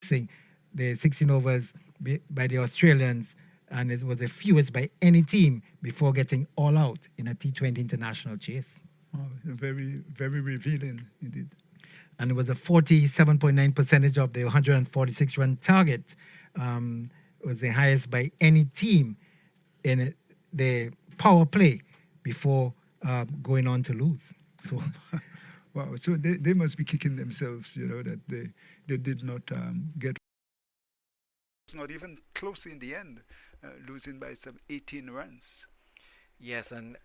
the 16 overs by the Australians, and it was the fewest by any team before getting all out in a T20 international chase. Oh, very, very revealing indeed. And it was a 47.9 percentage of the 146 run target. It was the highest by any team in the power play before going on to lose. So, wow! So they must be kicking themselves, that they did not get. It's not even close in the end, losing by some 18 runs. Yes, and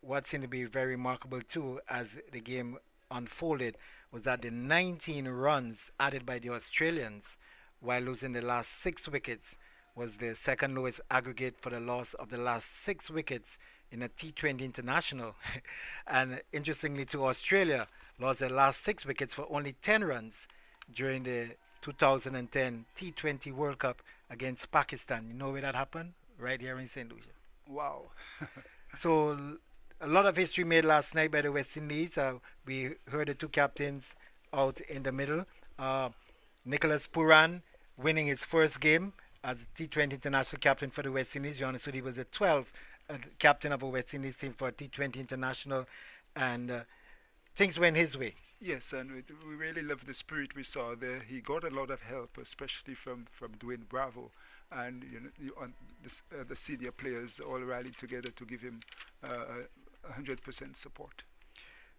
what seemed to be very remarkable too as the game unfolded was that the 19 runs added by the Australians while losing the last 6 wickets was the second lowest aggregate for the loss of the last 6 wickets in a T20 international. And interestingly, to Australia lost their last 6 wickets for only 10 runs during the 2010 T20 World Cup against Pakistan. You know where that happened? Right here in St. Lucia. Wow. So a lot of history made last night by the West Indies. We heard the two captains out in the middle. Nicholas Pooran winning his first game as T20 international captain for the West Indies. You understood he was the 12th captain of a West Indies team for a T20 international, and things went his way. Yes, and we really love the spirit we saw there. He got a lot of help, especially from Dwayne Bravo, and the senior players all rallied together to give him 100% support.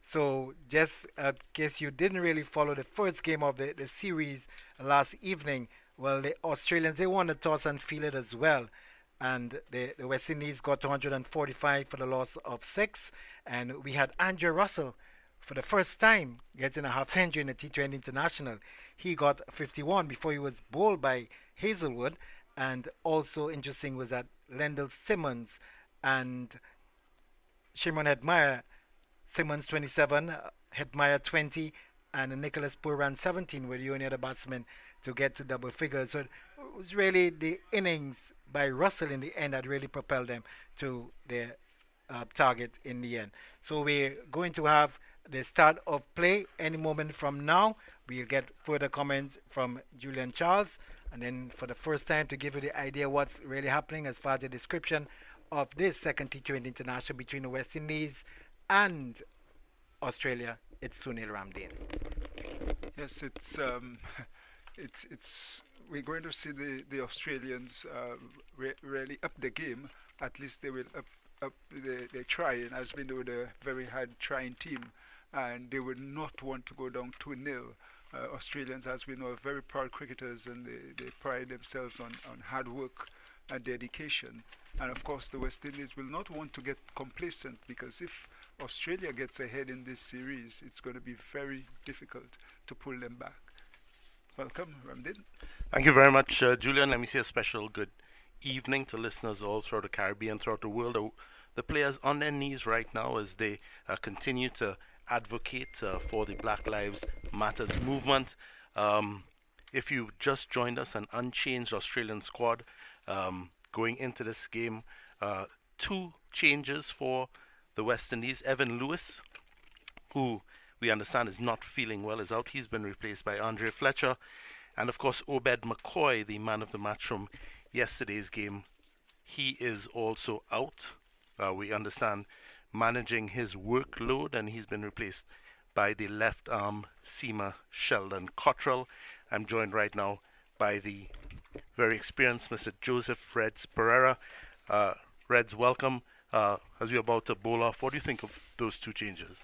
So, just in case you didn't really follow the first game of the series last evening, well, the Australians, they won the toss and fielded as well. And the West Indies got 245 for the loss of 6. And we had Andrew Russell for the first time getting a half century in the T20 International. He got 51 before he was bowled by Hazelwood. And also interesting was that Lendl Simmons and Shimon Hetmyer, Simmons 27, Hetmyer 20, and Nicholas Pooran 17 were the only other batsmen to get to double figures. So it was really the innings by Russell in the end that really propelled them to their target in the end. So we're going to have the start of play any moment from now. We'll get further comments from Julian Charles, and then for the first time to give you the idea what's really happening as far as the description of this second T20 international between the West Indies and Australia, it's Sunil Ramdin. Yes, it's we're going to see the Australians really up the game. At least they will up they trying, as we know they're a very hard trying team, and they would not want to go down 2-0. Australians, as we know, are very proud cricketers, and they pride themselves on hard work and dedication. And of course, the West Indies will not want to get complacent, because if Australia gets ahead in this series, it's going to be very difficult to pull them back. Welcome, Ramdin. Thank you very much, Julian. Let me say a special good evening to listeners all throughout the Caribbean, throughout the world. The players on their knees right now as they continue to advocate for the Black Lives Matters movement. If you just joined us, an unchanged Australian squad going into this game. 2 changes for the West Indies. Evan Lewis, who we understand is not feeling well, is out. He's been replaced by Andre Fletcher. And of course, Obed McCoy, the man of the match from yesterday's game, he is also out. We understand managing his workload, and he's been replaced by the left arm seamer Sheldon Cottrell. I'm joined right now by the very experienced Mr. Joseph Reds Pereira. Reds, welcome. As you're about to bowl off, what do you think of those 2 changes?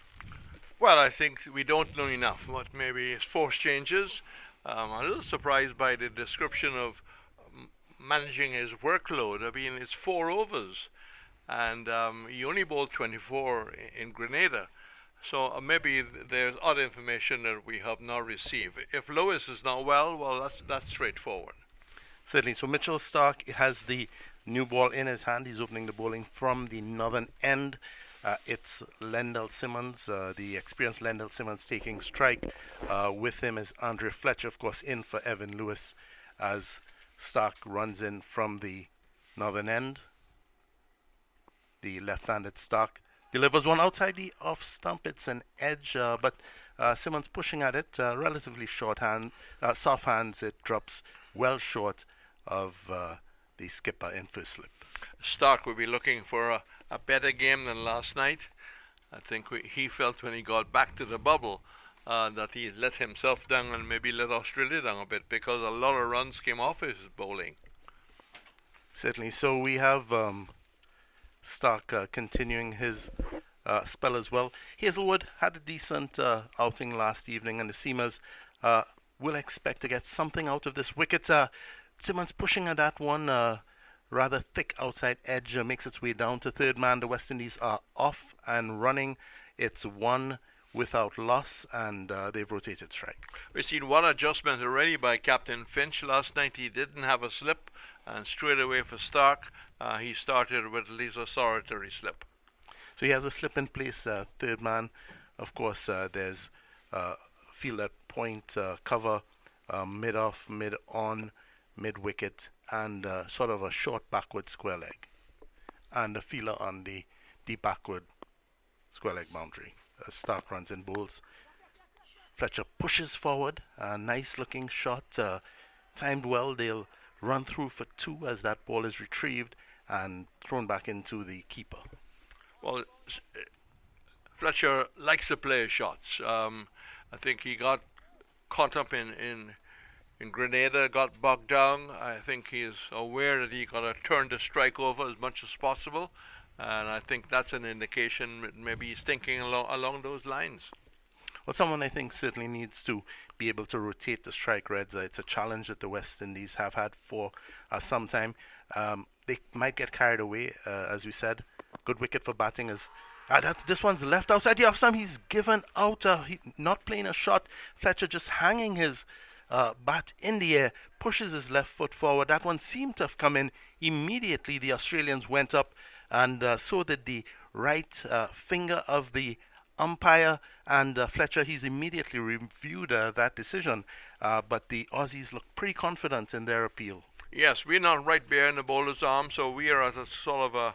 Well, I think we don't know enough. What maybe it's forced changes. I'm a little surprised by the description of managing his workload. I mean, it's 4 overs, and he only bowled 24 in Grenada. So maybe there's other information that we have not received. If Lewis is not well, that's straightforward. Certainly. So Mitchell Starc has the new ball in his hand. He's opening the bowling from the northern end. It's Lendl Simmons, the experienced Lendl Simmons taking strike. With him is Andre Fletcher, of course, in for Evan Lewis as Starc runs in from the northern end. The left-handed Starc delivers one outside the off stump. It's an edge, but Simmons pushing at it, relatively short hand, soft hands. It drops well short of the skipper in first slip. Stark will be looking for a better game than last night. I think he felt when he got back to the bubble that he let himself down and maybe let Australia down a bit, because a lot of runs came off his bowling. Certainly. So we have Stark continuing his spell as well. Hazelwood had a decent outing last evening, and the Seamers will expect to get something out of this wicket. Simmons pushing at that one, rather thick outside edge, makes its way down to third man. The West Indies are off and running. It's one without loss, and they've rotated strike. We've seen one adjustment already by Captain Finch last night. He didn't have a slip, and straight away for Stark, he started with at least a solitary slip. So he has a slip in place, third man. Of course, there's field at point, cover, mid-off, mid-on, mid-wicket, and sort of a short backward square leg. And a feeler on the deep backward square leg boundary. Stark runs in bowls. Fletcher pushes forward. A nice looking shot. Timed well. They'll run through for two as that ball is retrieved and thrown back into the keeper. Well, Fletcher likes to play shots. I think he got caught up in Grenada, got bogged down. I think he's aware that he got to turn the strike over as much as possible, and I think that's an indication that maybe he's thinking along those lines. Well, someone I think certainly needs to be able to rotate the strike reds. It's a challenge that the West Indies have had for some time. They might get carried away, as we said. Good wicket for batting is. This one's left outside the off stump. He's given out. Not playing a shot. Fletcher just hanging his bat in the air, pushes his left foot forward. That one seemed to have come in immediately. The Australians went up, and so did the right finger of the umpire. And Fletcher, he's immediately reviewed that decision. But the Aussies look pretty confident in their appeal. Yes, we're not right behind the bowler's arm, so we are at a sort of a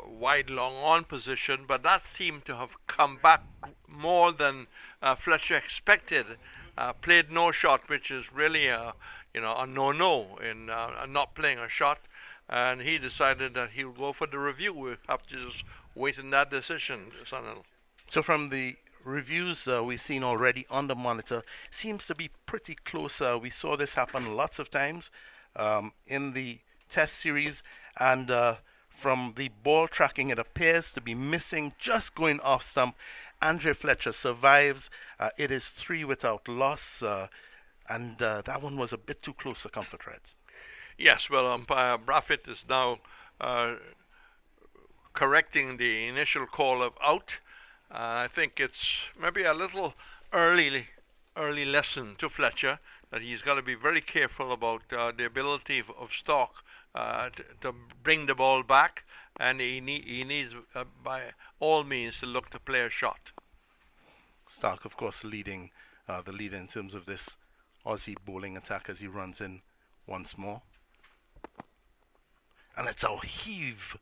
wide long on position, but that seemed to have come back more than Fletcher expected. Played no shot, which is really a no-no in not playing a shot, and he decided that he would go for the review. We'll have to just wait in that decision, Sanil. So from the reviews we've seen already on the monitor, seems to be pretty close. We saw this happen lots of times in the Test series, and from the ball tracking, it appears to be missing, just going off stump. Andre Fletcher survives. It is 3 without loss, and that one was a bit too close for Comfort Reds. Yes, well, umpire Braffett is now correcting the initial call of out. I think it's maybe a little early lesson to Fletcher that he's got to be very careful about the ability of Stark to bring the ball back, and he needs by all means to look to play a shot. Stark, of course, leading the lead in terms of this Aussie bowling attack as he runs in once more. And it's a heave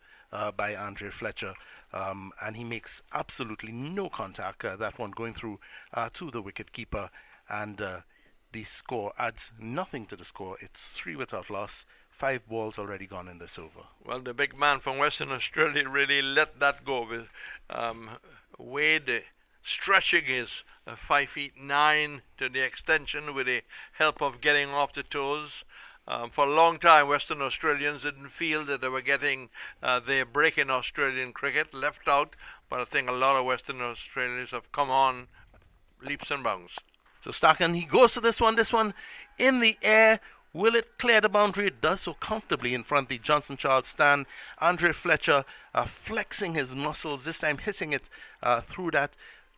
by Andre Fletcher, and he makes absolutely no contact. That one going through to the wicket-keeper, and the score adds nothing to the score. It's 3 without loss. 5 balls already gone in this over. Well, the big man from Western Australia really let that go with Wade stretching his 5'9" to the extension with the help of getting off the toes. For a long time, Western Australians didn't feel that they were getting their break in Australian cricket, left out, but I think a lot of Western Australians have come on leaps and bounds. So Starkin, he goes to this one in the air. Will it clear the boundary? It does so comfortably in front of the Johnson Charles stand. Andre Fletcher flexing his muscles, this time hitting it through that,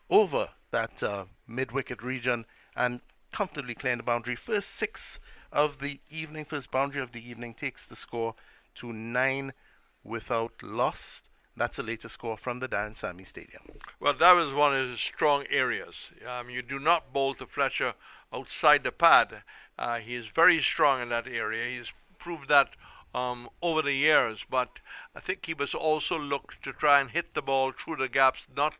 over that mid-wicket region, and comfortably clearing the boundary. First 6 of the evening, first boundary of the evening, takes the score to 9 without loss. That's the latest score from the Darren Sammy Stadium. Well, that was one of his strong areas. You do not bowl to Fletcher outside the pad. He is very strong in that area. He's proved that over the years, but I think he was also looked to try and hit the ball through the gaps, not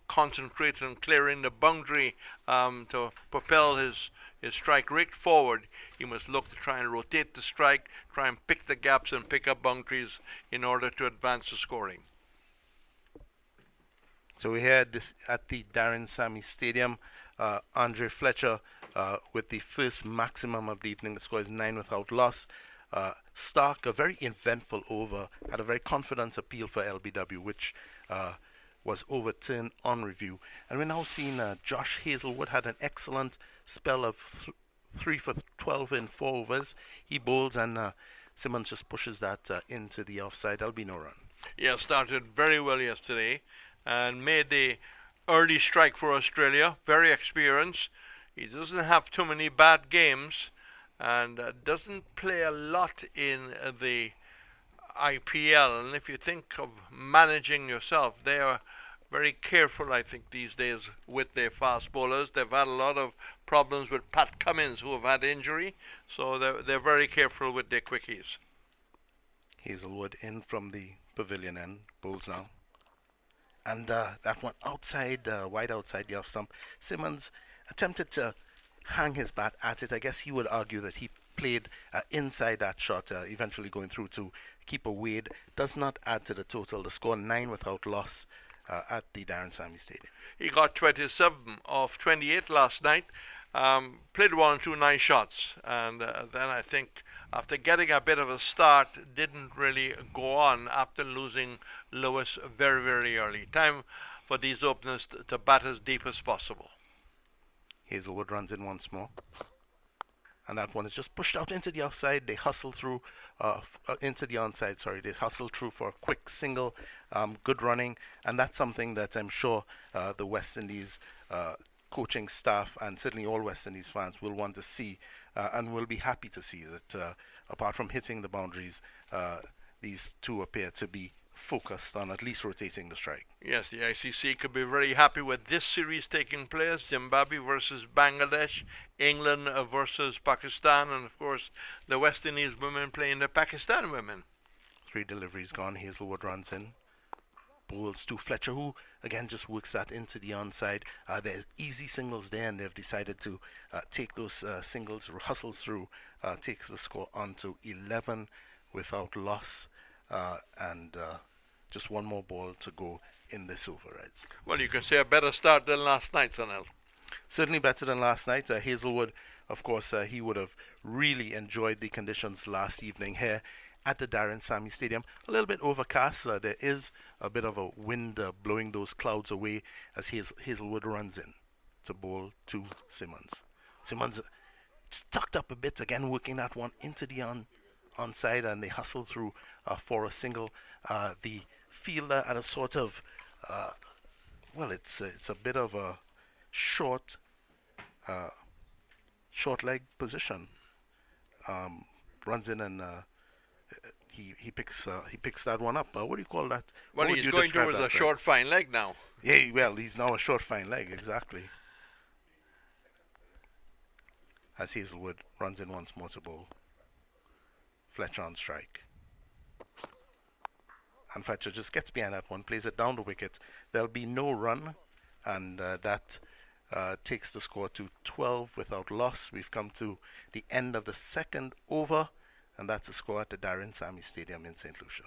concentrate on clearing the boundary to propel his strike rate forward. He must look to try and rotate the strike, try and pick the gaps and pick up boundaries in order to advance the scoring. So we're here at the Darren Sammy Stadium. Andre Fletcher with the first maximum of the evening. The score is 9 without loss. Stark, a very eventful over, had a very confident appeal for LBW, which was overturned on review. And we're now seeing Josh Hazelwood had an excellent spell of 3 for 12 in 4 overs. He bowls and Simmons just pushes that into the offside. There'll be no run. Yeah, started very well yesterday and made the early strike for Australia. Very experienced. He doesn't have too many bad games and doesn't play a lot in the IPL. And if you think of managing yourself, they are very careful, I think, these days with their fast bowlers. They've had a lot of problems with Pat Cummins, who have had injury, so they're very careful with their quickies. Hazelwood in from the pavilion end, bowls now. And that one outside, wide outside the off stump. Simmons attempted to hang his bat at it. I guess he would argue that he played inside that shot, eventually going through to keeper Wade. Does not add to the total. The score 9 without loss at the Darren Sammy Stadium. He got 27 of 28 last night. Played 1 or 2 nice shots, and then I think after getting a bit of a start, didn't really go on after losing Lewis very, very early. Time for these openers to bat as deep as possible. Hazelwood runs in once more. And that one is just pushed out into the offside. They hustle through into the onside. Sorry, they hustle through for a quick single. Good running, and that's something that I'm sure the West Indies coaching staff and certainly all West Indies fans will want to see, and will be happy to see that apart from hitting the boundaries, these two appear to be focused on at least rotating the strike. Yes, the ICC could be very happy with this series taking place. Zimbabwe versus Bangladesh, England versus Pakistan, and of course the West Indies women playing the Pakistan women. 3 deliveries gone. Hazelwood runs in. Bowls to Fletcher, who again just works that into the onside. There's easy singles there, and they've decided to take those singles, hustles through, takes the score on to 11 without loss, and just one more ball to go in this over, Reds. Well, you can say a better start than last night, Sanel. Certainly better than last night. Hazelwood, of course, he would have really enjoyed the conditions last evening here at the Darren Sammy Stadium. A little bit overcast. There is a bit of a wind blowing those clouds away as Hazelwood runs in to bowl to Simmons. Simmons tucked up a bit, again working that one into the onside, and they hustle through for a single. The fielder at a sort of, it's a bit of a short leg position. Runs in and he picks that one up. What do you call that? Well, he's going towards a short fine leg now. Yeah, well, he's now a short fine leg, exactly. As Hazelwood runs in once more to bowl. Fletcher on strike. And Fletcher just gets behind that one, plays it down the wicket. There'll be no run, and that takes the score to 12 without loss. We've come to the end of the second over, and that's the score at the Darren Sammy Stadium in St. Lucia.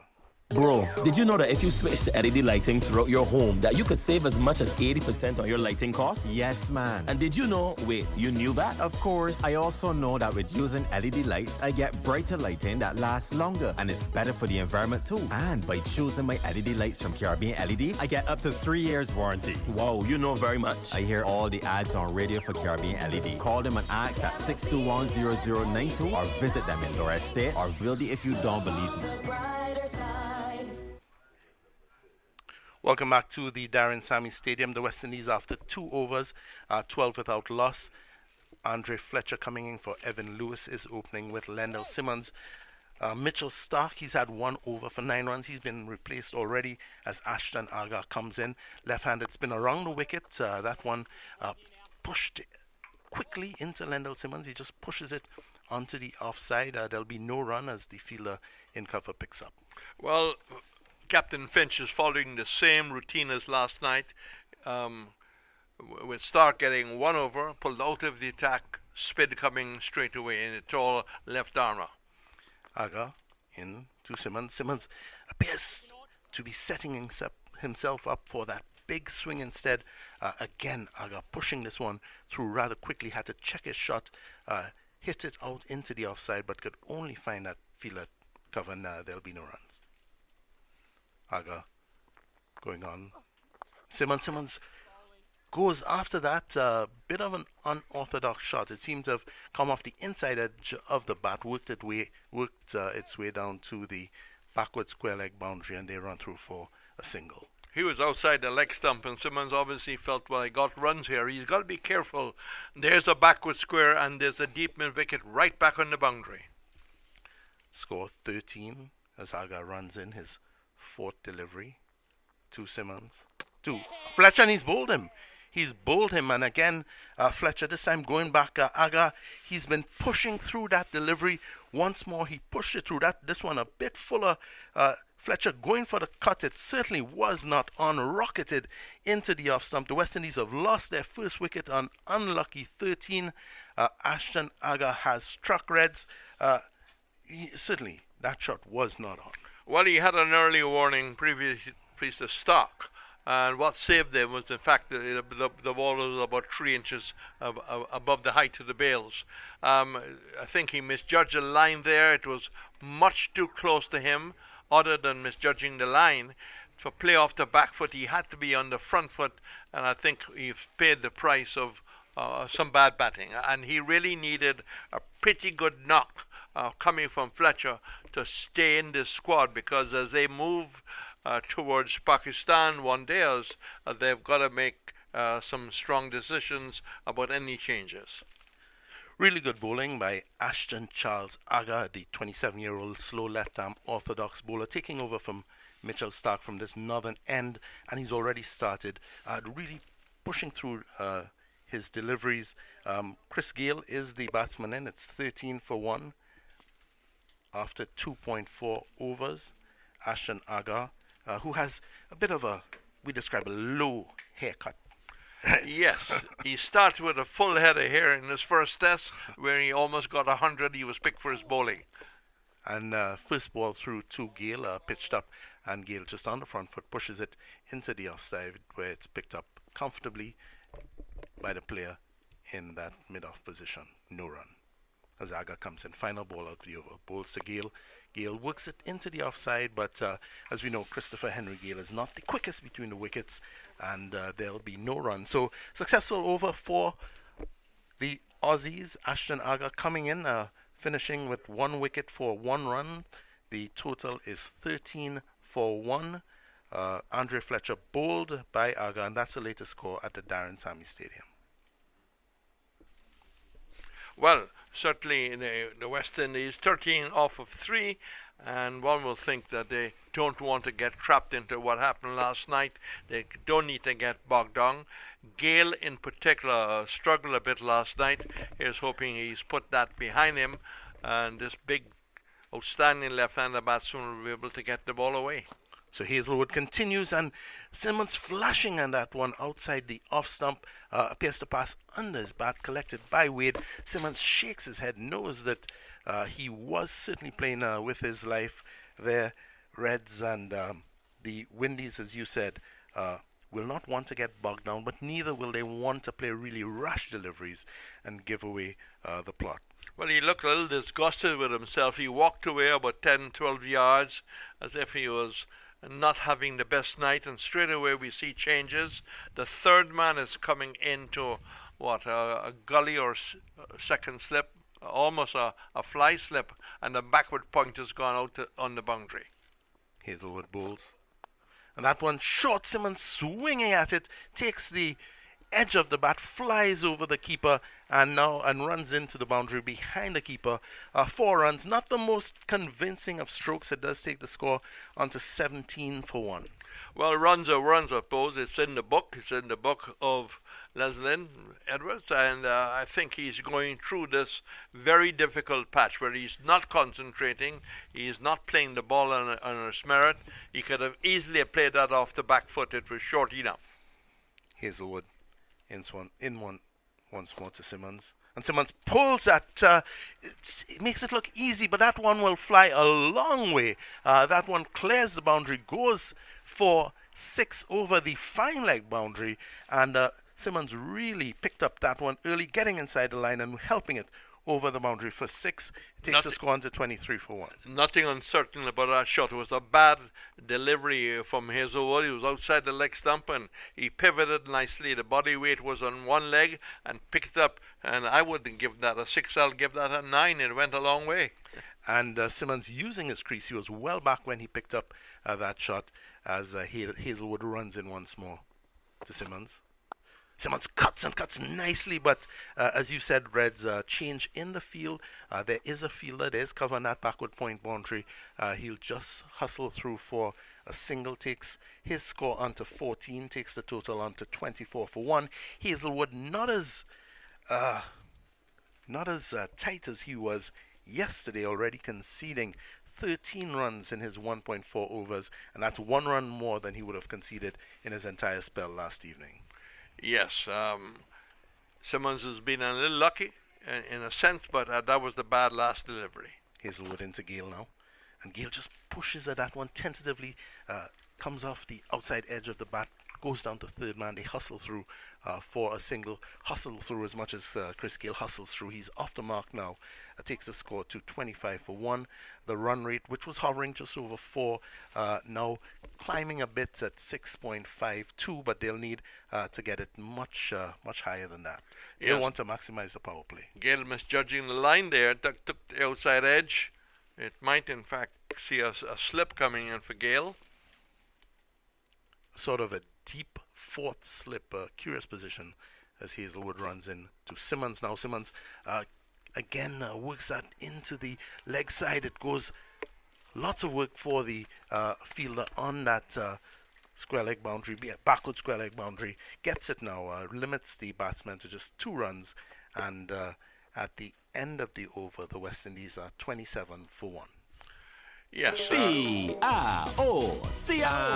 Bro, did you know that if you switch to LED lighting throughout your home, that you could save as much as 80% on your lighting costs? Yes, man. And did you know, wait, you knew that? Of course, I also know that with using LED lights, I get brighter lighting that lasts longer and is better for the environment too. And by choosing my LED lights from Caribbean LED, I get up to 3 years warranty. Wow, you know very much. I hear all the ads on radio for Caribbean LED. Call them and ask at 621-0092 or visit them in Lorette State or Wildy if you don't believe me. Welcome back to the Darren Sammy Stadium. The West Indies after 2 overs, 12 without loss. Andre Fletcher coming in for Evan Lewis is opening with Lendl Simmons. Mitchell Stark, he's had 1 over for 9 runs. He's been replaced already as Ashton Aga comes in. Left-handed spin around the wicket. That one pushed quickly into Lendl Simmons. He just pushes it onto the offside. There'll be no run as the fielder in cover picks up. Well, Captain Finch is following the same routine as last night, with Stark getting 1 over, pulled out of the attack, Spid coming straight away in a tall left armour. Aga in to Simmons. Simmons appears to be setting himself up for that big swing instead. Again, Aga pushing this one through rather quickly, had to check his shot, hit it out into the offside, but could only find that fielder cover, and there'll be no runs. Aga going on. Simmons goes after that bit of an unorthodox shot. It seems to have come off the inside edge of the bat, worked its way down to the backward square leg boundary, and they run through for a single. He was outside the leg stump, and Simmons obviously felt, well, I got runs here. He's got to be careful. There's a backward square, and there's a deep mid wicket right back on the boundary. Score 13 as Aga runs in his 4th delivery to Simmons. To Fletcher, and he's bowled him. And again, Fletcher this time going back. Aga, he's been pushing through that delivery. Once more, he pushed it through that. This one a bit fuller. Fletcher going for the cut. It certainly was not on. Rocketed into the off stump. The West Indies have lost their first wicket on unlucky 13. Ashton Aga has struck Reds. Certainly, that shot was not on. Well, he had an early warning previously to Stark. And what saved them was the fact that the ball was about 3 inches above the height of the bails. I think he misjudged the line there. It was much too close to him. Other than misjudging the line, for play off the back foot, he had to be on the front foot, and I think he's paid the price of some bad batting. And he really needed a pretty good knock coming from Fletcher to stay in this squad, because as they move towards Pakistan one day, they've got to make some strong decisions about any changes. Really good bowling by Ashton Charles Aga, the 27-year-old slow left-arm orthodox bowler, taking over from Mitchell Stark from this northern end, and he's already started really pushing through his deliveries. Chris Gale is the batsman in. It's 13 for 1 after 2.4 overs. Ashton Aga, who has a bit of we describe a low haircut. Yes, he started with a full head of hair in his first test, where he almost got 100. He was picked for his bowling. And first ball through to Gale, pitched up, and Gale just on the front foot pushes it into the offside, where it's picked up comfortably by the player in that mid-off position. No run. As Aga comes in, final ball out of the over, bowls to Gale. Gale works it into the offside, but as we know, Christopher Henry Gale is not the quickest between the wickets, and there'll be no run. So successful over for the Aussies. Ashton Aga coming in, finishing with 1 wicket for 1 run. The total is 13 for 1. Andre Fletcher bowled by Aga, and that's the latest score at the Darren Sammy Stadium. Well, certainly in the West Indies, 13 off of 3, and one will think that they don't want to get trapped into what happened last night. They don't need to get bogged down. Gale in particular struggled a bit last night. Here's hoping he's put that behind him, and this big outstanding left-hander batsman will be able to get the ball away. So Hazelwood continues, and Simmons flashing on that one outside the off stump, appears to pass under his bat, collected by Wade. Simmons shakes his head, knows that he was certainly playing with his life there. Reds and the Windies, as you said, will not want to get bogged down, but neither will they want to play really rash deliveries and give away the plot. Well, he looked a little disgusted with himself. He walked away about 10, 12 yards as if he was not having the best night, and straight away we see changes. The third man is coming into a gully or second slip, almost a fly slip, and the backward point has gone out on the boundary. Hazelwood bowls, and that one short. Simmons swinging at it, takes the edge of the bat, flies over the keeper, and runs into the boundary behind the keeper. 4 runs, not the most convincing of strokes. It does take the score onto 17 for 1. Well, runs are runs, I suppose. It's in the book. It's in the book of Leslin Edwards, and I think he's going through this very difficult patch where he's not concentrating, he's not playing the ball on his merit. He could have easily played that off the back foot. It was short enough. Hazelwood in one once more to Simmons. And Simmons pulls that. It makes it look easy, but that one will fly a long way. That one clears the boundary, goes for 6 over the fine leg boundary, and Simmons really picked up that one early, getting inside the line and helping it over the boundary for 6. It takes the score on to 23 for 1. Nothing uncertain about that shot. It was a bad delivery from Hazelwood. He was outside the leg stump and he pivoted nicely. The body weight was on one leg and picked up. And I wouldn't give that a 6. I'll give that a 9. It went a long way. And Simmons using his crease. He was well back when he picked up that shot as Hazelwood runs in once more to Simmons. Simmons cuts and cuts nicely, but as you said, Reds, change in the field. There is a fielder, there's cover on that backward point boundary. He'll just hustle through for a single, takes his score onto 14, takes the total onto 24 for 1. Hazelwood not as tight as he was yesterday, already conceding 13 runs in his 1.4 overs, and that's 1 run more than he would have conceded in his entire spell last evening. Yes, Simmons has been a little lucky in a sense, but that was the bad last delivery. Hazelwood into Gale now, and Gale just pushes at that one tentatively, comes off the outside edge of the bat, goes down to third man. They hustle through for a single, hustle through as much as Chris Gale hustles through. He's off the mark now, takes the score to 25 for 1. The run rate, which was hovering just over 4, now climbing a bit at 6.52, but they'll need to get it much higher than that. They want to maximize the power play. Gale misjudging the line there, took the outside edge. It might in fact see a slip coming in for Gale. Sort of a deep fourth slip, curious position as Hazelwood runs in to Simmons. Now Simmons again works that into the leg side. It goes lots of work for the fielder on that square leg boundary, backward square leg boundary. Gets it now, limits the batsman to just 2 runs, and at the end of the over, the West Indies are 27 for 1. Yes. C-A-O.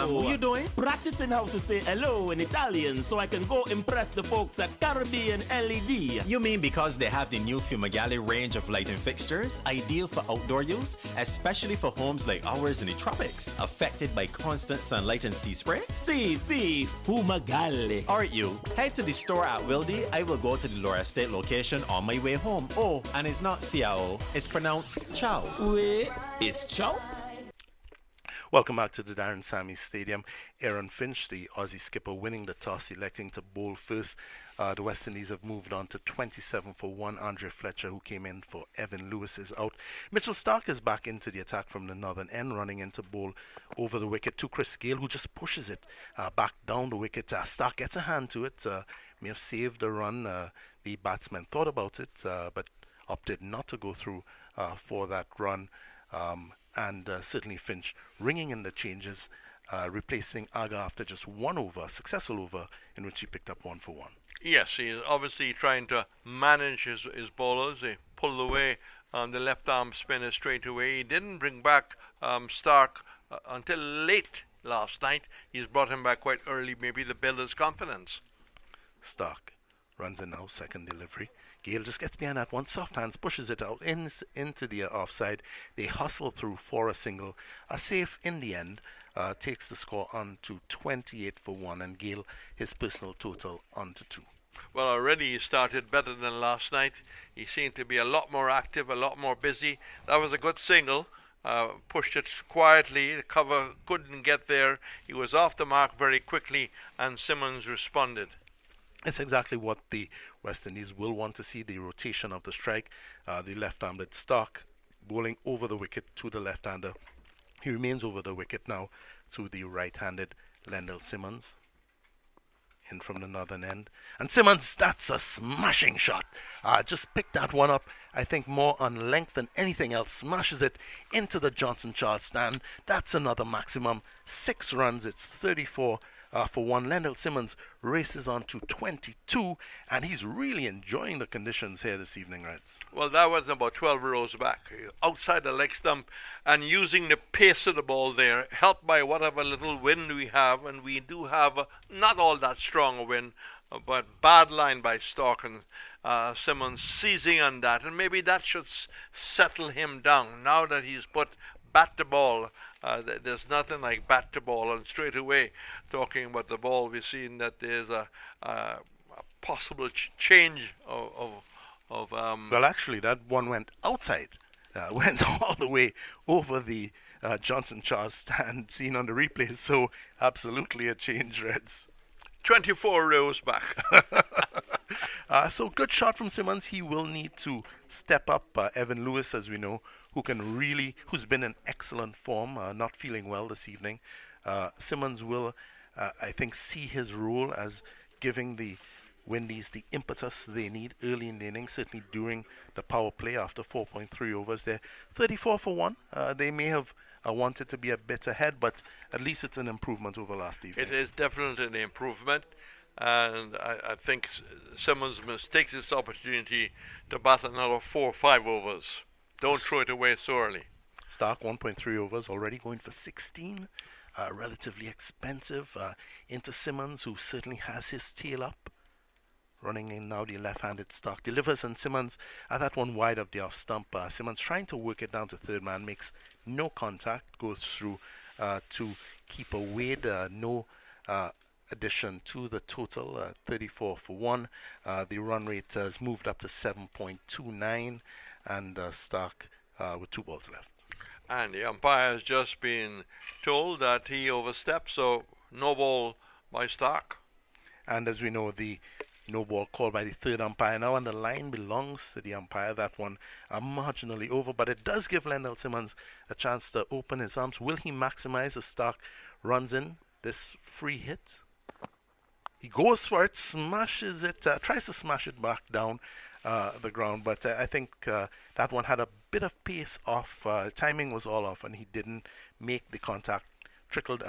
What you doing? Practicing how to say hello in Italian so I can go impress the folks at Caribbean LED. You mean because they have the new Fumagale range of lighting fixtures, ideal for outdoor use, especially for homes like ours in the tropics, affected by constant sunlight and sea spray? Si, Fumagale. Alright you, head to the store at Wildy. I will go to the Laura Estate location on my way home. Oh, and it's not Ciao, it's pronounced Chow. Wait, it's Chow? Welcome back to the Darren Sammy Stadium. Aaron Finch, the Aussie skipper, winning the toss, electing to bowl first. The West Indies have moved on to 27 for 1. Andre Fletcher, who came in for Evan Lewis, is out. Mitchell Stark is back into the attack from the northern end, running into bowl over the wicket to Chris Gale, who just pushes it back down the wicket. Stark gets a hand to it, may have saved a run. The batsman thought about it, but opted not to go through for that run. And certainly Finch ringing in the changes, replacing Aga after just 1 over, successful over, in which he picked up 1 for 1. Yes, he is obviously trying to manage his bowlers. He pulled away the left arm spinner straight away. He didn't bring back Stark until late last night. He's brought him back quite early, maybe to build his confidence. Stark runs in now, second delivery. Gale just gets behind that one, soft hands, pushes it out into the offside. They hustle through for a single. A safe in the end, takes the score on to 28 for 1, and Gale his personal total on to 2. Well, already he started better than last night. He seemed to be a lot more active, a lot more busy. That was a good single. Pushed it quietly. The cover couldn't get there. He was off the mark very quickly, and Simmons responded. It's exactly what the West Indies will want to see, the rotation of the strike. The left-handed Stark bowling over the wicket to the left-hander. He remains over the wicket now to the right-handed Lendl Simmons. In from the northern end. And Simmons, that's a smashing shot. Just picked that one up, I think more on length than anything else. Smashes it into the Johnson Charles stand. That's another maximum. 6 runs, it's 34 for 1. Lendl Simmons races on to 22, and he's really enjoying the conditions here this evening, Reds. Well, that was about 12 rows back, outside the leg stump, and using the pace of the ball there, helped by whatever little wind we have, and we do have not all that strong a wind, but bad line by Stark, and Simmons seizing on that, and maybe that should settle him down. Now that he's put bat to ball, there's nothing like bat to ball, and straight away, talking about the ball, we've seen that there's a possible change of Well, actually, that one went outside, went all the way over the Johnson Charles stand seen on the replay, so absolutely a change, Reds. 24 rows back. So good shot from Simmons. He will need to step up. Evan Lewis, as we know, who's been in excellent form, not feeling well this evening. Simmons will, I think, see his role as giving the Windies the impetus they need early in the innings, certainly during the power play after 4.3 overs. They're 34 for 1. They may have wanted to be a bit ahead, but at least it's an improvement over last evening. It is definitely an improvement, and I think Simmons must take this opportunity to bat another 4 or 5 overs. Don't throw it away so early. Stark 1.3 overs, already going for 16. Relatively expensive. Into Simmons, who certainly has his tail up. Running in now, the left-handed Stark delivers, and Simmons, that one wide of the off stump. Simmons trying to work it down to third man, makes no contact, goes through to keeper Wade. No addition to the total, 34 for 1. The run rate has moved up to 7.29, and Stark with 2 balls left. And the umpire has just been told that he overstepped, so no ball by Stark. And as we know, the no ball called by the third umpire now, and the line belongs to the umpire. That one marginally over, but it does give Lendl Simmons a chance to open his arms. Will he maximize as Stark runs in this free hit? He goes for it, smashes it, tries to smash it back down the ground, but I think that one had a bit of pace off. Timing was all off, and he didn't make the contact. Trickled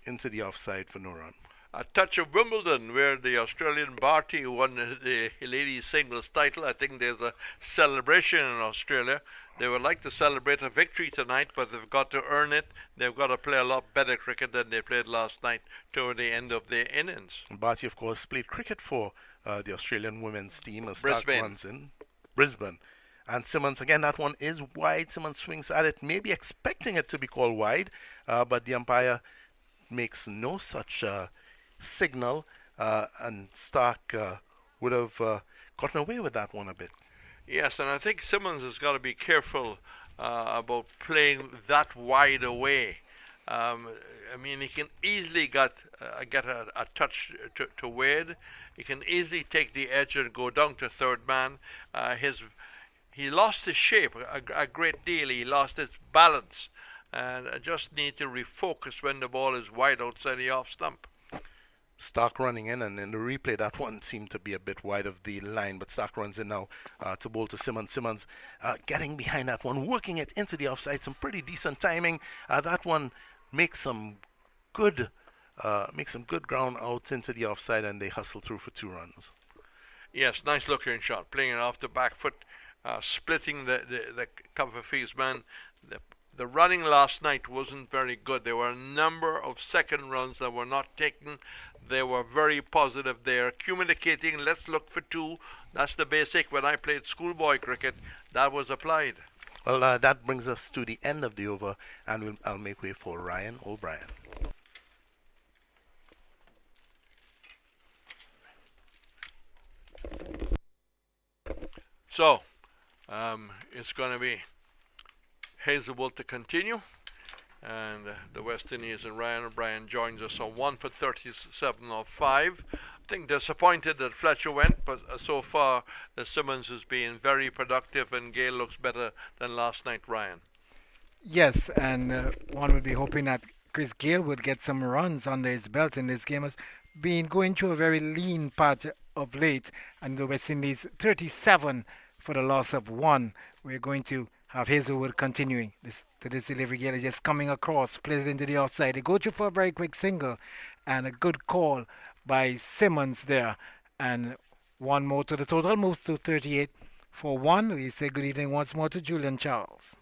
into the offside for no run. A touch of Wimbledon, where the Australian Barty won the ladies singles title. I think there's a celebration in Australia. They would like to celebrate a victory tonight, but they've got to earn it. They've got to play a lot better cricket than they played last night toward the end of their innings. Barty, of course, played cricket for the Australian women's team. As Brisbane. Runs in Brisbane. And Simmons, again, that one is wide. Simmons swings at it, maybe expecting it to be called wide, but the umpire makes no such signal, and Stark would have gotten away with that one a bit. Yes, and I think Simmons has got to be careful about playing that wide away. I mean, he can easily get a touch to Wade. He can easily take the edge and go down to third man. He lost his shape a great deal. He lost his balance, and I just need to refocus when the ball is wide outside the off stump. Stark running in, and in the replay, that one seemed to be a bit wide of the line, but Stark runs in now to bowl to Simmons. Simmons getting behind that one, working it into the offside, some pretty decent timing. That one makes some good ground out into the offside, and they hustle through for 2 runs. Yes, nice looking shot, playing it off the back foot, splitting the cover fields man. The running last night wasn't very good. There were a number of second runs that were not taken. They were very positive there, communicating, let's look for 2. That's the basic. When I played schoolboy cricket, that was applied. Well, that brings us to the end of the over, and I'll make way for Ryan O'Brien. So, it's going to be Hazelwood to continue, and the West Indies, and Ryan O'Brien joins us on 1 for 37 of 5. I think disappointed that Fletcher went, but so far Simmons has been very productive, and Gale looks better than last night, Ryan. Yes, and one would be hoping that Chris Gale would get some runs under his belt in this game. Has been going through a very lean patch of late, and the West Indies 37 for the loss of 1. We're going to have Hazelwood continuing this delivery. Gale is just coming across, plays it into the offside. They go through for a very quick single, and a good call by Simmons there. And one more to the total, moves to 38 for one. We say good evening once more to Julian Charles.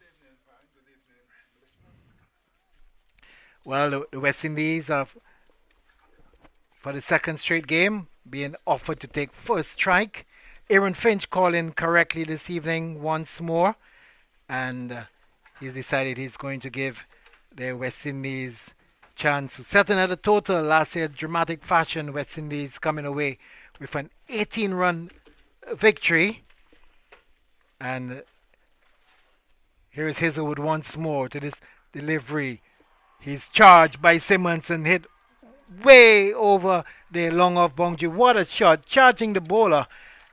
Well, the West Indies have, for the second straight game, being offered to take first strike. Aaron Finch calling correctly this evening once more, and he's decided he's going to give the West Indies chance to set another total. Last year, dramatic fashion, West Indies coming away with an 18-run victory. And here is Hazelwood once more to this delivery. He's charged by Simmons and hit way over the long off boundary. What a shot, charging the bowler,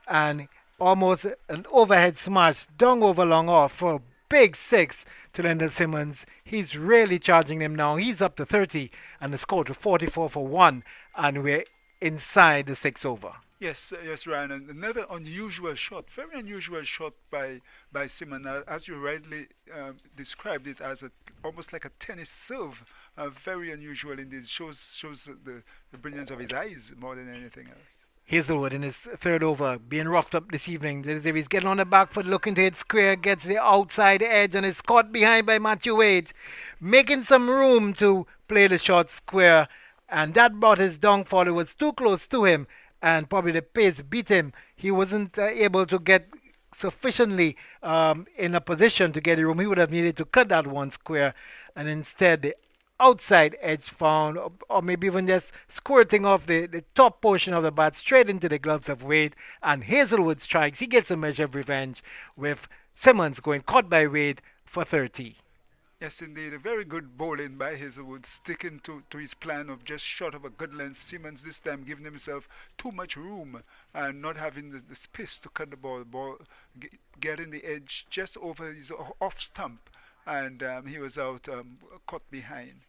and almost an overhead smash down over long off for a big six to Lendl Simmons. He's really charging them now. He's up to 30 and the score to 44 for one, and we're inside the 6 over. Yes, Ryan. And another unusual shot, very unusual shot by Simmons, as you rightly described it as almost like a tennis serve. Very unusual indeed. Shows the brilliance of his eyes more than anything else. Hazelwood in his third over, being roughed up this evening. As if he's getting on the back foot, looking to hit square, gets the outside edge and is caught behind by Matthew Wade, making some room to play the shot square, and that brought his downfall. It was too close to him, and probably the pace beat him. He wasn't able to get sufficiently in a position to get the room. He would have needed to cut that one square, and instead the outside edge found, or maybe even just squirting off the top portion of the bat straight into the gloves of Wade, and Hazelwood strikes. He gets a measure of revenge with Simmons going caught by Wade for 30. Yes, indeed. A very good bowling by Hazelwood, sticking to his plan of just short of a good length. Simmons this time giving himself too much room and not having the space to cut the ball. Getting the edge just over his off stump, and he was out caught behind.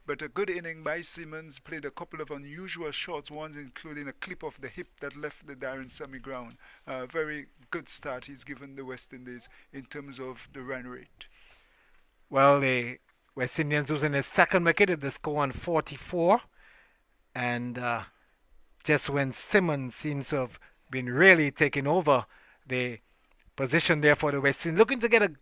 But a good inning by Simmons, played a couple of unusual shots, one including a clip of the hip that left the Darren Sammy ground. Very good start he's given the West Indies in terms of the run rate. Well, the West Indians losing their second wicket with the score on 44. And just when Simmons seems to have been really taking over the position there for the West Indies, looking to get a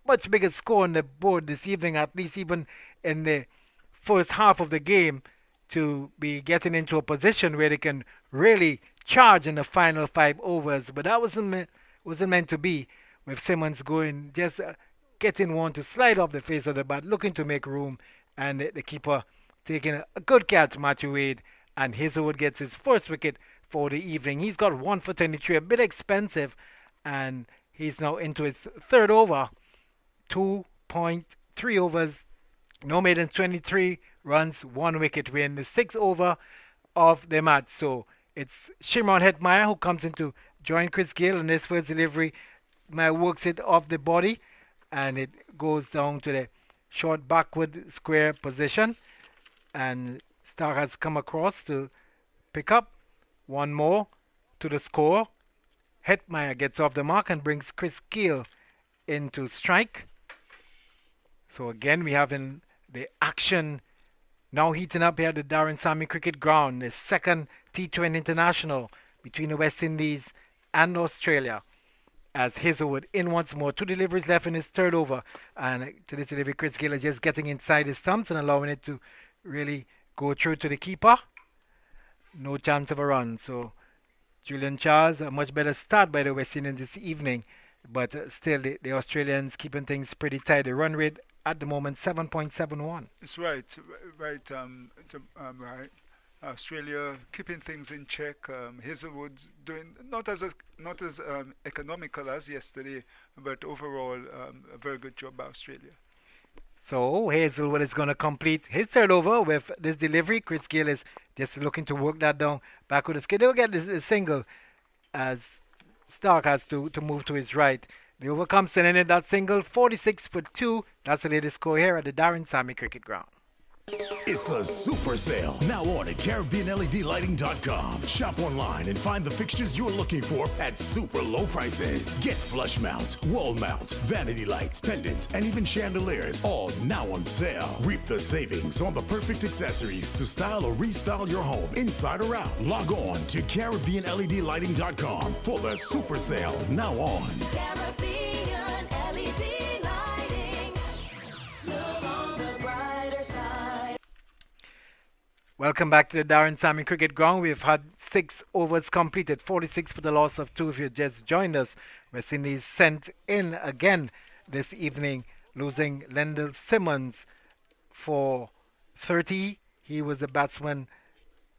much bigger score on the board this evening, at least even in the first half of the game, to be getting into a position where they can really charge in the final 5 overs. But that wasn't meant to be, with Simmons going just getting one to slide off the face of the bat, looking to make room, and the keeper taking a good catch, Matthew Wade, and Hazelwood gets his first wicket for the evening. He's got 1 for 23, a bit expensive, and he's now into his third over. 2.3 overs, no more than 23 runs, 1 wicket. We're in the 6th over of the match. So it's Shimron Hetmeyer who comes in to join Chris Gayle in his first delivery. Meyer works it off the body, and it goes down to the short backward square position. And Stark has come across to pick up one more to the score. Hetmeyer gets off the mark and brings Chris Gayle into strike. So again, we have in the action now heating up here at the Darren Sammy Cricket Ground, the second T20 International between the West Indies and Australia. As Hazelwood in once more, 2 deliveries left in his third over, and to this delivery, Chris Gayle is just getting inside his stumps and allowing it to really go through to the keeper. No chance of a run. So Julian Charles, a much better start by the West Indians this evening, but still the Australians keeping things pretty tight. The run rate at the moment 7.71. It's right. Australia keeping things in check. Hazelwood doing not as economical as yesterday, but overall a very good job by Australia. So Hazelwood is going to complete his third over with this delivery. Chris Gayle is just looking to work that down back with the skid. They'll get this single as Stark has to move to his right. The over comes in and that single, 46 for 2. That's the latest score here at the Darren Sammy Cricket Ground. It's a super sale. Now on at CaribbeanLEDlighting.com. Shop online and find the fixtures you're looking for at super low prices. Get flush mounts, wall mounts, vanity lights, pendants, and even chandeliers, all now on sale. Reap the savings on the perfect accessories to style or restyle your home inside or out. Log on to CaribbeanLEDlighting.com for the super sale now on. Caribbean LED lighting. Look on the brighter side. Welcome back to the Darren Sammy Cricket Ground. We've had 6 overs completed, 46 for the loss of 2 if you just joined us. West Indies sent in again this evening, losing Lendl Simmons for 30. He was a batsman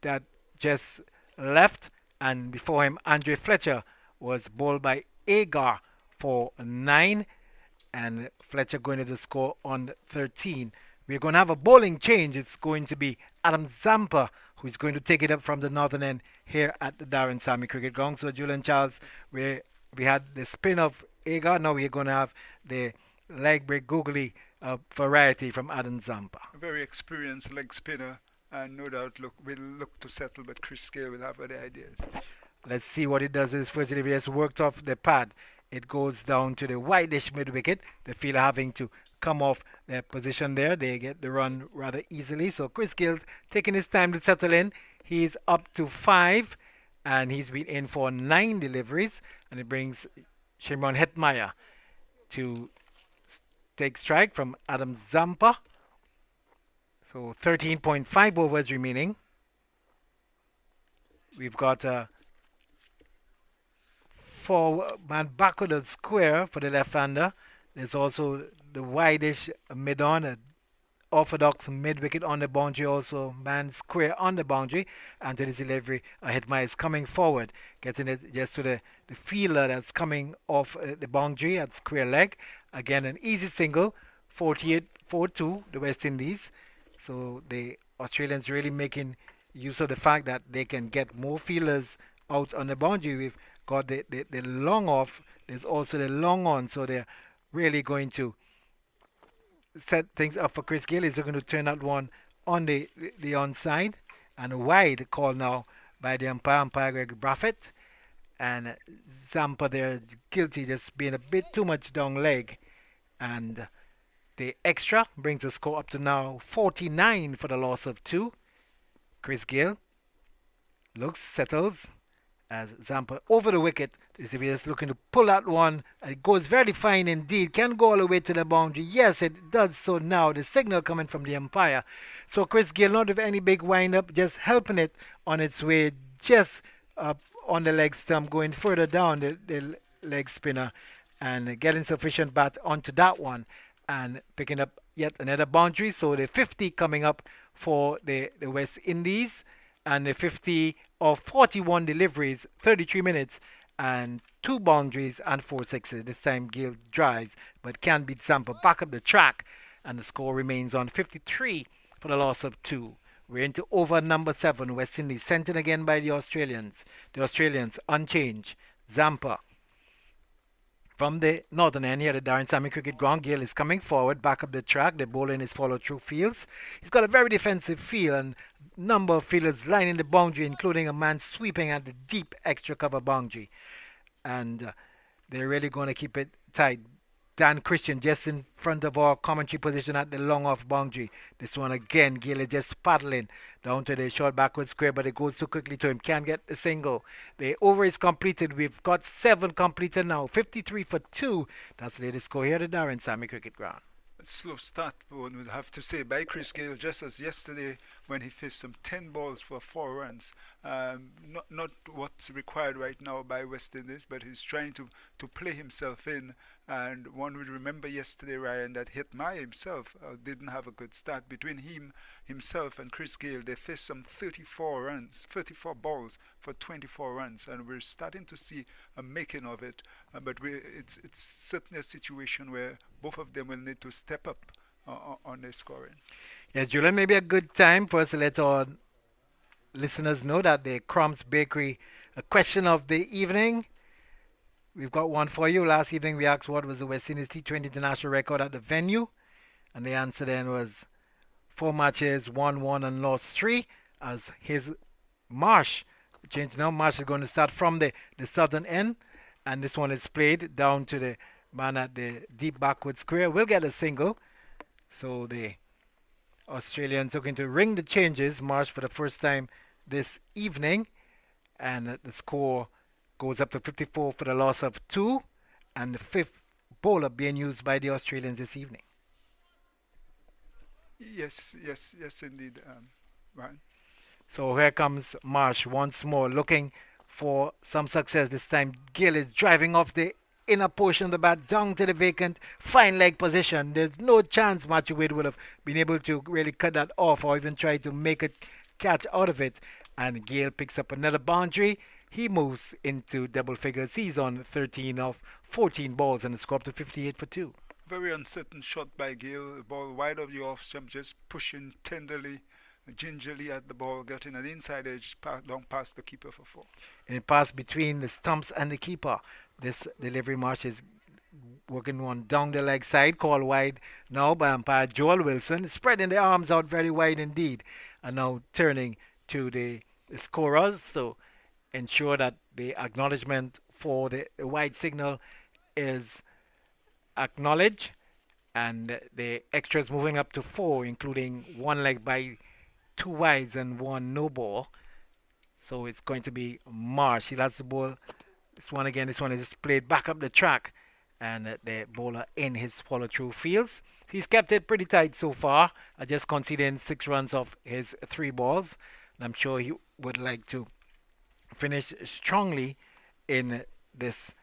that just left, and before him, Andre Fletcher was bowled by Agar for 9, and Fletcher going to the score on 13. We're going to have a bowling change. It's going to be Adam Zampa who's going to take it up from the northern end here at the Darren Sammy Cricket Ground. So, Julian Charles, we had the spin of Agar. Now we're going to have the leg break googly variety from Adam Zampa. A very experienced leg spinner, and no doubt will look to settle, but Chris Gayle will have other ideas. Let's see what it does. His first delivery has worked off the pad. It goes down to the wideish mid wicket. The fielder having to come off their position there. They get the run rather easily. So Chris Gayle taking his time to settle in. He's up to 5, and he's been in for 9 deliveries. And it brings Shimron Hetmyer to take strike from Adam Zampa. So 13.5 overs remaining. We've got a 4-man backward square for the left-hander. There's also the wideish mid-on, a orthodox mid-wicket on the boundary, also man square on the boundary. And to this delivery, Hetmyer is coming forward, getting it just to the fielder that's coming off the boundary at square leg. Again, an easy single, 48-4-2, the West Indies. So the Australians really making use of the fact that they can get more fielders out on the boundary. We've got the long off. There's also the long on. So they're really going to set things up for Chris Gayle. He's going to turn that one on the onside. And a wide call now by the umpire Greg Braffett. And Zampa there guilty, just being a bit too much down leg. And the extra brings the score up to now 49 for the loss of 2. Chris Gayle looks, settles as Zampa over the wicket. Is looking to pull that one, and it goes very fine indeed. Can go all the way to the boundary. Yes, it does so now. The signal coming from the umpire. So Chris Gayle not with any big wind up, just helping it on its way, just up on the leg stump, going further down the leg spinner, and getting sufficient bat onto that one, and picking up yet another boundary. So the 50 coming up for the West Indies, and the 50 of 41 deliveries, 33 minutes, and 2 boundaries and 4 sixes. This time Gayle drives, but can beat Zampa back up the track, and the score remains on 53 for the loss of 2. We're into over number 7. West Indies sent in again by the Australians. The Australians unchanged. Zampa from the northern end here at the Darren Sammy Cricket Ground. Gayle is coming forward, back up the track. The bowler in his follow-through fields. He's got a very defensive feel, and number of fielders lining the boundary, including a man sweeping at the deep extra cover boundary. And they're really going to keep it tight. Dan Christian just in front of our commentary position at the long off boundary. This one again, Gayle is just paddling down to the short backward square, but it goes too quickly to him. Can't get a single. The over is completed. We've got 7 completed now. 53 for 2. That's the latest score here at the Darren Sammy Cricket Ground. A slow start, one would have to say, by Chris Gayle, just as yesterday when he faced some 10 balls for 4 runs. Not what's required right now by West Indies, but he's trying to play himself in. And one would remember yesterday, Ryan, that Hetmyer himself didn't have a good start. Between himself and Chris Gayle, they faced some 34 balls for 24 runs, and we're starting to see a making of it. But it's certainly a situation where both of them will need to step up on their scoring. Yes, Julian, maybe a good time for us to let our listeners know that the Crumbs Bakery, a question of the evening. We've got one for you. Last evening we asked what was the West Indies T20 international record at the venue, and the answer then was 4 matches, won 1 and lost 3, as his Marsh change now. Marsh is going to start from the southern end, and this one is played down to the man at the deep backward square. Will get a single. So the Australians looking to ring the changes. Marsh for the first time this evening, and the score goes up to 54 for the loss of 2, and the 5th bowler being used by the Australians this evening. Yes, indeed, Ryan. So here comes Marsh once more, looking for some success this time. Gill is driving off the inner portion of the bat down to the vacant fine leg position. There's no chance Matthew Wade would have been able to really cut that off or even try to make a catch out of it. And Gill picks up another boundary. He moves into double figures. He's on 13 of 14 balls and the score up to 58 for 2. Very uncertain shot by Gill. Ball wide of the off stump, just pushing tenderly, gingerly at the ball, getting an inside edge down past the keeper for 4. And it passed between the stumps and the keeper. This delivery Marsh is working one down the leg side, called wide now by umpire Joel Wilson, spreading the arms out very wide indeed, and now turning to the scorers to ensure that the acknowledgement for the wide signal is acknowledged, and the extras moving up to 4, including one leg by 2 wides and 1 no ball. So it's going to be Marsh. He'll have the ball. This one again. This one is played back up the track, and the bowler in his follow-through fields. He's kept it pretty tight so far. Just conceding 6 runs off his 3 balls. And I'm sure he would like to finish strongly in this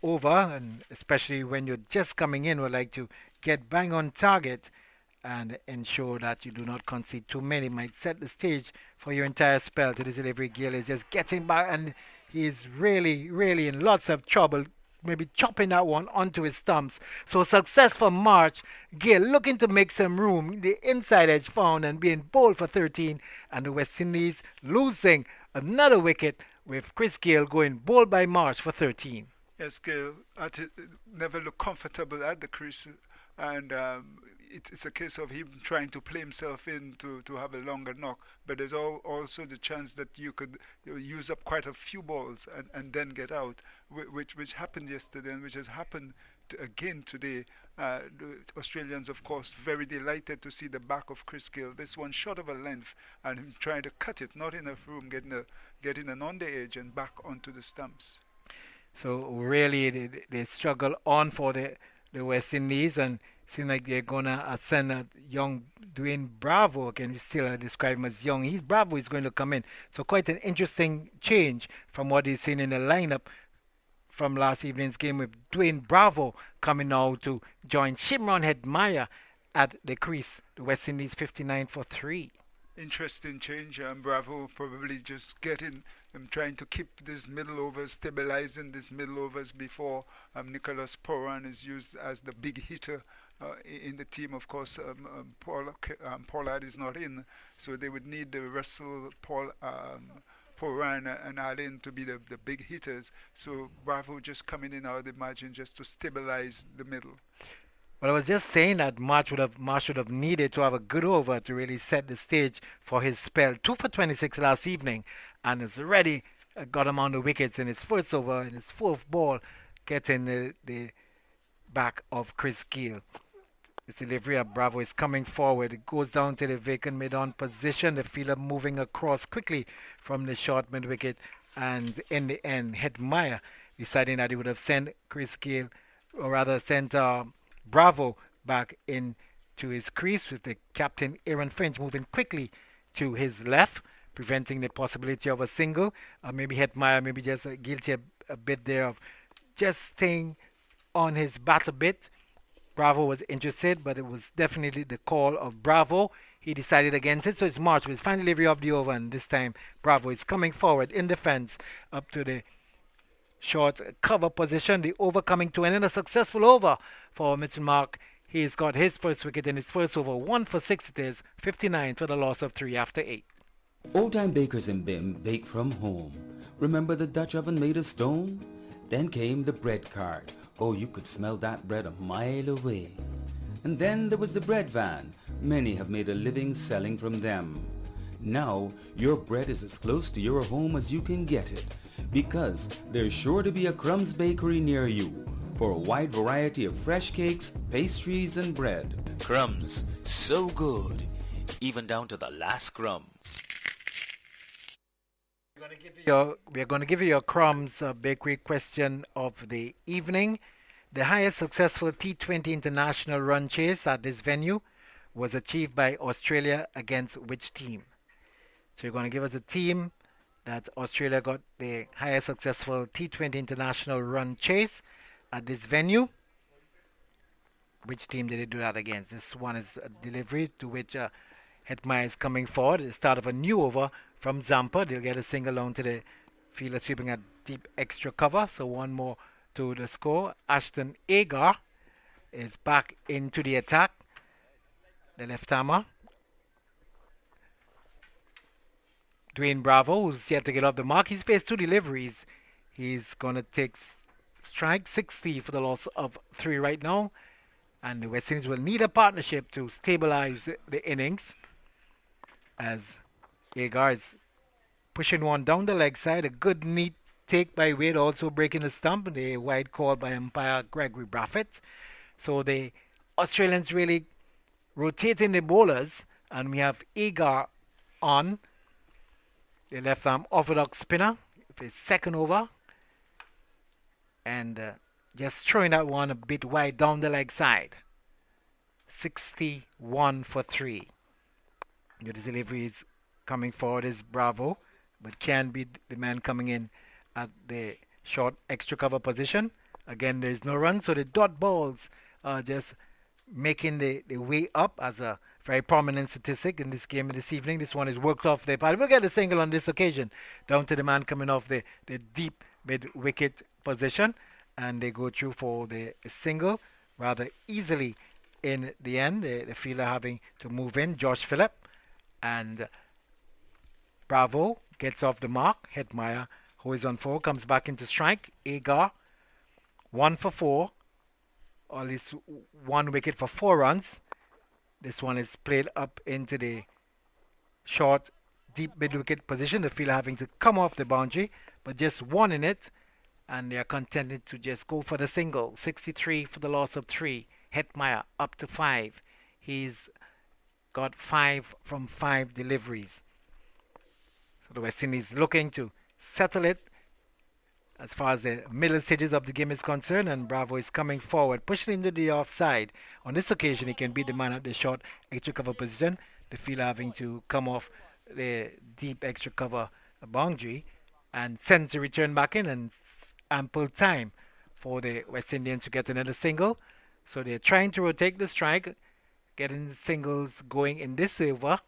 over, and especially when you're just coming in, would like to get bang on target and ensure that you do not concede too many. Might set the stage for your entire spell. To this delivery, Gill is just getting back, and he's really, really in lots of trouble, maybe chopping that one onto his stumps. So success for March. Gill looking to make some room. The inside edge found and being bowled for 13, and the West Indies losing another wicket with Chris Gill going bowled by March for 13. Yes, Gill never looked comfortable at the crease, and it's a case of him trying to play himself in to have a longer knock. But there's also the chance that you could use up quite a few balls and then get out, which happened yesterday and which has happened again today. The Australians, of course, very delighted to see the back of Chris Gill. This one short of a length, and him trying to cut it, not enough room, getting an on the edge and back onto the stumps. So really, they struggle on for the West Indies, and seem like they're gonna send a young Dwayne Bravo again. We still describe him as young. Bravo is going to come in. So quite an interesting change from what he's seen in the lineup from last evening's game, with Dwayne Bravo coming now to join Shimron Hetmyer at the crease. The West Indies 59 for 3. Interesting change. Bravo probably just getting trying to keep this middle overs, stabilizing these middle overs before Nicholas Poran is used as the big hitter in the team. Of course, Pollard is not in, so they would need the Russell, Poran and Allen to be the big hitters. So Bravo just coming in, I would imagine, just to stabilize the middle. Well, I was just saying that Marsh would have needed to have a good over to really set the stage for his spell. 2 for 26 last evening, and has already got him on the wickets in his first over, in his 4th ball, getting the back of Chris Gill. This delivery of Bravo is coming forward. It goes down to the vacant mid-on position. The fielder moving across quickly from the short mid-wicket, and in the end, Hetmyer deciding that he would have sent Chris Gill, or rather sent Bravo back into his crease, with the captain Aaron Finch moving quickly to his left, preventing the possibility of a single. Maybe Hetmyer maybe just guilty a bit there of just staying on his bat a bit. Bravo was interested, but it was definitely the call of Bravo. He decided against it, so it's March with his final delivery of the over, and this time Bravo is coming forward in defense up to the short cover position. The over coming to an end. A successful over for Mitchell Mark. He's got his first wicket in his first over. 1 for 6 it is. 59 for the loss of 3 after 8. Old-time bakers in Bim bake from home. Remember the Dutch oven made of stone? Then came the bread cart. Oh, you could smell that bread a mile away. And then there was the bread van, Many have made a living selling from them. Now, your bread is as close to your home as you can get it, because there's sure to be a Crumbs bakery near you for a wide variety of fresh cakes, pastries, and bread. Crumbs, so good, even down to the last crumb. We're going to give you your Crumbs bakery question of the evening. The highest successful T20 international run chase at this venue was achieved by Australia against which team? So you're going to give us a team that Australia got the highest successful T20 international run chase at this venue. Which team did they do that against? This one is a delivery to which Hetmaier is coming forward. The start of a new over from Zampa. They'll get a single on to the fielder sweeping at deep extra cover. So one more to the score. Ashton Agar is back into the attack. The left-hammer. Dwayne Bravo, who's yet to get off the mark. He's faced 2 deliveries. He's going to take strike 60 for the loss of 3 right now. And the West Indies will need a partnership to stabilize the innings, as Agar is pushing one down the leg side. A good neat take by Wade, also breaking the stump. The wide call by umpire Gregory Braffett. So the Australians really rotating the bowlers, and we have Agar on the left arm orthodox spinner for his second over, and just throwing that one a bit wide down the leg side. 61 for 3. The delivery is coming forward is Bravo, but can be the man coming in at the short extra cover position. Again, there is no run, so the dot balls are just making the way up as a very prominent statistic in this game this evening. This one is worked off the pad. We'll get a single on this occasion, down to the man coming off the deep mid-wicket position, and they go through for the single rather easily in the end. The fielder having to move in, Josh Phillip, and Bravo gets off the mark. Hetmaier, who is on 4, comes back into strike. Agar, 1 for 4, or at least 1 wicket for 4 runs. This one is played up into the short, deep mid-wicket position. The fielder having to come off the boundary, but just 1 in it, and they are contented to just go for the single. 63 for the loss of 3. Hetmaier up to 5. He's got 5 from 5 deliveries. So the West Indies looking to settle it as far as the middle stages of the game is concerned, and Bravo is coming forward, pushing into the offside. On this occasion, he can beat the man at the short extra cover position. The fielder having to come off the deep extra cover boundary, and sends the return back in, and ample time for the West Indians to get another single. So they're trying to rotate the strike, getting singles going in this over.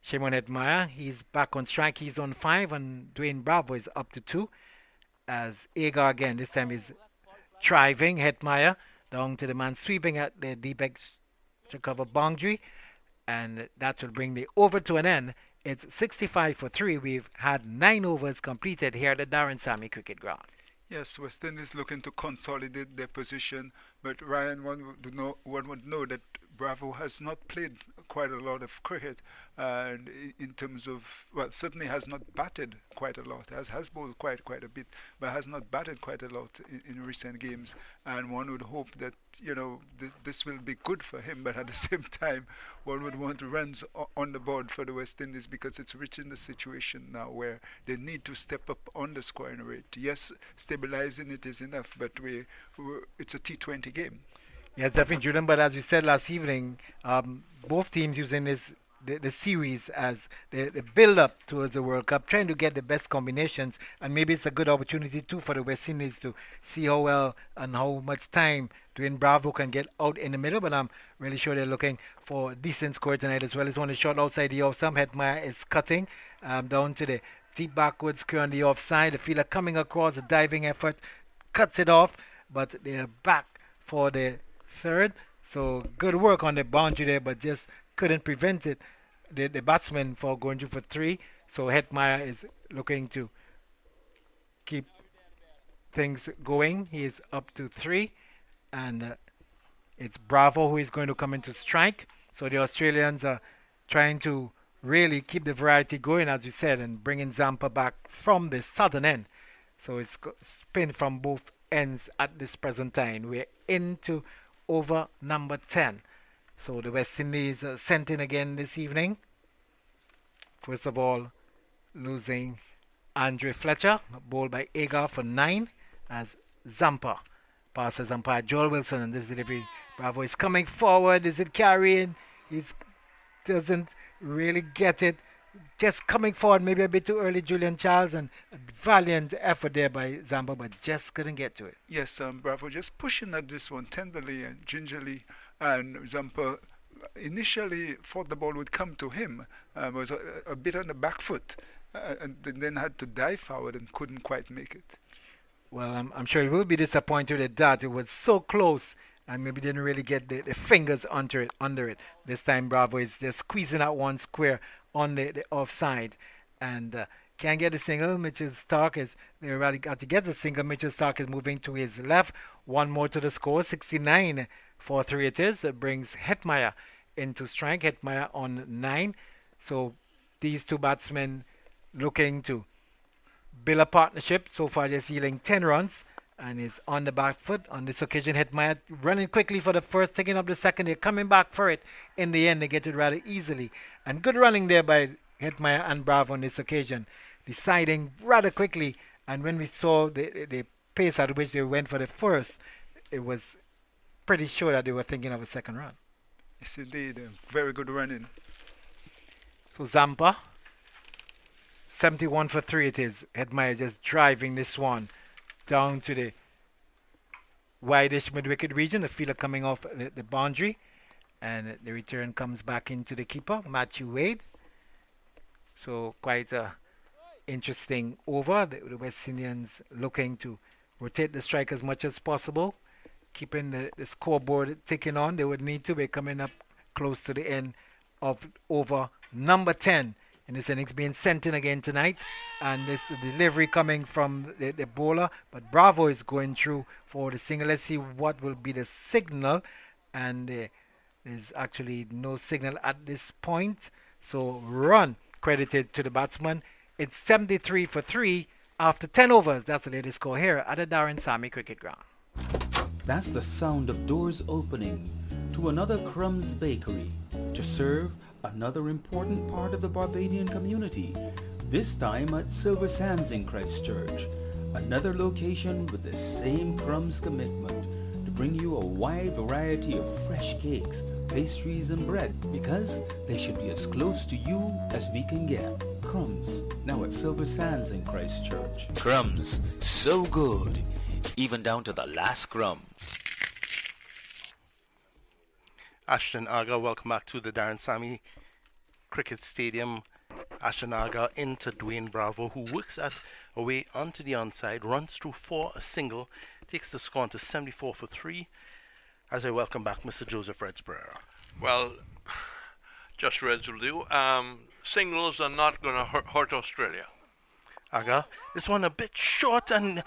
Shimon Hetmaier, he's back on strike. He's on 5, and Dwayne Bravo is up to 2. As Agar again, this time is driving Hetmaier down to the man sweeping at the deep extra cover boundary, and that will bring the over to an end. It's 65 for 3. We've had 9 overs completed here at the Darren Sammy Cricket Ground. Yes, West Indies looking to consolidate their position, but Ryan, one would know that Bravo has not played quite a lot of cricket, and in terms of, well, certainly has not batted quite a lot. Has bowled quite a bit, but has not batted quite a lot in recent games. And one would hope that this will be good for him, but at the same time, one would want runs on the board for the West Indies, because it's reaching the situation now where they need to step up on the scoring rate. Yes, stabilizing it is enough, but it's a T20 game. Yes, definitely, Julian. But as we said last evening, both teams using the series as the build-up towards the World Cup, trying to get the best combinations, and maybe it's a good opportunity too for the West Indies to see how well and how much time Dwayne Bravo can get out in the middle. But I'm really sure they're looking for a decent score tonight as well. It's one is shot outside the off. Some Hetmaier is cutting down to the deep backwards square on the offside. The fielder coming across, a diving effort, cuts it off, but they're back for the third. So good work on the boundary there, but just couldn't prevent it, the batsman, for going through for 3. So Hetmaier is looking to keep things going. He is up to 3, and it's Bravo who is going to come into strike. So the Australians are trying to really keep the variety going, as we said, and bringing Zampa back from the southern end. So it's spin from both ends at this present time. We're into over number 10. So the West Indies sent in again this evening. First of all, losing Andre Fletcher, bowled by Agar for 9, as Zampa passes umpire Joel Wilson, and this delivery. Bravo is coming forward. Is it carrying? He doesn't really get it. Just coming forward, maybe a bit too early, Julian Charles, and a valiant effort there by Zampa, but just couldn't get to it. Yes, Bravo just pushing at this one tenderly and gingerly, and Zampa initially thought the ball would come to him, was a bit on the back foot, and then had to dive forward and couldn't quite make it. Well, I'm sure he will be disappointed at that. It was so close and maybe didn't really get the fingers under it. This time Bravo is just squeezing out one square on the offside and can't get a single. Mitchell Stark is, they really got to get the single. Mitchell Stark is moving to his left. One more to the score, 69 for 3 it is. It brings Hetmeyer into strike. Hetmeyer on 9. So these two batsmen looking to build a partnership. So far just yielding 10 runs and is on the back foot. On this occasion, Hetmeyer running quickly for the first, taking up the second. They're coming back for it. In the end, they get it rather easily. And good running there by Hetmeyer and Bravo on this occasion, deciding rather quickly. And when we saw the pace at which they went for the first, it was pretty sure that they were thinking of a second run. Yes, indeed. Very good running. So Zampa, 71 for 3 it is. Hetmeyer just driving this one down to the wideish mid-wicket region. The fielder coming off the boundary. And the return comes back into the keeper, Matthew Wade. So quite a interesting over. The West Indians looking to rotate the strike as much as possible, keeping the scoreboard ticking on. They would need to be coming up close to the end of over number 10. And this innings being sent in again tonight. And this delivery coming from the bowler. But Bravo is going through for the single. Let's see what will be the signal. And there's actually no signal at this point. So run credited to the batsman. It's 73 for 3 after 10 overs. That's the latest score here at the Darren Sammy Cricket Ground. That's the sound of doors opening to another Crumbs Bakery to serve another important part of the Barbadian community, this time at Silver Sands in Christchurch, another location with the same Crumbs commitment to bring you a wide variety of fresh cakes, pastries and bread, because they should be as close to you as we can get. Crumbs, now at Silver Sands in Christchurch. Crumbs, so good, even down to the last crumb. Ashton Aga, welcome back to the Darren Sammy Cricket Stadium. Ashton Aga into Dwayne Bravo, who works at away onto the onside, runs through for a single, takes the score to 74 for 3. As I welcome back Mr. Joseph Redsborough. Well, just Reds will do. Singles are not going to hurt Australia. Aga, this one a bit short and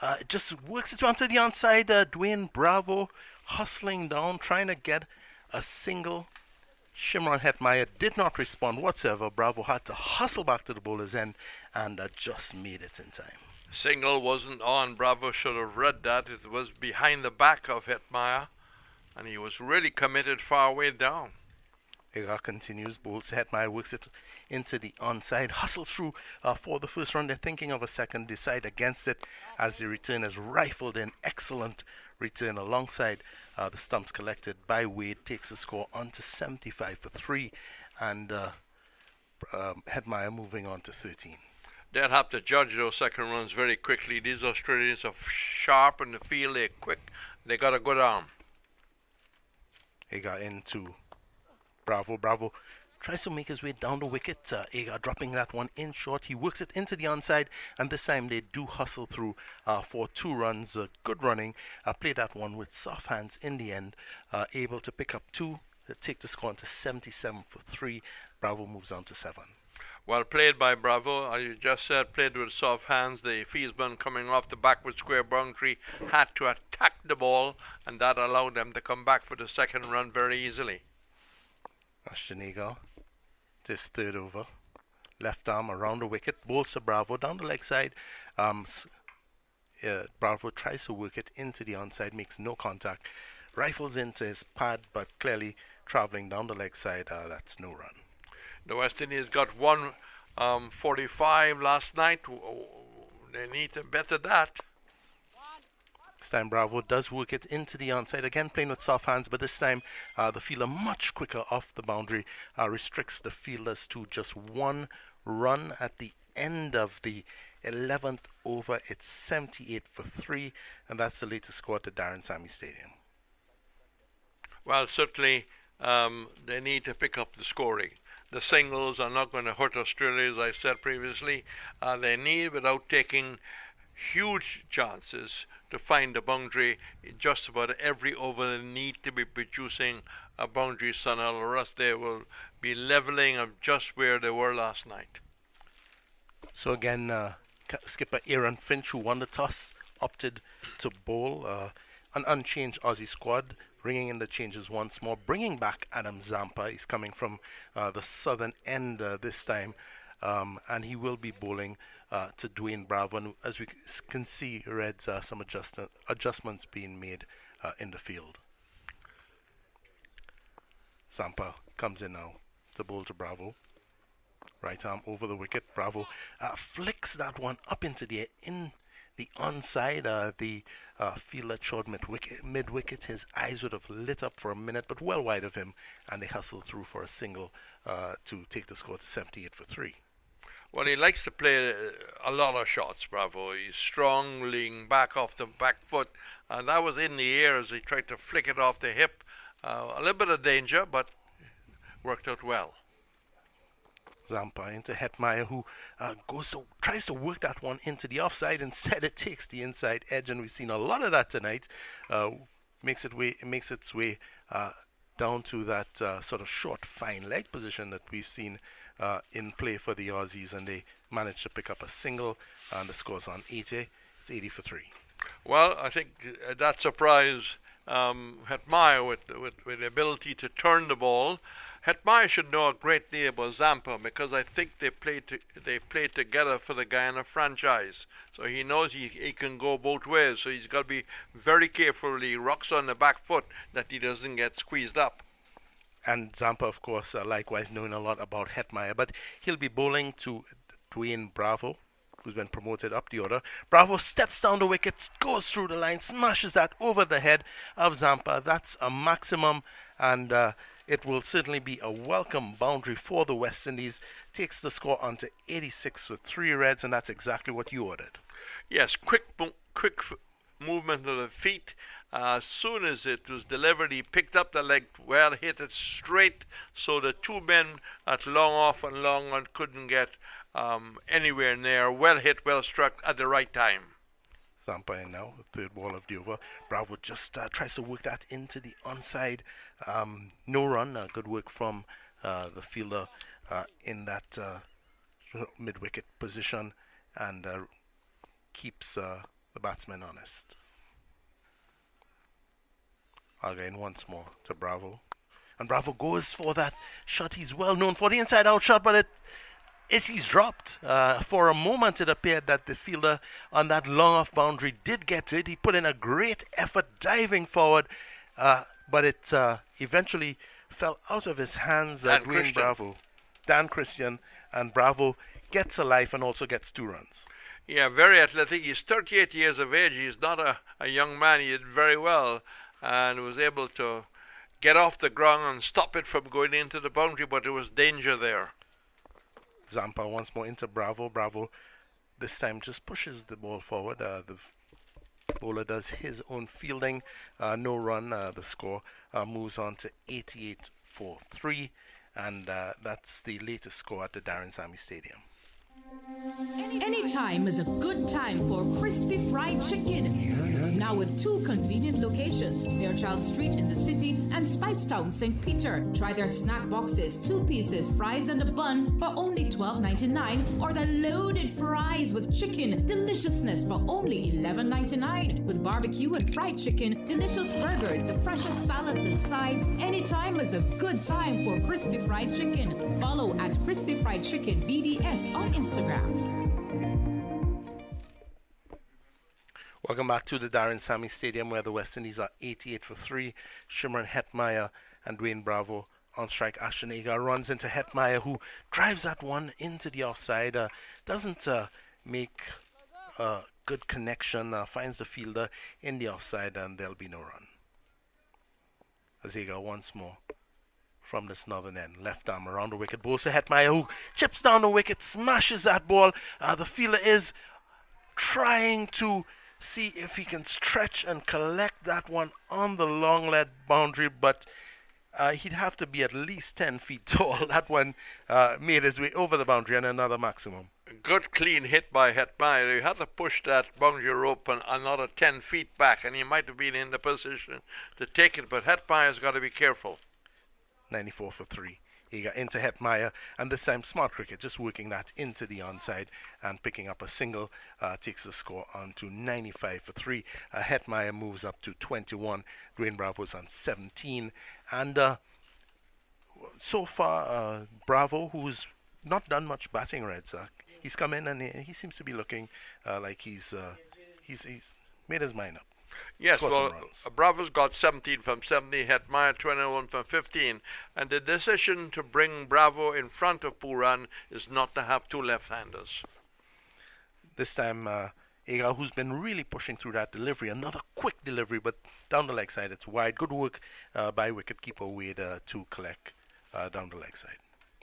it just works its way onto the onside. Dwayne Bravo hustling down, trying to get a single. Shimron Hetmeyer did not respond whatsoever. Bravo had to hustle back to the bowler's end and just made it in time. Single wasn't on. Bravo should have read that. It was behind the back of Hetmeyer, and he was really committed far way down. Ega continues, bowls Hetmeyer, works it into the onside, hustles through for the first run. They're thinking of a second, decide against it as the return is rifled in. Excellent return alongside the stumps collected by Wade, takes the score on to 75 for 3, and Hetmeyer moving on to 13. They'll have to judge those second runs very quickly. These Australians are sharp in the field, they're quick, they got a good arm. Ega into Bravo. Bravo tries to make his way down the wicket. Ega dropping that one in short. He works it into the onside, and this time they do hustle through for 2 runs. Good running. Played that one with soft hands in the end. Able to pick up 2, take the score to 77 for 3. Bravo moves on to 7. Well played by Bravo. As you just said, played with soft hands. The fieldsman coming off the backward square boundary had to attack the ball, and that allowed them to come back for the second run very easily. Ashtenega, this third over. Left arm around the wicket, bowls to Bravo down the leg side. Bravo tries to work it into the onside, makes no contact. Rifles into his pad, but clearly travelling down the leg side, that's no run. The West Indies got 145 last night. They need to better that. This time Bravo does work it into the onside, again playing with soft hands, but this time the fielder much quicker off the boundary, restricts the fielders to just one run at the end of the 11th over. It's 78 for 3, and that's the latest score at the Darren Sammy Stadium. Well, certainly they need to pick up the scoring. The singles are not going to hurt Australia, as I said previously. They need, without taking huge chances, to find a boundary in just about every over. They need to be producing a boundary, Sunil, or else they will be levelling of just where they were last night. So again, skipper Aaron Finch, who won the toss, opted to bowl. An unchanged Aussie squad, bringing in the changes once more, bringing back Adam Zampa. He's coming from the southern end this time, and he will be bowling to Dwayne Bravo. And as we can see, Reds, some adjustments being made in the field. Zampa comes in now to bowl to Bravo. Right arm over the wicket. Bravo flicks that one up into the onside. The fielder showed mid-wicket. His eyes would have lit up for a minute, but well wide of him, and they hustled through for a single to take the score to 78 for 3. Well, he likes to play a lot of shots, Bravo. He's strong, leaning back off the back foot, and that was in the air as he tried to flick it off the hip. A little bit of danger, but worked out well. Zampa into Hetmeyer, who tries to work that one into the offside. Instead, it takes the inside edge, and we've seen a lot of that tonight. Makes its way down to that sort of short, fine leg position that we've seen in play for the Aussies, and they managed to pick up a single, and the score's on 80. It's 80 for 3. Well, I think that surprised Hetmeyer with the ability to turn the ball. Hetmeyer should know a great deal about Zampa, because I think they played together for the Guyana franchise. So he knows he can go both ways. So he's got to be very careful when he rocks on the back foot that he doesn't get squeezed up. And Zampa, of course, likewise knowing a lot about Hetmeyer, but he'll be bowling to Dwayne Bravo, who's been promoted up the order. Bravo steps down the wicket, goes through the line, smashes that over the head of Zampa. That's a maximum, and it will certainly be a welcome boundary for the West Indies. Takes the score on to 86 for 3 Reds, and that's exactly what you ordered. Yes, quick movement of the feet. As soon as it was delivered, he picked up the leg well, hit it straight, so the two men at long off and long on couldn't get anywhere near. Well hit, well struck at the right time. Zampa in now, the third ball of the over. Bravo just tries to work that into the onside. No run. Good work from the fielder in that mid-wicket position, and keeps the batsman honest. Again, once more to Bravo. And Bravo goes for that shot. He's well known for the inside-out shot, but he's dropped. For a moment, it appeared that the fielder on that long-off boundary did get to it. He put in a great effort diving forward, but it eventually fell out of his hands. Dwayne Bravo, Dan Christian, and Bravo gets a life and also gets 2 runs. Yeah, very athletic. He's 38 years of age. He's not a young man. He did very well and was able to get off the ground and stop it from going into the boundary, but there was danger there. Zampa once more into Bravo. Bravo this time just pushes the ball forward. The bowler does his own fielding. No run. The score moves on to 88 for 3, and that's the latest score at the Darren Sammy Stadium. Anytime is a good time for crispy fried chicken. Now with 2 convenient locations, Fairchild Street in the city and Speightstown, St. Peter. Try their snack boxes, 2 pieces, fries and a bun for only $12.99, or the loaded fries fries with chicken. Deliciousness for only $11.99. With barbecue and fried chicken, delicious burgers, the freshest salads and sides. Anytime is a good time for crispy fried chicken. Follow at Crispy Fried Chicken BDS on Instagram. Welcome back to the Darren Sammy Stadium, where the West Indies are 88 for 3. Shimron Hetmeyer and Dwayne Bravo on strike. Ashton Agar runs into Hetmeyer, who drives that one into the offside. Doesn't make a good connection. Finds the fielder in the offside, and there'll be no run. As Agar once more from this northern end. Left arm around the wicket. Bowls to Hetmeyer, who chips down the wicket, smashes that ball. The fielder is trying to see if he can stretch and collect that one on the long lead boundary, but he'd have to be at least 10 feet tall. That one made his way over the boundary and another maximum. Good clean hit by Hetmeyer. He had to push that boundary rope another 10 feet back, and he might have been in the position to take it, but Hetmeyer's got to be careful. 94 for 3. He got into Hetmeyer, and this time smart cricket, just working that into the onside and picking up a single, takes the score on to 95 for 3. Hetmeyer moves up to 21. Dwayne Bravo's on 17. And so far, Bravo, who's not done much batting, Reds, he's come in and he seems to be looking like he's made his mind up. Yes, well, Bravo's got 17 from 70, Hetmeyer 21 from 15, and the decision to bring Bravo in front of Puran is not to have two left-handers. This time, Agar, who's been really pushing through that delivery, another quick delivery, but down the leg side, it's wide. Good work by wicketkeeper Wade to collect down the leg side.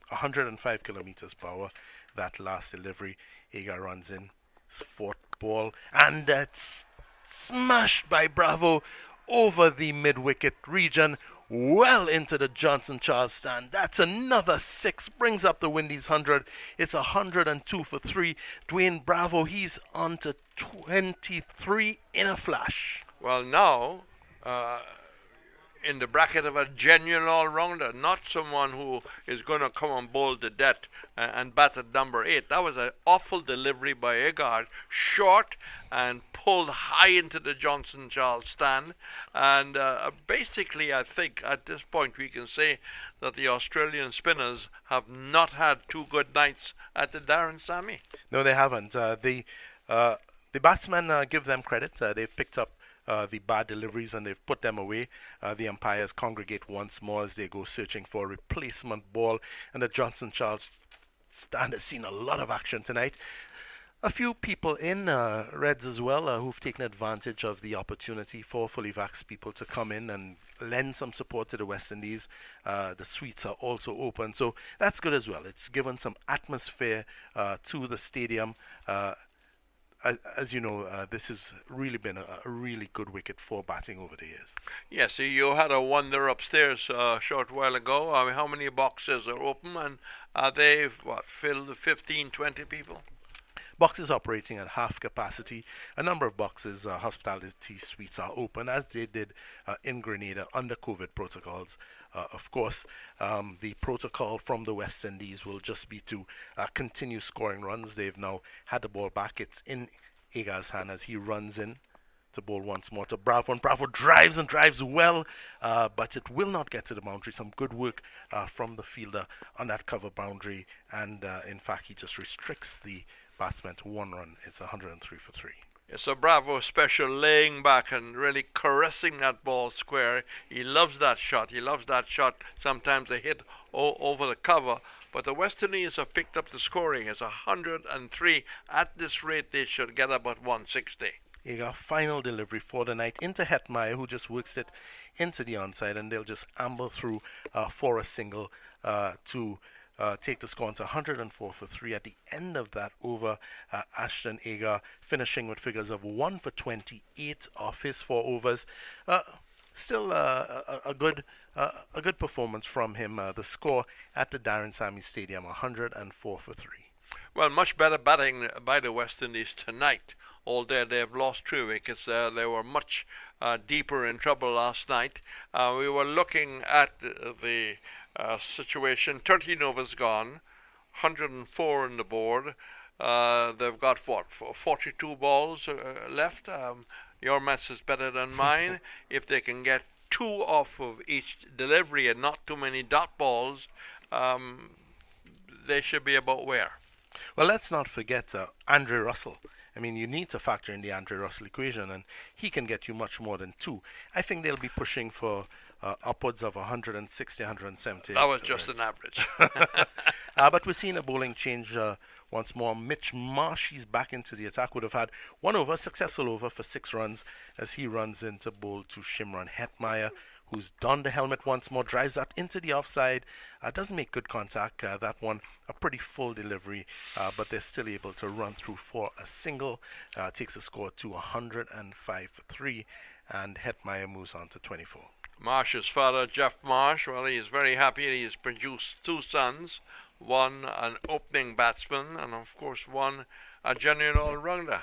105 kilometers per hour, that last delivery. Agar runs in, his fourth ball, and that's smashed by Bravo over the mid-wicket region, well into the Johnson Charles stand. That's another 6, brings up the Windies 100. It's 102 for 3. Dwayne Bravo, he's on to 23 in a flash. Well, now, in the bracket of a genuine all-rounder, not someone who is going to come and bowl the death and bat at number 8. That was an awful delivery by Agar, short and pulled high into the Johnson Charles stand. And basically, I think at this point we can say that the Australian spinners have not had two good nights at the Darren Sammy. No, they haven't. The batsmen give them credit. They've picked up the bad deliveries and they've put them away. The umpires congregate once more as they go searching for a replacement ball, and the Johnson Charles stand has seen a lot of action tonight. A few people in Reds as well who've taken advantage of the opportunity for fully vaxxed people to come in and lend some support to the West Indies. The suites are also open, so that's good as well. It's given some atmosphere to the stadium. As you know, this has really been a really good wicket for batting over the years. Yes, you had a wonder upstairs a short while ago. I mean, how many boxes are open, and they've filled 15, 20 people? Boxes operating at half capacity. A number of boxes, hospitality suites are open, as they did in Grenada under COVID protocols. Of course, the protocol from the West Indies will just be to continue scoring runs. They've now had the ball back. It's in Agar's hand as he runs in to bowl once more to Bravo. And Bravo drives and drives well, but it will not get to the boundary. Some good work from the fielder on that cover boundary. And in fact, he just restricts the batsman to one run. It's 103 for 3. It's a Bravo special, laying back and really caressing that ball square. He loves that shot. He loves that shot. Sometimes they hit over the cover. But the West Indies have picked up the scoring. It's 103. At this rate, they should get about 160. Agar, final delivery for the night into Hetmeyer, who just works it into the onside, and they'll just amble through for a single to take the score into 104 for 3. At the end of that over, Ashton Agar finishing with figures of 1 for 28 off his 4 overs. Still a good performance from him. The score at the Darren Sammy Stadium, 104 for 3. Well, much better batting by the West Indies tonight. Although they've lost 3 wickets, they were much deeper in trouble last night. We were looking at the situation. 13 overs gone, 104 on the board. They've got 42 balls left. Your maths is better than mine. If they can get 2 off of each delivery and not too many dot balls, they should be about where? Well, let's not forget Andre Russell. I mean, you need to factor in the Andre Russell equation, and he can get you much more than 2. I think they'll be pushing for upwards of 160, 170. That was just an average. But we're seeing a bowling change once more. Mitch Marsh, he's back into the attack. Would have had one over, successful over for 6 runs as he runs into bowl to Shimron Hetmeyer, who's donned the helmet once more, drives that into the offside, doesn't make good contact. That one, a pretty full delivery, but they're still able to run through for a single. Takes the score to 105 for 3, and Hetmeyer moves on to 24. Marsh's father, Jeff Marsh, well, he is very happy. He's produced 2 sons, one an opening batsman, and of course one a genuine all-rounder.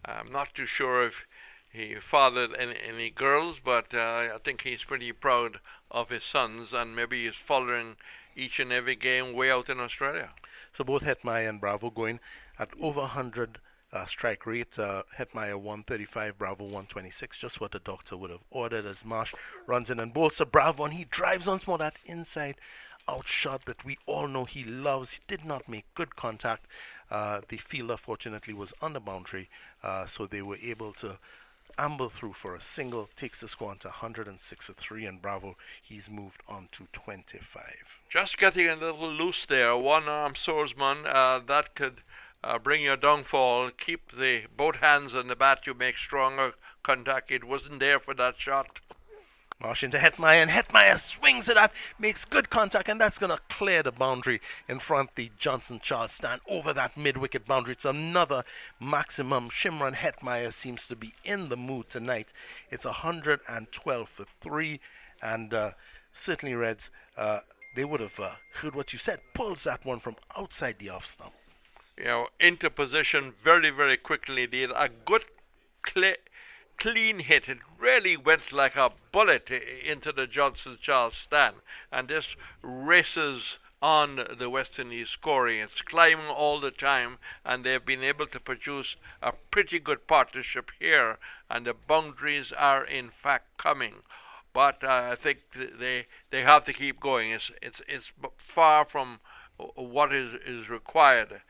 I'm not too sure if he fathered any girls, but I think he's pretty proud of his sons, and maybe he's following each and every game way out in Australia. So both Hetmeyer and Bravo going at over 100 strike rate. Hetmeyer 135, Bravo 126, just what the doctor would have ordered as Marsh runs in and bowls to Bravo, and he drives once more that inside out shot that we all know he loves. He did not make good contact. The fielder fortunately was on the boundary, so they were able to amble through for a single. Takes the score on to 106 for 3, and Bravo, he's moved on to 25. Just getting a little loose there. One-arm swordsman, that could bring your downfall. Keep both hands on the bat. You make stronger contact. It wasn't there for that shot. Marsh into Hetmeyer, and Hetmeyer swings at that, makes good contact, and that's going to clear the boundary in front the Johnson Charles stand over that mid-wicket boundary. It's another maximum. Shimron Hetmeyer seems to be in the mood tonight. It's 112 for 3, and certainly Reds, they would have heard what you said. Pulls that one from outside the off stump. You know, into position very, very quickly. They had a good clean hit. It really went like a bullet into the Johnson Charles stand, and this races on the West Indies scoring. It's climbing all the time, and they've been able to produce a pretty good partnership here, and the boundaries are in fact coming. But I think they have to keep going. It's far from what is required.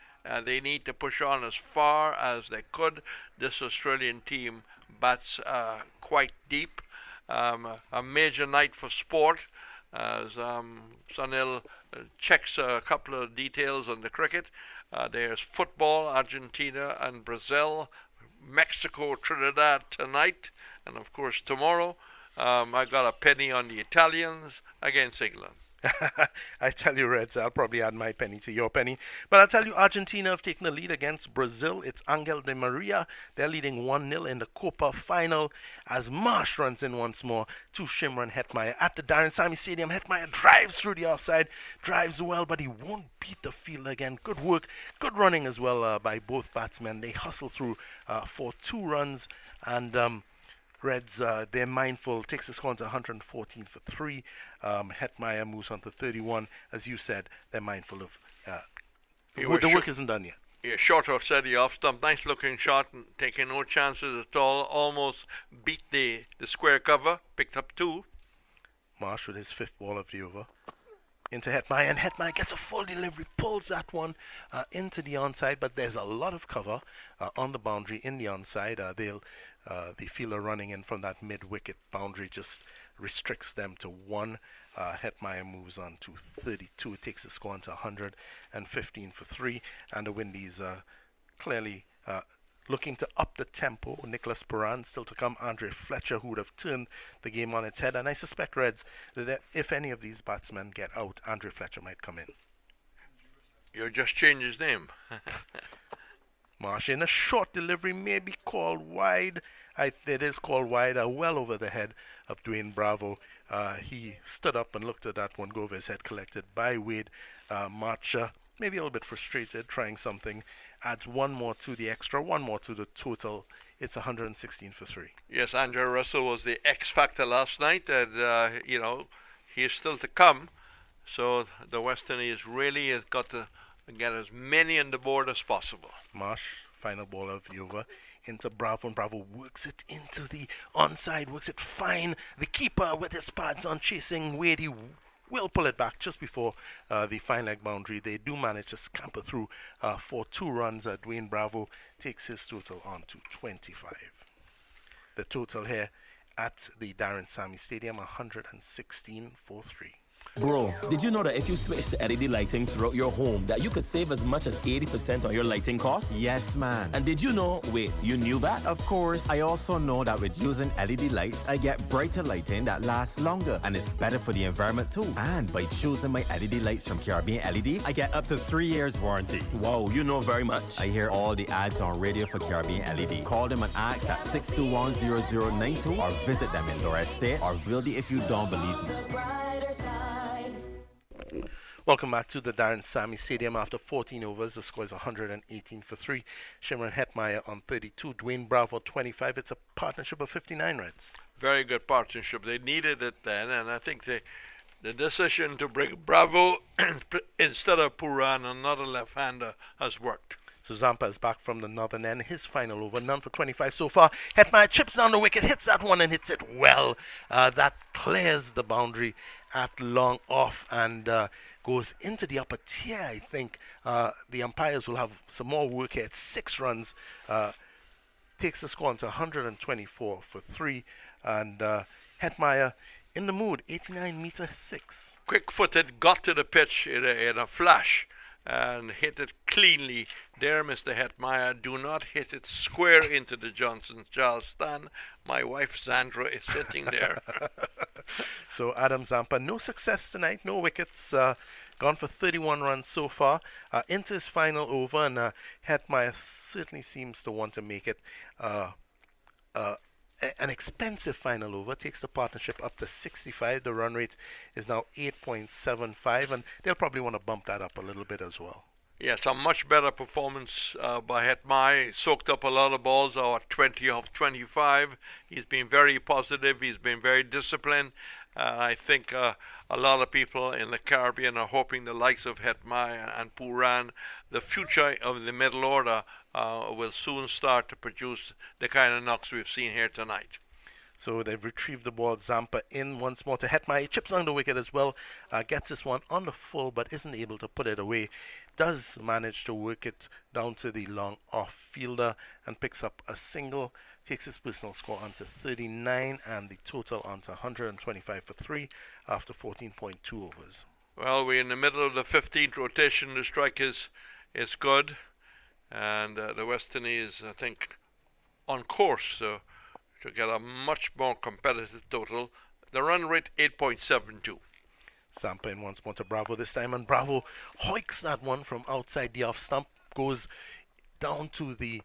They need to push on as far as they could. This Australian team bats quite deep. A major night for sport as Sunil checks a couple of details on the cricket. There's football, Argentina and Brazil, Mexico, Trinidad tonight, and of course tomorrow. I got a penny on the Italians against England. I tell you, Reds, I'll probably add my penny to your penny. But I'll tell you, Argentina have taken the lead against Brazil. It's Angel Di Maria. They're leading 1-0 in the Copa final as Marsh runs in once more to Shimron Hetmeyer at the Darren Sammy Stadium. Hetmeyer drives through the offside, drives well, but he won't beat the field again. Good work, good running as well by both batsmen. They hustle through for 2 runs, and Reds, they're mindful, takes the score to 114 for 3. Hetmeyer moves on to 31. As you said, they're mindful of the work isn't done yet. Yeah, short outside the off stump, nice looking shot, and taking no chances at all. Almost beat the square cover, picked up 2. Marsh with his 5th ball of the over. Into Hetmeyer, and Hetmeyer gets a full delivery, pulls that one into the onside, but there's a lot of cover on the boundary in the onside. The fielder running in from that mid-wicket boundary just restricts them to 1. Hetmeyer moves on to 32. It takes the score on to 115 for 3, and the Windies clearly looking to up the tempo. Nicholas Puran still to come. Andre Fletcher, who would have turned the game on its head. And I suspect, Reds, that if any of these batsmen get out, Andre Fletcher might come in. You just changed his name. Marsh in a short delivery, maybe called wide. It is called wide, well over the head of Dwayne Bravo. He stood up and looked at that one go over his head, collected by Wade. March, maybe a little bit frustrated, trying something. Adds 1 more to the extra, 1 more to the total. It's 116 for 3. Yes, Andrew Russell was the X factor last night, and he is still to come. So the West Indies really has got to and get as many on the board as possible. Marsh, final ball of the over into Bravo, and Bravo works it into the onside, works it fine. The keeper with his pads on chasing Wade, he will pull it back just before the fine leg boundary. They do manage to scamper through for 2 runs. Dwayne Bravo takes his total on to 25. The total here at the Darren Sammy Stadium, 116 for 3. Bro, did you know that if you switch to LED lighting throughout your home, that you could save as much as 80% on your lighting costs? Yes, man. And did you know, wait, you knew that? Of course, I also know that with using LED lights, I get brighter lighting that lasts longer and is better for the environment too. And by choosing my LED lights from Caribbean LED, I get up to 3 years warranty. Wow, you know very much. I hear all the ads on radio for Caribbean LED. Call them and ask at 621-0092 or visit them in Torres State or Wildy if you don't believe me. Welcome back to the Darren Sammy Stadium. After 14 overs, the score is 118 for 3. Shimron Hetmeyer on 32, Dwayne Bravo 25. It's a partnership of 59 Reds. Very good partnership. They needed it then, and I think the decision to bring Bravo instead of Puran, another left-hander, has worked. So Zampa is back from the northern end. His final over, none for 25 so far. Hetmeyer chips down the wicket, hits that one and hits it well. That clears the boundary at long off and goes into the upper tier, I think. The umpires will have some more work here. It's 6 runs. Takes the score to 124 for 3. And Hetmeyer in the mood, 89 meter 6. Quick-footed, got to the pitch in a flash and hit it cleanly. There, Mr. Hetmeyer, do not hit it square into the Johnson Charleston. My wife Sandra is sitting there. So Adam Zampa, no success tonight, no wickets, gone for 31 runs so far. Into his final over, and Hetmeyer certainly seems to want to make it an expensive final over. Takes the partnership up to 65. The run rate is now 8.75, and they'll probably want to bump that up a little bit as well. Yes, a much better performance by Hetmeyer. Soaked up a lot of balls, 20 of 25. He's been very positive. He's been very disciplined. I think a lot of people in the Caribbean are hoping the likes of Hetmeyer and Puran, the future of the middle order, will soon start to produce the kind of knocks we've seen here tonight. So they've retrieved the ball. Zampa in once more to Hetmeyer. He chips on the wicket as well. Gets this one on the full but isn't able to put it away. Does manage to work it down to the long off fielder and picks up a single. Takes his personal score onto 39 and the total onto 125 for 3 after 14.2 overs. Well, we're in the middle of the 15th rotation. The strike is good. And the West Indies, I think, on course to get a much more competitive total. The run rate 8.72. Zampa in once more to Bravo this time, and Bravo hoiks that one from outside the off stump, goes down to the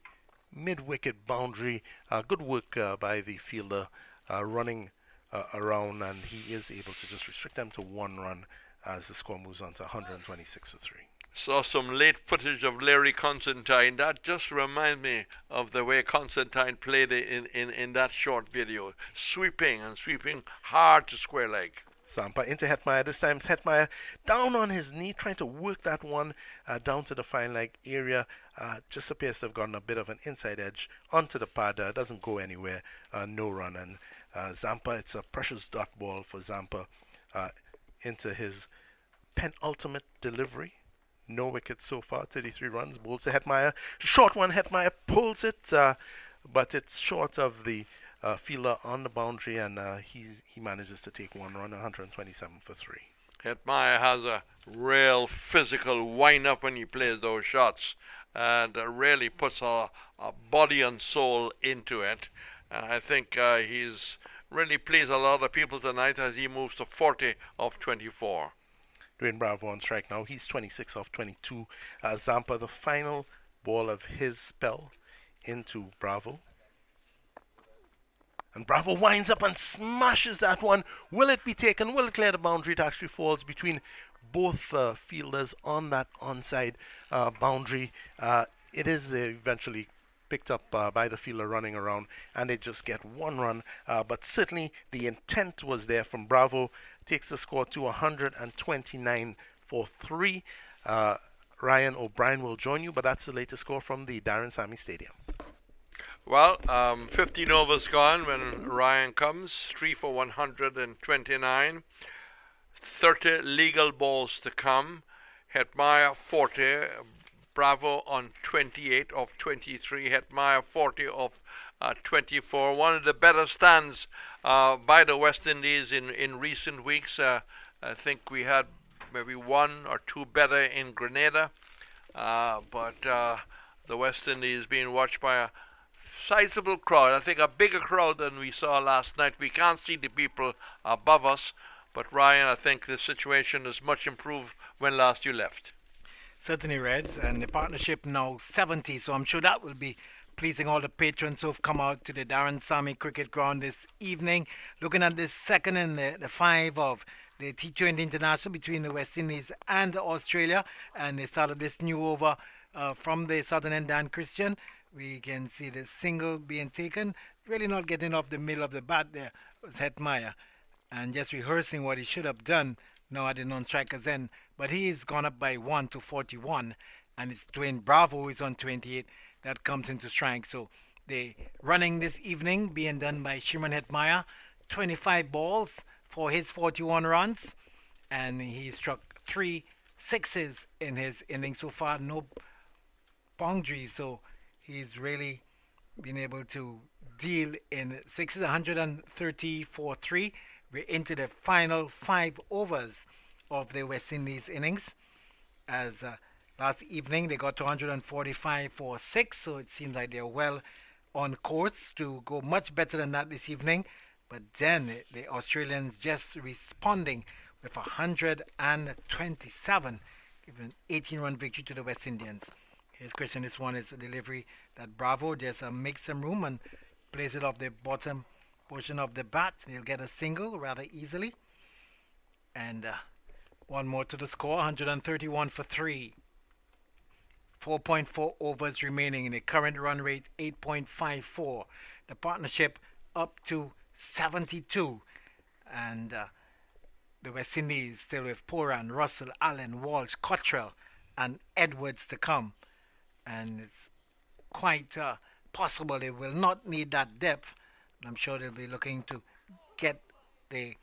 mid-wicket boundary. Good work by the fielder running around, and he is able to just restrict them to 1 run as the score moves on to 126 for 3. Saw some late footage of Larry Constantine. That just reminds me of the way Constantine played in that short video. Sweeping hard to square leg. Zampa into Hetmeyer. This time Hetmeyer down on his knee, trying to work that one down to the fine leg area. Just appears to have gotten a bit of an inside edge onto the pad. Doesn't go anywhere. No run. And Zampa, it's a precious dot ball for Zampa into his penultimate delivery. No wickets so far, 33 runs. Bowls to Hetmeyer. Short one, Hetmeyer pulls it, but it's short of the fielder on the boundary, and he manages to take 1 run, 127 for 3. Hetmeyer has a real physical wind-up when he plays those shots, and really puts a body and soul into it. I think he's really pleased a lot of people tonight as he moves to 40 of 24. Dwayne Bravo on strike now. He's 26 off 22. Zampa, the final ball of his spell into Bravo. And Bravo winds up and smashes that one. Will it be taken? Will it clear the boundary? It actually falls between both fielders on that onside boundary. It is eventually picked up by the fielder running around, and they just get 1 run. But certainly the intent was there from Bravo. Takes the score to 129 for 3. Ryan O'Brien will join you, but that's the latest score from the Darren Sammy Stadium. Well, 15 overs gone when Ryan comes, 3 for 129, 30 legal balls to come. Hetmeyer 40, Bravo on 28 of 23, Hetmeyer 40 of 24. One of the better stands by the West Indies in recent weeks. I think we had maybe one or two better in Grenada, but the West Indies being watched by a sizable crowd. I think a bigger crowd than we saw last night. We can't see the people above us, but Ryan, I think the situation is much improved when last you left. Certainly, Reds, and the partnership now 70, so I'm sure that will be pleasing all the patrons who've come out to the Darren Sammy Cricket Ground this evening. Looking at the second and the five of the T20 International between the West Indies and Australia, and they started this new over from the southern end, Dan Christian. We can see the single being taken, really not getting off the middle of the bat there was Hetmeyer, and just rehearsing what he should have done now at the non-strikers end. But he's gone up by 1 to 41, and it's Dwayne Bravo who is on 28 that comes into strike. So the running this evening being done by Shimon Hetmeyer, 25 balls for his 41 runs, and he struck 3 sixes in his innings so far, no boundaries, so he's really been able to deal in sixes, 130 for 3. We're into the final 5 overs of the West Indies innings, as last evening they got to 145 for 6, so it seems like they're well on course to go much better than that this evening. But then the Australians just responding with 127, giving an 18-run victory to the West Indians. His question, this one is a delivery that Bravo just makes some room and plays it off the bottom portion of the bat. He'll get a single rather easily. And one more to the score, 131 for 3. 4.4 overs remaining in the current run rate, 8.54. The partnership up to 72. And the West Indies still with Poran, Russell, Allen, Walsh, Cottrell, and Edwards to come. And it's quite possible they will not need that depth. I'm sure they'll be looking to get the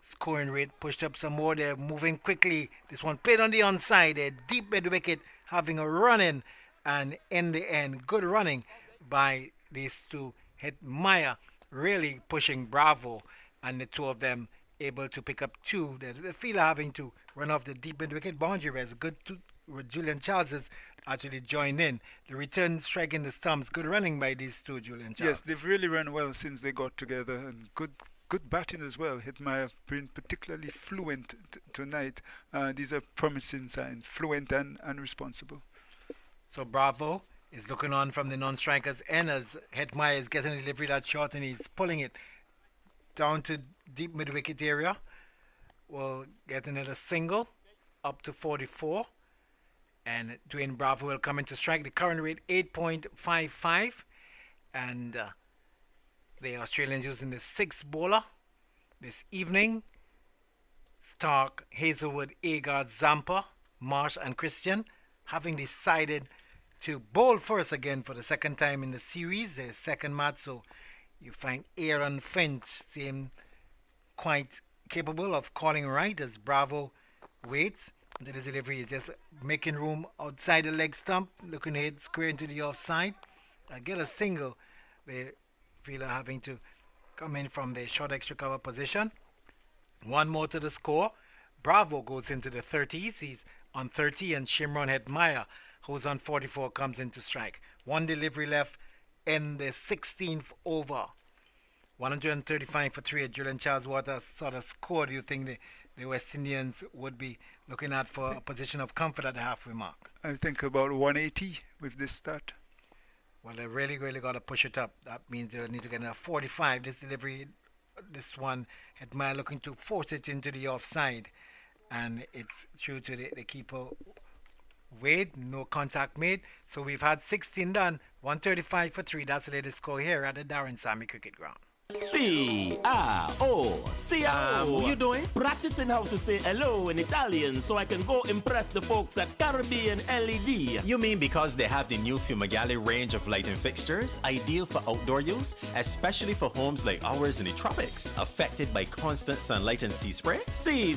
scoring rate pushed up some more. They're moving quickly. This one played on the onside. They're deep mid wicket, having a run in, and in the end, good running by these two. Hetmeyer really pushing Bravo, and the two of them able to pick up 2. The fielder having to run off the deep mid wicket boundary. As good to Julian Charles has actually joined in. The return striking the stumps. Good running by these two, Julian Charles. Yes, they've really run well since they got together, and good batting as well. Hetmeyer been particularly fluent tonight. These are promising signs. Fluent and responsible. So Bravo is looking on from the non-strikers end as Hetmeyer is getting a delivery that's short, and he's pulling it down to deep mid-wicket area. Well, getting it a single up to 44. And Dwayne Bravo will come in to strike. The current rate 8.55, and the Australians using the 6th bowler this evening. Stark, Hazelwood, Agar, Zampa, Marsh and Christian having decided to bowl first again for the second time in the series, their second match. So you find Aaron Finch seem quite capable of calling right as Bravo waits. The delivery is just making room outside the leg stump, looking to hit square into the offside. Get a single. The fielder having to come in from the short extra cover position. One more to the score. Bravo goes into the 30s. He's on 30, and Shimron Hetmeyer, who's on 44, comes into strike. One delivery left in the 16th over. 135 for 3 at Julian Charles. What sort of score do you think the West Indians would be looking at for a position of comfort at the halfway mark? I think about 180 with this start. Well, they really got to push it up. That means they'll need to get a 45. This delivery, this one, Hetmeyer looking to force it into the offside. And it's true to the keeper Wade, no contact made. So we've had 16 done, 135 for 3. That's the latest score here at the Darren Sammy Cricket Ground. C-R-O. C-R-O. What you doing? Practicing how to say hello in Italian so I can go impress the folks at Caribbean LED. You mean because they have the new Fumigale range of lighting fixtures, ideal for outdoor use, especially for homes like ours in the tropics, affected by constant sunlight and sea spray? C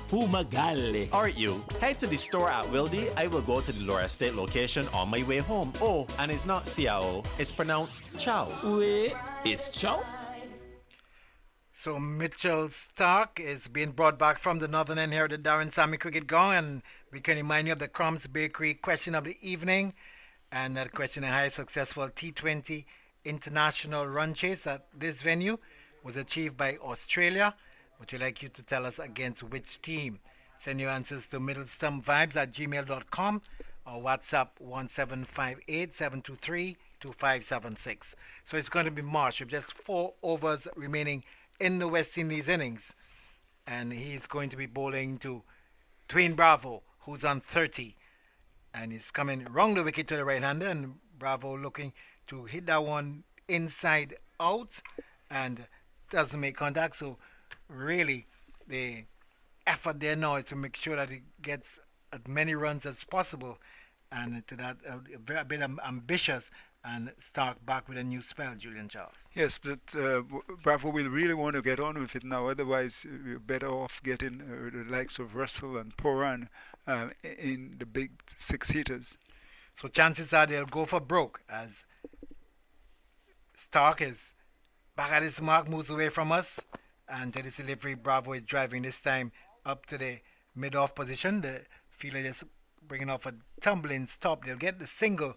Fumagale. Alright you, head to the store at Wildy. I will go to the Laura Estate location on my way home. Oh, and it's not Ciao, it's pronounced Chow. Wait, it's Chow? So Mitchell Stark is being brought back from the Northern End here at the Darren Sammy Cricket Gong, and we can remind you of the Crumbs Bakery question of the evening, and that question: a high successful T20 international run chase at this venue was achieved by Australia. Would you like you to tell us against which team? Send your answers to middlestumpvibes@gmail.com or WhatsApp 1758-723-2576. So it's going to be Marsh with just 4 overs remaining in the West Indies innings, and he's going to be bowling to Dwayne Bravo, who's on 30, and he's coming round the wicket to the right-hander, and Bravo looking to hit that one inside out and doesn't make contact. So really the effort there now is to make sure that he gets as many runs as possible, and to that a bit ambitious, and start back with a new spell, Julian Charles. Yes, but Bravo will really want to get on with it now. Otherwise, we're better off getting the likes of Russell and Poran in the big 6 hitters. So chances are they'll go for broke, as Stark is back at his mark, moves away from us, and to this delivery, Bravo is driving this time up to the mid-off position. The fielder just bringing off a tumbling stop. They'll get the single.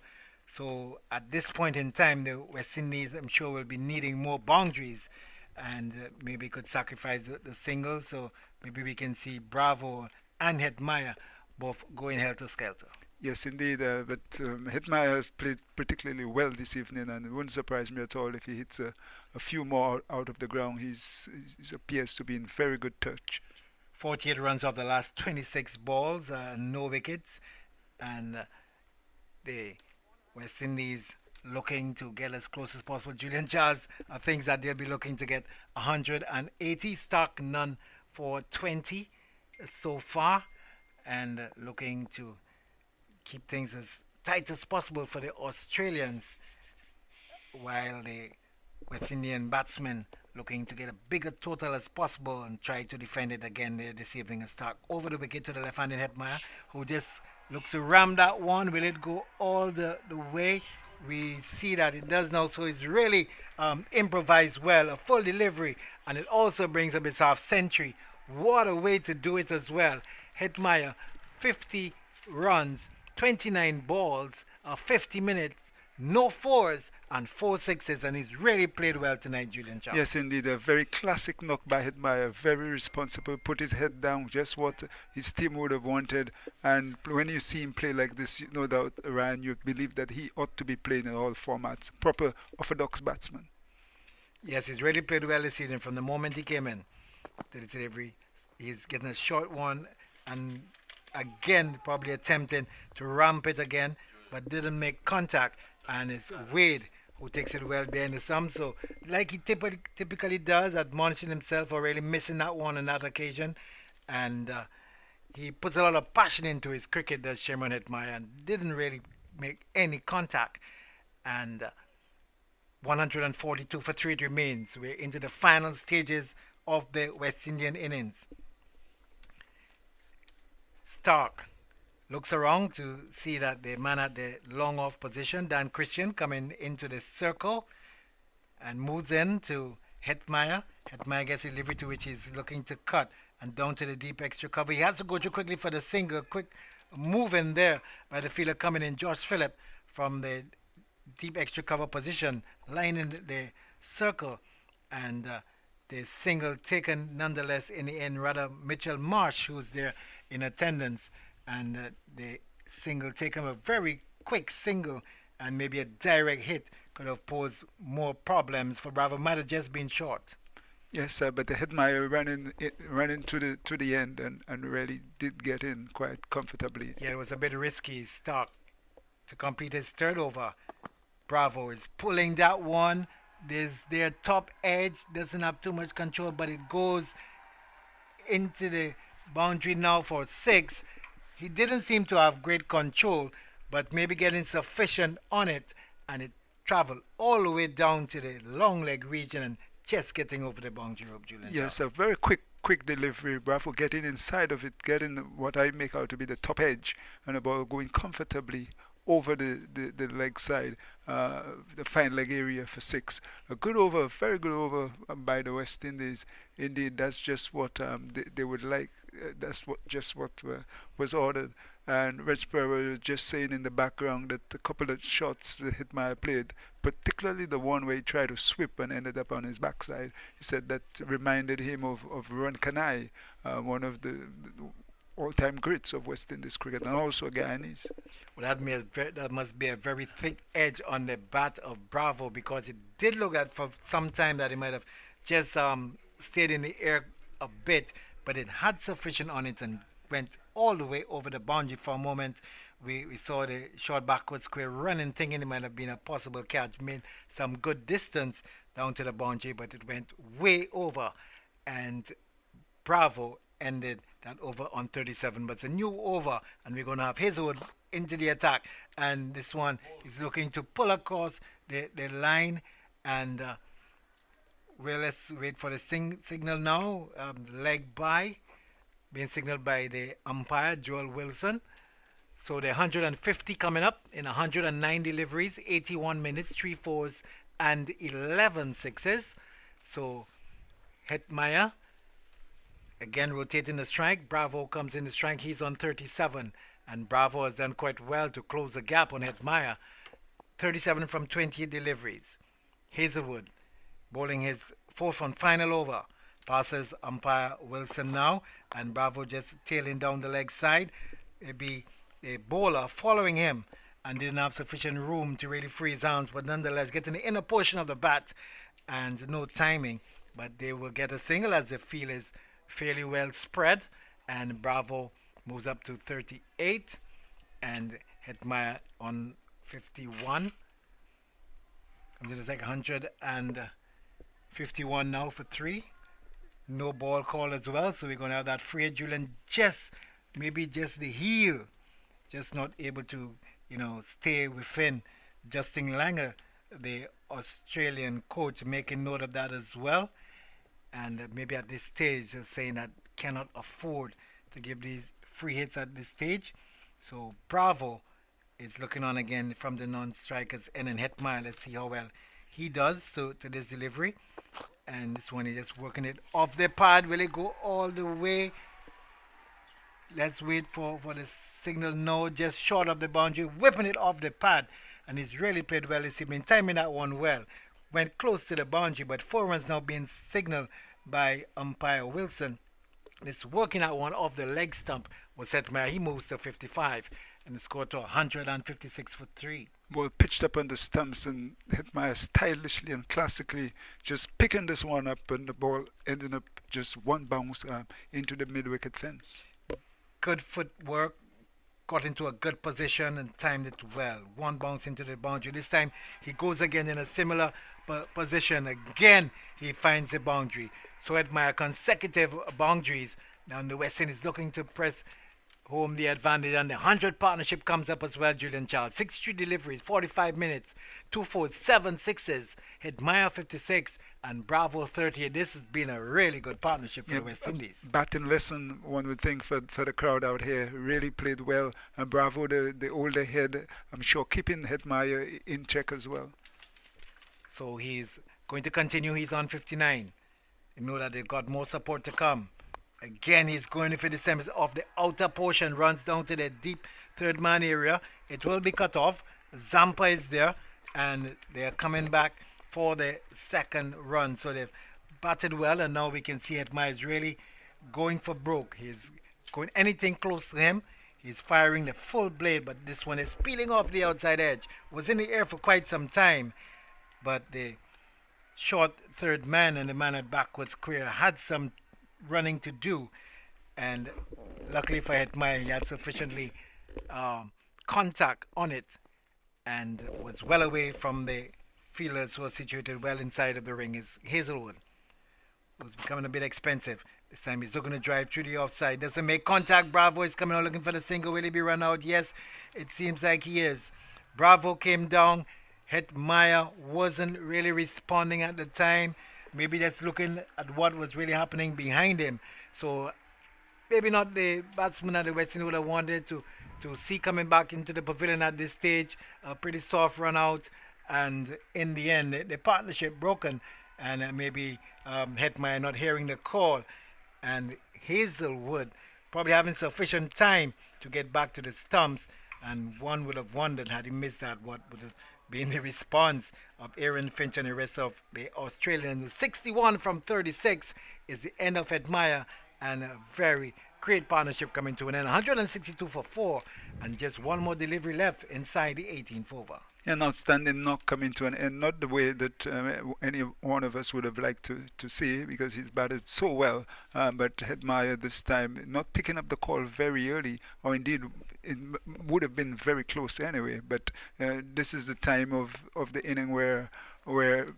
So at this point in time, the West Indies, I'm sure, will be needing more boundaries, and maybe could sacrifice the single. So maybe we can see Bravo and Hetmyer both going helter-skelter. Yes, indeed. But Hetmyer has played particularly well this evening, and it wouldn't surprise me at all if he hits a few more out of the ground. He appears to be in very good touch. 48 runs off the last 26 balls, no wickets, and the West Indies looking to get as close as possible. Julian Charles thinks that they'll be looking to get 180. Stark none for 20 so far, and looking to keep things as tight as possible for the Australians, while the West Indian batsmen looking to get a bigger total as possible and try to defend it again there this evening. And Stark over the wicket to the left-handed Hetmyer, who just looks to ram that one. Will it go all the way? We see that it does now, so it's really improvised well, a full delivery, and it also brings up his half century. What a way to do it as well. Hetmyer, 50 runs, 29 balls, 50 minutes, no 4s and 4 6s, and he's really played well tonight, Julian Charles. Yes, indeed. A very classic knock by Hetmyer, very responsible, put his head down, just what his team would have wanted. And when you see him play like this, no doubt, Ryan, you believe that he ought to be playing in all formats. Proper orthodox batsman. Yes, he's really played well this season from the moment he came in to the delivery. He's getting a short one, and again probably attempting to ramp it again, but didn't make contact. And it's Wade who takes it well behind the stump. So like he typically does, admonishing himself for really missing that one on that occasion. And he puts a lot of passion into his cricket, does Shimron Hetmyer, and didn't really make any contact. And 142 for 3 it remains. We're into the final stages of the West Indian innings. Stark looks around to see that the man at the long off position, Dan Christian, coming into the circle and moves in to Hetmyer. Hetmyer gets a delivery to which he's looking to cut and down to the deep extra cover. He has to go through quickly for the single. Quick move in there by the fielder coming in, Josh Phillip, from the deep extra cover position, lining the circle, and the single taken nonetheless in the end. Rather, Mitchell Marsh, who's there in attendance, and the single taken, a very quick single, and maybe a direct hit could have posed more problems for Bravo. Might have just been short. Yes, but the Hetmyer ran into the end and really did get in quite comfortably. Yeah, it was a bit risky. Stark to complete his third over. Bravo is pulling that one There's their top edge doesn't have too much control, but it goes into the boundary now for 6. He didn't seem to have great control, but maybe getting sufficient on it, and it traveled all the way down to the long leg region and just getting over the boundary rope, Julian. Yes, a very quick delivery. Bravo getting inside of it, getting what I make out to be the top edge, and the ball going comfortably over the leg side, the fine leg area for 6. A good over, very good over by the West Indies. Indeed, that's just what they would like. That's what was ordered. And Red Sparrow was just saying in the background that a couple of shots that Hitmaier played, particularly the one where he tried to sweep and ended up on his backside, he said that reminded him of Ron Kanai, one of the all-time greats of West Indies cricket, and also Guyanese. Well, that must be a very thick edge on the bat of Bravo, because it did look at for some time that he might have just stayed in the air a bit, but it had sufficient on it and went all the way over the boundary. For a moment, we saw the short backward square running, thinking it might have been a possible catch, made some good distance down to the boundary, but it went way over, and Bravo ended that over on 37. But it's a new over, and we're going to have Hazelwood into the attack, and this one is looking to pull across the line, and well, let's wait for the signal now. Leg by being signaled by the umpire, Joel Wilson. So the 150 coming up in 109 deliveries, 81 minutes, 3 fours and 11 sixes. So Hitmaier again rotating the strike. Bravo comes in the strike. He's on 37, and Bravo has done quite well to close the gap on Hitmaier. 37 from 28 deliveries. Hazelwood bowling his 4th and final over. Passes umpire Wilson now, and Bravo just tailing down the leg side. Maybe a bowler following him and didn't have sufficient room to really free his arms, but nonetheless getting the inner portion of the bat and no timing. But they will get a single as the field is fairly well spread, and Bravo moves up to 38, and Hitmaier on 51. Comes in like 151 now for 3. No ball call as well, so we're going to have that free. Julian maybe just the heel, just not able to, stay within. Justin Langer, the Australian coach, making note of that as well. And maybe at this stage, just saying that cannot afford to give these free hits at this stage. So Bravo is looking on again from the non-strikers, and then Hitmaier. Let's see how well he does to this delivery. And this one is just working it off the pad. Will it go all the way? Let's wait for the signal. No, just short of the boundary, whipping it off the pad. And he's really played well. He's been timing that one well. Went close to the boundary, but 4 runs now being signaled by umpire Wilson. This working out one off the leg stump was Hitmaier. He moves to 55 and the score to 156 for 3. Ball pitched up on the stumps, and Hitmaier stylishly and classically just picking this one up, and the ball ended up just one bounce into the mid-wicket fence. Good footwork, got into a good position and timed it well. One bounce into the boundary. This time he goes again in a similar position. Again he finds the boundary. So Hitmaier consecutive boundaries. Now the West Indies looking to press home the advantage, and the 100 partnership comes up as well, Julian Charles. 63 deliveries, 45 minutes, 2 fours, 7 sixes. Hitmaier 56 and Bravo 38. This has been a really good partnership for the West Indies. Batting lesson, one would think, for the crowd out here. Really played well. And Bravo, the older head, I'm sure, keeping Hitmaier in check as well. So he's going to continue. He's on 59. You know that they've got more support to come. Again, he's going for the semis off the outer portion, runs down to the deep third man area. It will be cut off. Zampa is there, and they're coming back for the second run. So they've batted well, and now we can see Hitmaier is really going for broke. He's going anything close to him. He's firing the full blade, but this one is peeling off the outside edge. Was in the air for quite some time, but the short third man and the man at backwards square had some running to do, and luckily for Hitmaier, he had sufficiently contact on it and was well away from the fielders who are situated well inside of the ring is Hazelwood, who's becoming a bit expensive. This time he's looking to drive through the offside. Doesn't make contact. Bravo is coming out looking for the single. Will he be run out? Yes, it seems like he is. Bravo came down. Hetmyer wasn't really responding at the time. Maybe that's looking at what was really happening behind him. So maybe not the batsman that the West Indies would have wanted to see coming back into the pavilion at this stage. A pretty soft run out. And in the end, the partnership broken. And maybe Hetmyer not hearing the call. And Hazelwood probably having sufficient time to get back to the stumps. And one would have wondered, had he missed that, what would have been the response of Aaron Finch and the rest of the Australians. 61 from 36 is the end of Hetmyer, and a very great partnership coming to an end. 162 for 4, and just one more delivery left inside the 18th over. An outstanding knock coming to an end, not the way that any one of us would have liked to see, because he's batted so well, but Hetmyer this time not picking up the call very early, or indeed it would have been very close anyway, but this is the time of the inning where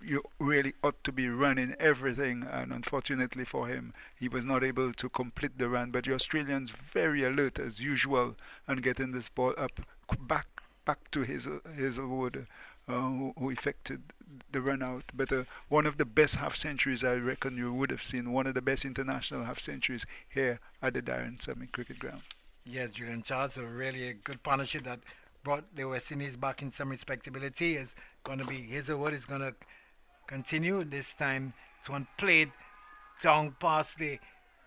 you really ought to be running everything, and unfortunately for him, he was not able to complete the run. But the Australians very alert as usual and getting this ball up back to Hazelwood, who effected the run out. But one of the best half centuries I reckon you would have seen, one of the best international half centuries here at the Darren Summit Cricket Ground. Yes, Julian Charles, a really a good partnership that brought the West Indies back in some respectability. Is going to be Hazelwood is going to continue. This time it's one played down past the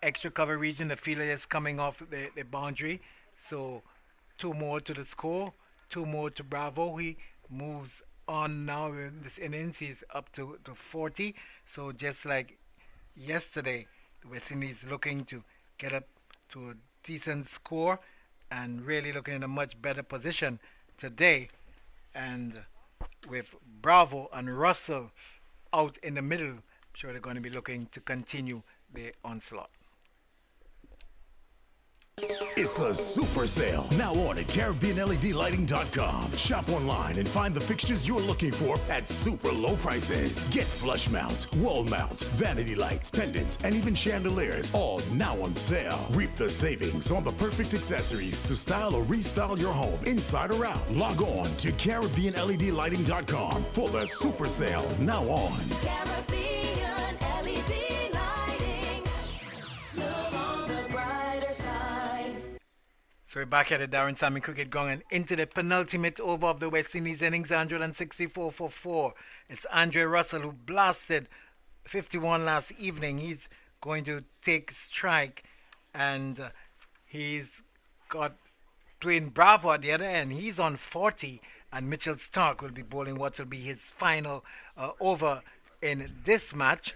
extra cover region. The fielder is coming off the boundary. So 2 more to the score, 2 more to Bravo. He moves on now in this innings. He's up to 40. So just like yesterday, the West Indies looking to get up to a decent score and really looking in a much better position today. And with Bravo and Russell out in the middle, I'm sure they're going to be looking to continue their onslaught. It's a super sale now on at CaribbeanLEDlighting.com. Shop online and find the fixtures you're looking for at super low prices. Get flush mounts, wall mounts, vanity lights, pendants, and even chandeliers, all now on sale. Reap the savings on the perfect accessories to style or restyle your home inside or out. Log on to CaribbeanLEDlighting.com for the super sale now on. Caribbean LED lighting. Look on the brighter side. So we're back at the Darren Salmon Cricket Ground and into the penultimate over of the West Indies innings, 164 for 4. It's Andre Russell who blasted 51 last evening. He's going to take strike, and he's got Dwayne Bravo at the other end. He's on 40, and Mitchell Stark will be bowling what will be his final over in this match.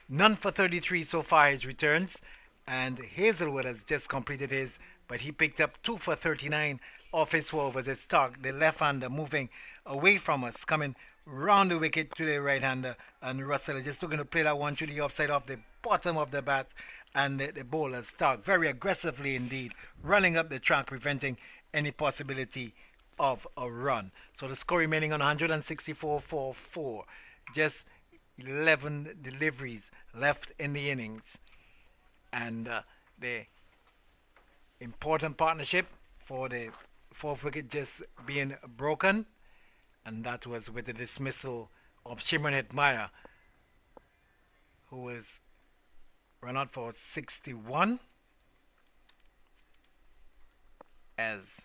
None for 33 so far his returns, and Hazelwood has just completed his, but he picked up 2 for 39 off his 4 overs. It's Stark, the left-hander, moving away from us, coming round the wicket to the right-hander, and Russell is just looking to play that one to the offside off the bottom of the bat, and the bowler Stark very aggressively indeed, running up the track, preventing any possibility of a run. So the score remaining on 164 for 4. Just 11 deliveries left in the innings. And the important partnership for the 4th wicket just being broken, and that was with the dismissal of Shimron Hetmyer, who was run out for 61, as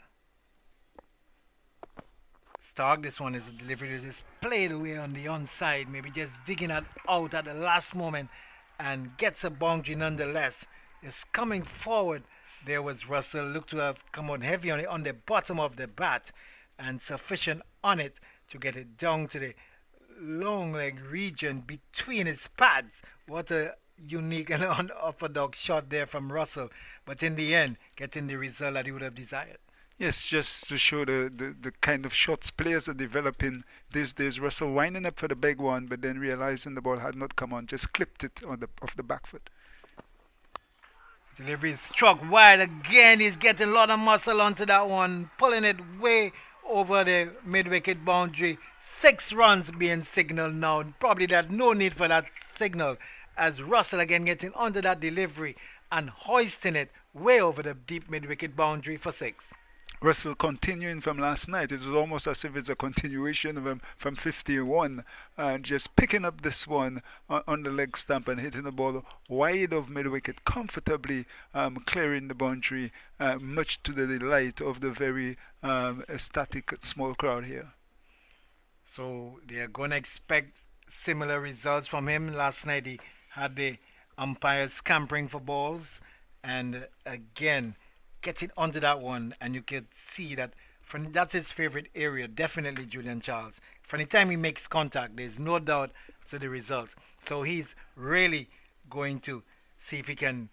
Stark, this one is a delivery that just played away on the onside, maybe just digging it out at the last moment, and gets a boundary nonetheless. Is coming forward. There was Russell, looked to have come on heavy on the bottom of the bat, and sufficient on it to get it down to the long leg region between his pads. What a unique and unorthodox shot there from Russell, but in the end, getting the result that he would have desired. Yes, just to show the kind of shots players are developing these days. Russell winding up for the big one, but then realizing the ball had not come on, just clipped it on off the back foot. Delivery is struck wide again. He's getting a lot of muscle onto that one, pulling it way over the mid-wicket boundary. 6 runs being signaled now. Probably that no need for that signal as Russell again getting under that delivery and hoisting it way over the deep mid-wicket boundary for 6. Russell continuing from last night. It was almost as if it's a continuation of him from 51, and just picking up this one on the leg stump and hitting the ball wide of mid-wicket comfortably, clearing the boundary, much to the delight of the very ecstatic small crowd here. So they are going to expect similar results from him. Last night he had the umpires scampering for balls, and again getting onto that one, and you could see that that's his favorite area, definitely Julian Charles. From the time he makes contact, there's no doubt to the result. So he's really going to see if he can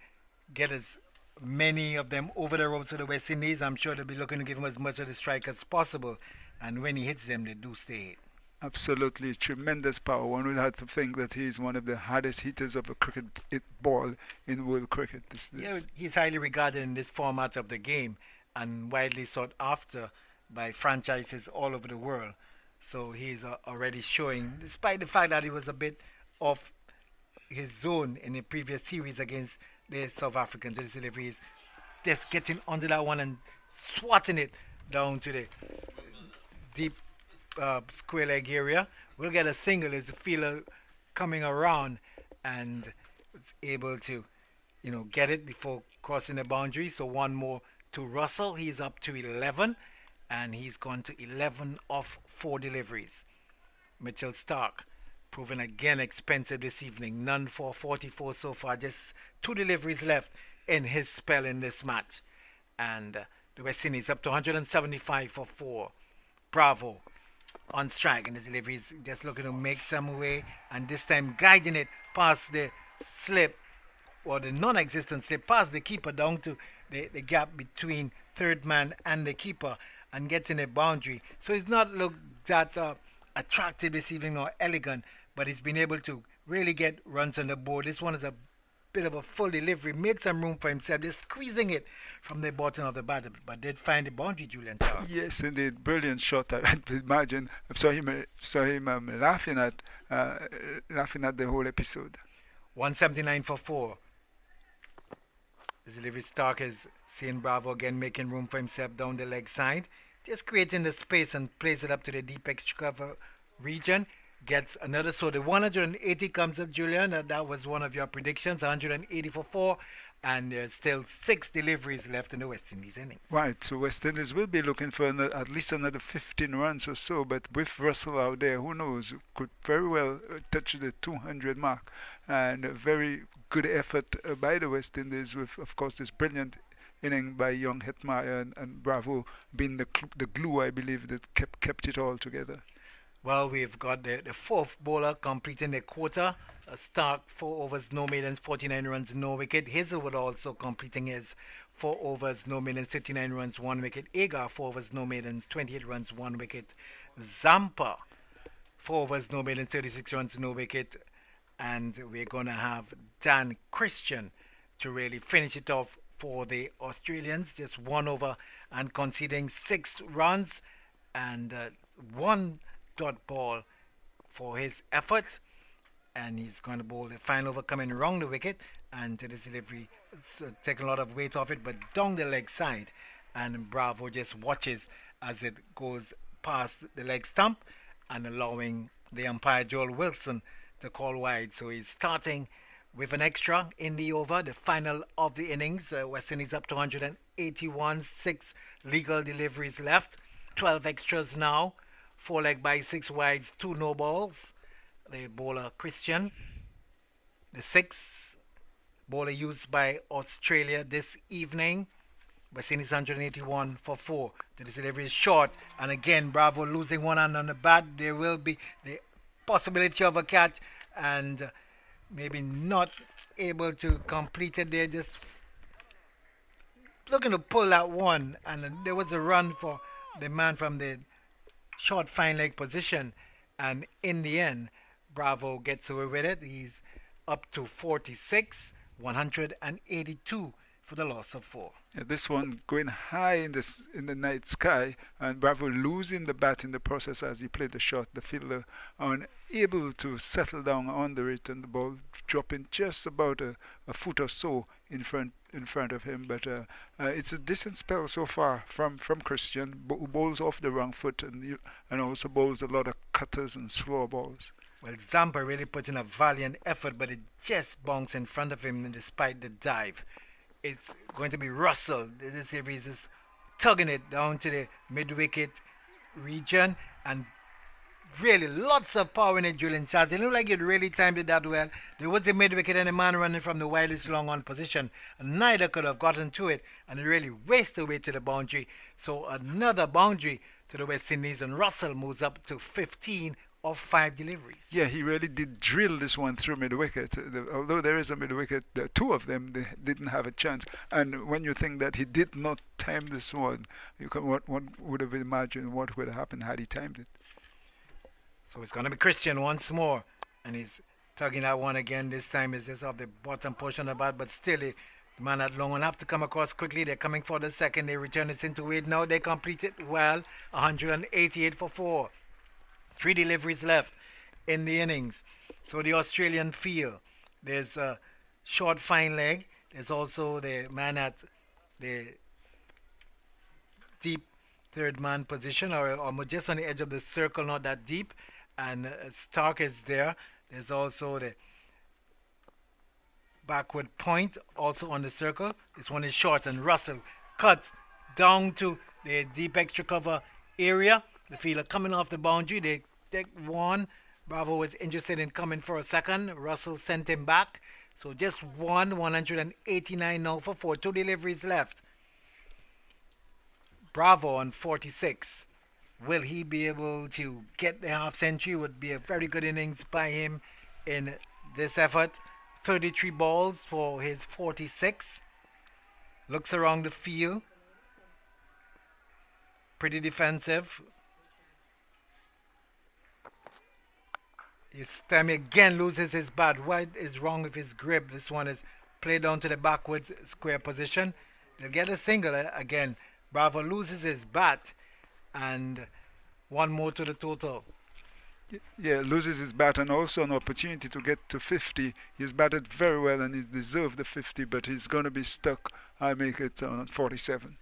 get as many of them over the ropes to the West Indies. I'm sure they'll be looking to give him as much of the strike as possible, and when he hits them, they do stay hit. Absolutely tremendous power. One would have to think that he's one of the hardest hitters of a cricket ball in world cricket. Yeah, he's highly regarded in this format of the game and widely sought after by franchises all over the world. So he's already showing, despite the fact that he was a bit off his zone in the previous series against the South Africans. His delivery is just getting under that one and swatting it down to the deep square leg area. We'll get a single as the fielder coming around and was able to, get it before crossing the boundary. So one more to Russell. He's up to 11, and he's gone to 11 off 4 deliveries. Mitchell Stark proven again expensive this evening. None for 44 so far. Just 2 deliveries left in his spell in this match. And the West Indies up to 175 for 4. Bravo on strike, and his delivery is just looking to make some way, and this time guiding it past the slip, or the non-existent slip, past the keeper down to the gap between third man and the keeper, and getting a boundary. So he's not looked that attractive this evening or elegant, but he's been able to really get runs on the board. This one is a bit of a full delivery, made some room for himself, just squeezing it from the bottom of the bat, but did find the boundary, Julian Charles. Yes, indeed, brilliant shot. I imagine I saw him laughing at the whole episode. 179 for 4. His delivery. Stark is seeing Bravo again, making room for himself down the leg side, just creating the space and plays it up to the deep extra cover region. Gets another, so the 180 comes up, Julian. That was one of your predictions, 180 for 4, and there's still 6 deliveries left in the West Indies innings. Right, so West Indies will be looking for at least another 15 runs or so, but with Russell out there, who knows, could very well touch the 200 mark. And a very good effort by the West Indies with, of course, this brilliant inning by young Hetmeyer and Bravo being the glue, I believe, that kept it all together. Well, we've got the 4th bowler completing the quarter. Stark, 4 overs, no maidens, 49 runs, no wicket. Hazelwood also completing his 4 overs, no maidens, 39 runs, 1 wicket. Agar, 4 overs, no maidens, 28 runs, 1 wicket. Zampa, 4 overs, no maidens, 36 runs, no wicket. And we're going to have Dan Christian to really finish it off for the Australians. Just 1 over and conceding 6 runs and 1 dot ball for his effort, and he's going to bowl the final over coming around the wicket, and to this delivery taking a lot of weight off it, but down the leg side, and Bravo just watches as it goes past the leg stump and allowing the umpire Joel Wilson to call wide. So he's starting with an extra in the over, the final of the innings. West Indies up to 181, 6 legal deliveries left, 12 extras now. 4 leg by 6 wides, 2 no balls. The bowler Christian, the 6th bowler used by Australia this evening. West Indies 181 for 4. The delivery is short, and again Bravo losing one hand on the bat. There will be the possibility of a catch, and maybe not able to complete it. They're just looking to pull that one, and there was a run for the man from the short fine leg position, and in the end Bravo gets away with it. He's up to 46, 182 for the loss of 4. Yeah, this one going high in the night sky, and Bravo losing the bat in the process as he played the shot. The fielder unable to settle down under it, and the ball dropping just about a foot or so in front of him. But it's a decent spell so far from Christian, who bowls off the wrong foot and also bowls a lot of cutters and slower balls. Well, Zampa really put in a valiant effort, but it just bounced in front of him despite the dive. It's going to be Russell. This series is tugging it down to the mid-wicket region, and really lots of power in it, Julian Charles. It looked like it really timed it that well. There was a mid-wicket and a man running from the widest long on position, and neither could have gotten to it, and it really raced away to the boundary. So another boundary to the West Indies, and Russell moves up to 15 of 5 deliveries. Yeah, he really did drill this one through mid-wicket. Although there is a mid-wicket, the two of them, they didn't have a chance. And when you think that he did not time this one, one would have imagined what would have happened had he timed it. So it's going to be Christian once more, and he's tugging that one again. This time it's just off the bottom portion of the bat, but still the man at long will have to come across quickly. They're coming for the second. They return this into Wade now. They complete it well, 188 for 4. 3 deliveries left in the innings. So the Australian field, there's a short fine leg. There's also the man at the deep third man position, or just on the edge of the circle, not that deep. And Stark is there. There's also the backward point also on the circle. This one is short, and Russell cuts down to the deep extra cover area. The fielder coming off the boundary. They take one. Bravo was interested in coming for a second. Russell sent him back. So just 189 now for 4. 2 deliveries left. Bravo on 46. Will he be able to get the half century? Would be a very good innings by him in this effort. 33 balls for his 46. Looks around the field. Pretty defensive. Stamy again loses his bat. What is wrong with his grip? This one is played down to the backwards square position. They'll get a single again. Bravo loses his bat, and one more to the total. Yeah, loses his bat, and also an opportunity to get to 50. He's batted very well and he deserved the 50, but he's going to be stuck. I make it on 47.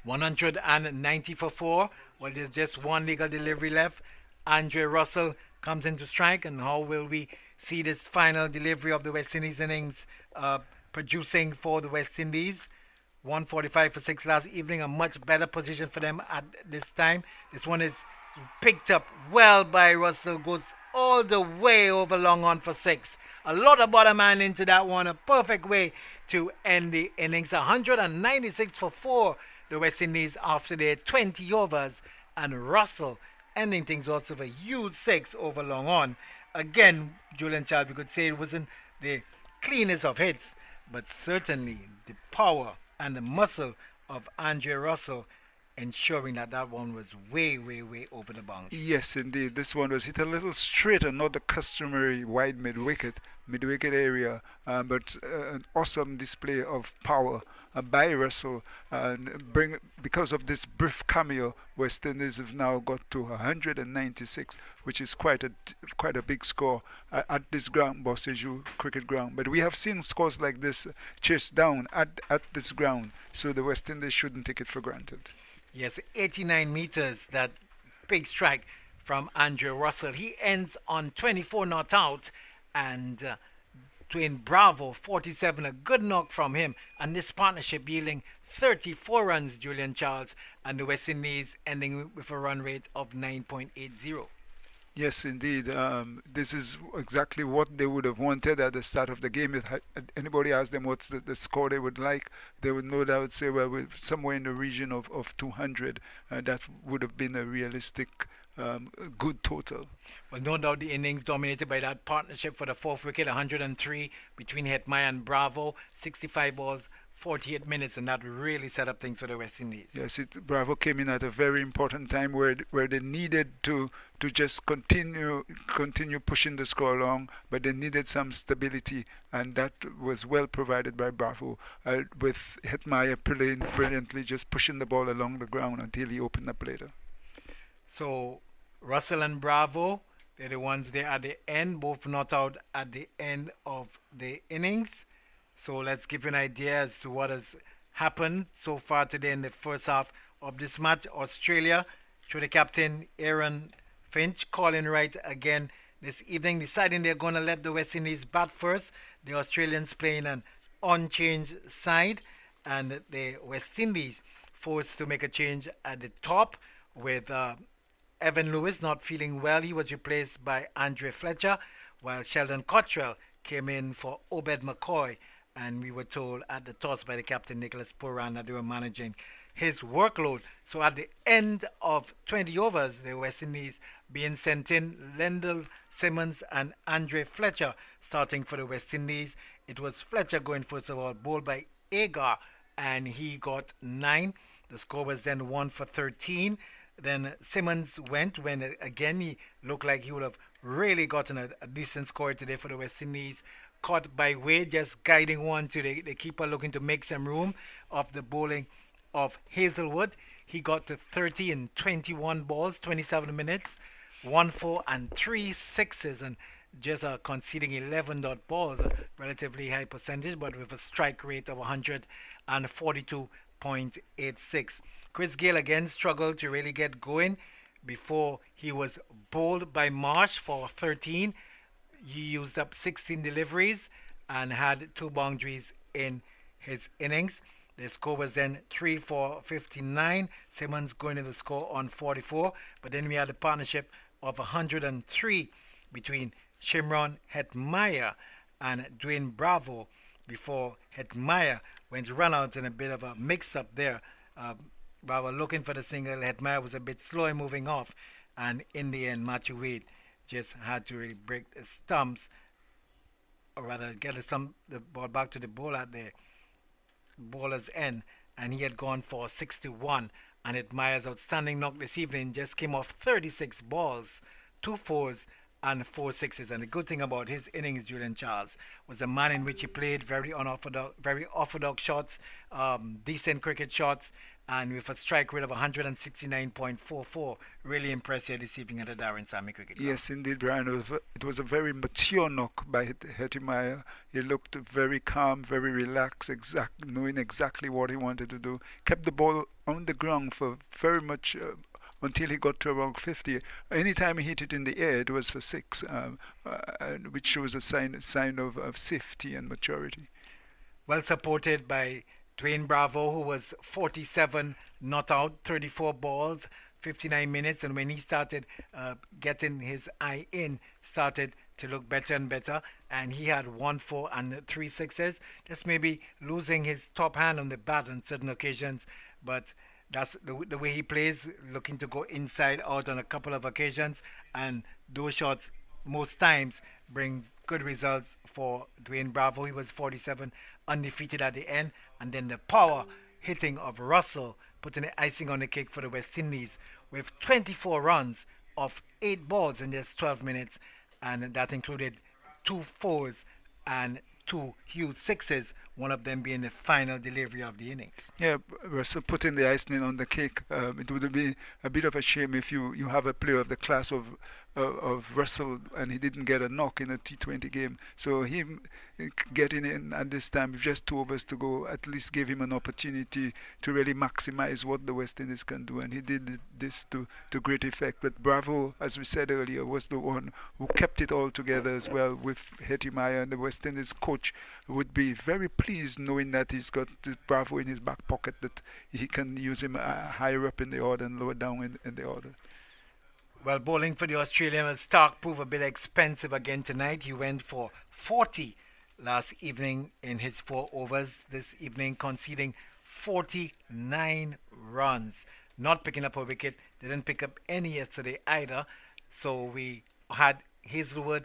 190 for 4. Well, there's just one legal delivery left. Andre Russell comes into strike, and how will we see this final delivery of the West Indies innings producing for the West Indies? 145 for 6 last evening, a much better position for them at this time. This one is picked up well by Russell, goes all the way over long on for 6. A lot of bottom man into that one, a perfect way to end the innings. 196 for 4, the West Indies after their 20 overs, and Russell ending things also with a huge 6 over long on. Again, Julian Child, we could say it wasn't the cleanest of hits, but certainly the power and the muscle of Andre Russell ensuring that that one was way, way, way over the boundary. Yes, indeed. This one was hit a little straighter, not the customary wide mid-wicket area, but an awesome display of power by Russell. Because of this brief cameo, West Indies have now got to 196, which is quite a big score at this ground, Bossejou cricket ground. But we have seen scores like this chased down at this ground, so the West Indies shouldn't take it for granted. Yes, 89 meters, that big strike from Andre Russell. He ends on 24 not out, and Dwayne Bravo, 47, a good knock from him, and this partnership yielding 34 runs, Julian Charles, and the West Indies ending with a run rate of 9.80. Yes, indeed. This is exactly what they would have wanted at the start of the game. If anybody asked them what's the score they would like, they would no doubt say, well, we're somewhere in the region of 200. That would have been a realistic, good total. Well, no doubt the innings dominated by that partnership for the 4th wicket, 103 between Hetmai and Bravo, 65 balls 48 minutes, and that really set up things for the West Indies. Yes, Bravo came in at a very important time where they needed to just continue pushing the score along, but they needed some stability, and that was well provided by Bravo, with Hetmyer playing brilliantly, just pushing the ball along the ground until he opened up later. So Russell and Bravo, they're the ones there at the end, both not out at the end of the innings. So let's give you an idea as to what has happened so far today in the first half of this match. Australia, through the captain Aaron Finch, calling right again this evening, deciding they're going to let the West Indies bat first. The Australians playing an unchanged side, and the West Indies forced to make a change at the top with Evan Lewis not feeling well. He was replaced by Andre Fletcher, while Sheldon Cottrell came in for Obed McCoy. And we were told at the toss by the captain Nicholas Purran that they were managing his workload. So at the end of 20 overs, the West Indies being sent in, Lendl Simmons and Andre Fletcher starting for the West Indies. It was Fletcher going first of all, bowled by Agar, and he got 9. The score was then 1 for 13. Then Simmons went when again he looked like he would have really gotten a decent score today for the West Indies. Caught by Wade, just guiding one to the keeper, looking to make some room of the bowling of Hazelwood. He got to 30 in 21 balls, 27 minutes, 1 4 and 3 sixes, and just conceding 11 dot balls, a relatively high percentage, but with a strike rate of 142.86. Chris Gayle again struggled to really get going before he was bowled by Marsh for 13. He used up 16 deliveries and had 2 boundaries in his innings. The score was then 3 for 59. Simmons going to the score on 44. But then we had a partnership of 103 between Shimron Hetmyer and Dwayne Bravo before Hetmyer went to run out in a bit of a mix-up there. Bravo looking for the single. Hetmyer was a bit slow in moving off. And in the end, Matthew Wade just had to really break the stumps, or rather get the ball back to the ball at the bowler's end, and he had gone for 61. And Hetmyer's outstanding knock this evening just came off 36 balls, 2 4s and 4 6s. And the good thing about his innings, Julian Charles, was a man in which he played very orthodox shots, decent cricket shots, and with a strike rate of 169.44. Really impressive this evening at the Darren Sammy Cricket Ground. Yes, indeed, Brian. It was a very mature knock by Hetmyer. He looked very calm, very relaxed, knowing exactly what he wanted to do. Kept the ball on the ground for very much until he got to around 50. Anytime he hit it in the air, it was for 6, which shows a sign of safety and maturity. Well supported by Dwayne Bravo, who was 47 not out, 34 balls, 59 minutes, and when he started getting his eye in, started to look better and better, and he had 1 4 and 3 sixes, just maybe losing his top hand on the bat on certain occasions, but that's the way he plays, looking to go inside out on a couple of occasions, and those shots most times bring good results for Dwayne Bravo. He was 47 undefeated at the end, and then the power hitting of Russell putting the icing on the cake for the West Indies with 24 runs of 8 balls in just 12 minutes, and that included 2 4s and 2 huge 6s, one of them being the final delivery of the innings. Yeah, Russell putting the icing on the cake. It would be a bit of a shame if you have a player of the class of Russell and he didn't get a knock in a T20 game. So him getting in at this time with just 2 overs to go at least gave him an opportunity to really maximize what the West Indies can do, and he did this to great effect. But Bravo, as we said earlier, was the one who kept it all together as well with Hetmyer, and the West Indies coach would be very pleased knowing that he's got Bravo in his back pocket, that he can use him higher up in the order and lower down in the order. Well, bowling for the Australian, Stark proved a bit expensive again tonight. He went for 40 last evening in his 4 overs. This evening conceding 49 runs. Not picking up a wicket. Didn't pick up any yesterday either. So we had Hazelwood,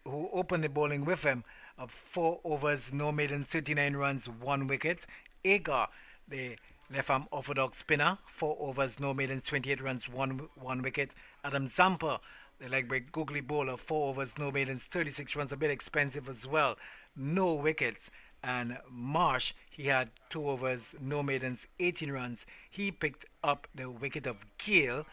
who opened the bowling with him, of 4 overs, no maidens, 39 runs, 1 wicket. Agar, the left-arm orthodox spinner, 4 overs, no maidens, 28 runs, 1 wicket. Adam Zampa, the leg break googly bowler, 4 overs, no maidens, 36 runs, a bit expensive as well, no wickets. And Marsh, he had 2 overs, no maidens, 18 runs. He picked up the wicket of Gale,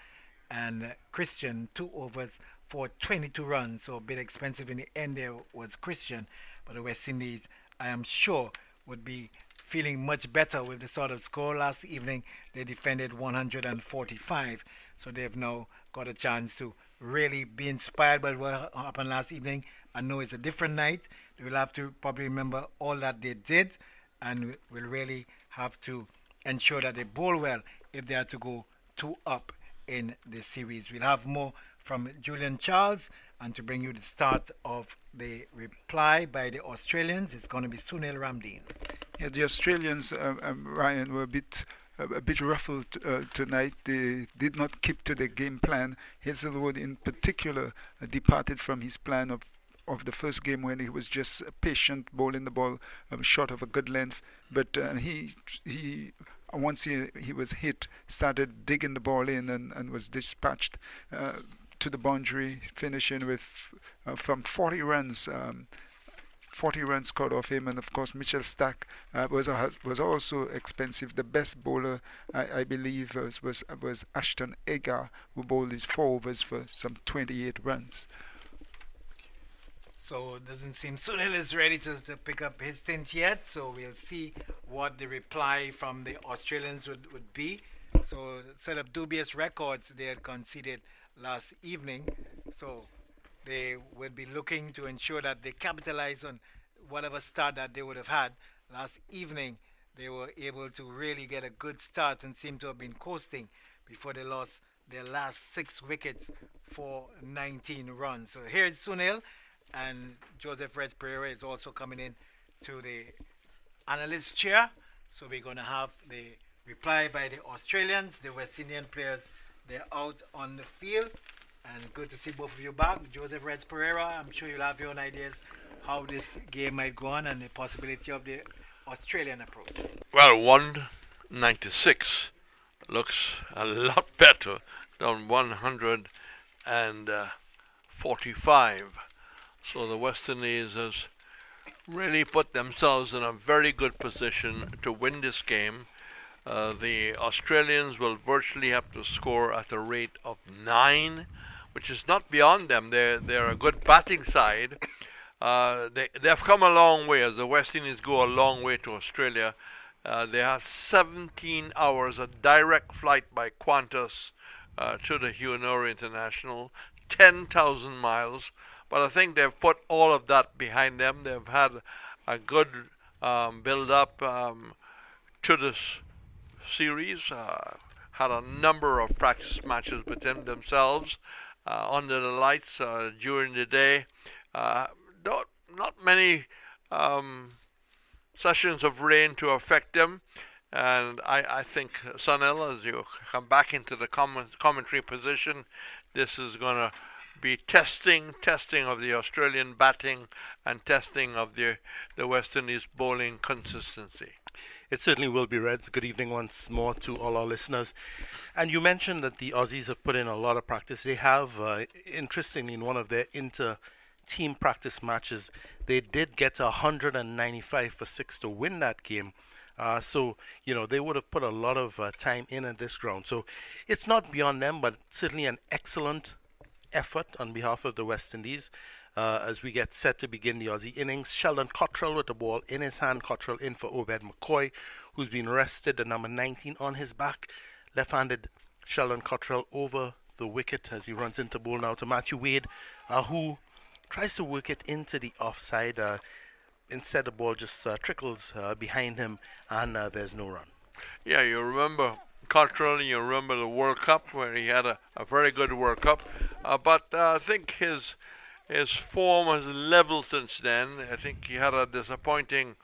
and Christian 2 overs for 22 runs. So a bit expensive in the end there was Christian, but the West Indies, I am sure, would be feeling much better with the sort of score. Last evening they defended 145, so they've now got a chance to really be inspired by what happened last evening. I know it's a different night. They will have to probably remember all that they did, and will really have to ensure that they bowl well if they are to go 2 up in the series. We'll have more from Julian Charles, and to bring you the start of the reply by the Australians, it's going to be Sunil Ramdeen. Yeah, the Australians, Ryan, were a bit ruffled tonight. They did not keep to the game plan. Hazelwood, in particular, departed from his plan of the first game when he was just patient, bowling the ball short of a good length. But he once he was hit, started digging the ball in and was dispatched to the boundary, finishing with from 40 runs. 40 runs scored off him, and of course Mitchell Starc was also expensive. The best bowler, I believe, was Ashton Agar, who bowled his 4 overs for some 28 runs. So it doesn't seem Sunil is ready to pick up his stint yet, so we'll see what the reply from the Australians would be. So set of dubious records they had conceded last evening, so they will be looking to ensure that they capitalize on whatever start that they would have had. Last evening they were able to really get a good start and seem to have been coasting before they lost their last 6 wickets for 19 runs. So here's Sunil, and Joseph Reds Pereira is also coming in to the analyst chair. So we're going to have the reply by the Australians. The West Indian players, they're out on the field. And good to see both of you back. Joseph Reds Pereira, I'm sure you'll have your own ideas how this game might go on and the possibility of the Australian approach. Well, 196 looks a lot better than 145. So the West Indies has really put themselves in a very good position to win this game. The Australians will virtually have to score at a rate of 9, which is not beyond them. They're a good batting side. They've come a long way. As the West Indies go a long way to Australia, they have 17 hours, a direct flight by Qantas to the Hunor International, 10,000 miles. But I think they've put all of that behind them. They've had a good build-up to this series. Had a number of practice matches within themselves under the lights during the day. Not many sessions of rain to affect them. And I think, Sunil, as you come back into the commentary position, this is going to be testing of the Australian batting and testing of the West Indies bowling consistency. It certainly will be, Reds. Good evening once more to all our listeners. And you mentioned that the Aussies have put in a lot of practice. They have, interestingly, in one of their inter-team practice matches, they did get 195 for 6 to win that game. So, they would have put a lot of time in at this ground. So it's not beyond them, but certainly an excellent effort on behalf of the West Indies as we get set to begin the Aussie innings. Sheldon Cottrell with the ball in his hand. Cottrell in for Obed McCoy, who's been rested, the number 19 on his back. Left-handed Sheldon Cottrell over the wicket as he runs into bowl now to Matthew Wade, who tries to work it into the offside. Instead, the ball just trickles behind him, and there's no run. Yeah, you remember Cottrell, you remember the World Cup where he had a very good World Cup, but I think his form has leveled since then. I think he had a disappointing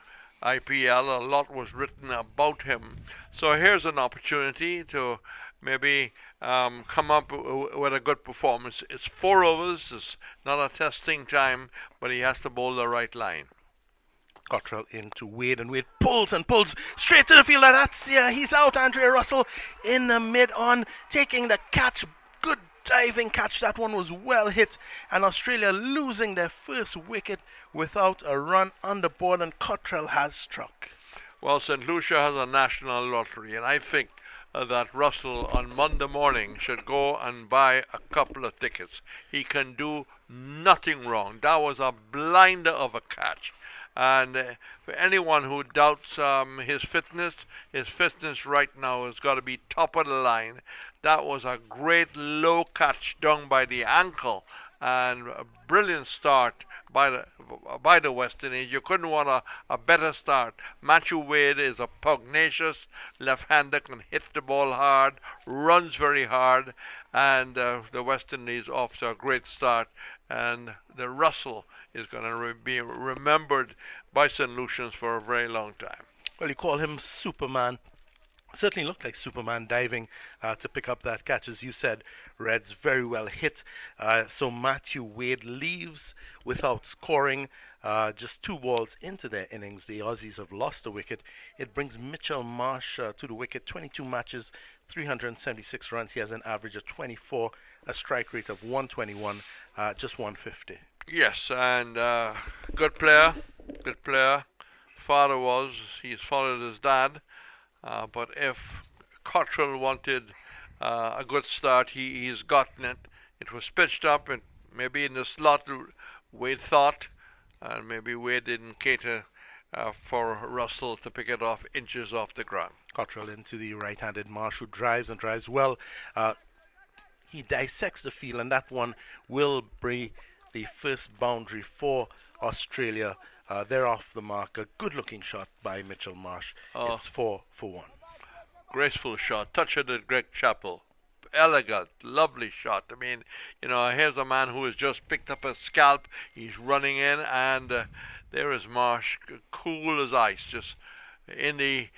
IPL. A lot was written about him. So here's an opportunity to maybe come up with a good performance. It's 4 overs. It's not a testing time, but he has to bowl the right line. Cottrell into Wade, and Wade pulls and pulls straight to the field. And that's, he's out. Andrea Russell in the mid-on, taking the catch. Good diving catch. That one was well hit. And Australia losing their first wicket without a run on the board, and Cottrell has struck. Well, St. Lucia has a national lottery, and I think that Russell on Monday morning should go and buy a couple of tickets. He can do nothing wrong. That was a blinder of a catch. And for anyone who doubts his fitness right now has got to be top of the line. That was a great low catch down by the ankle, and a brilliant start by the West Indies. You couldn't want a better start. Matthew Wade is a pugnacious left-hander, can hit the ball hard, runs very hard, and the West Indies off to a great start. And the Russell is going to be remembered by St. Lucians for a very long time. Well, you call him Superman. Certainly looked like Superman diving to pick up that catch. As you said, Reds very well hit. So Matthew Wade leaves without scoring. Just 2 balls into their innings. The Aussies have lost the wicket. It brings Mitchell Marsh to the wicket. 22 matches, 376 runs. He has an average of 24, a strike rate of 121, just 150. Yes, and good player. He's followed his dad. But if Cottrell wanted a good start, he's gotten it. It was pitched up and maybe in the slot, Wade thought, and maybe Wade didn't cater for Russell to pick it off inches off the ground. Cottrell into the right-handed Marsh, who drives and drives well. He dissects the field, and that one will bring the first boundary for Australia. They're off the mark. A good-looking shot by Mitchell Marsh. It's 4 for 1. Graceful shot. Touch it at Greg Chappell. Elegant, lovely shot. I mean, here's a man who has just picked up a scalp. He's running in, and there is Marsh, cool as ice, just in the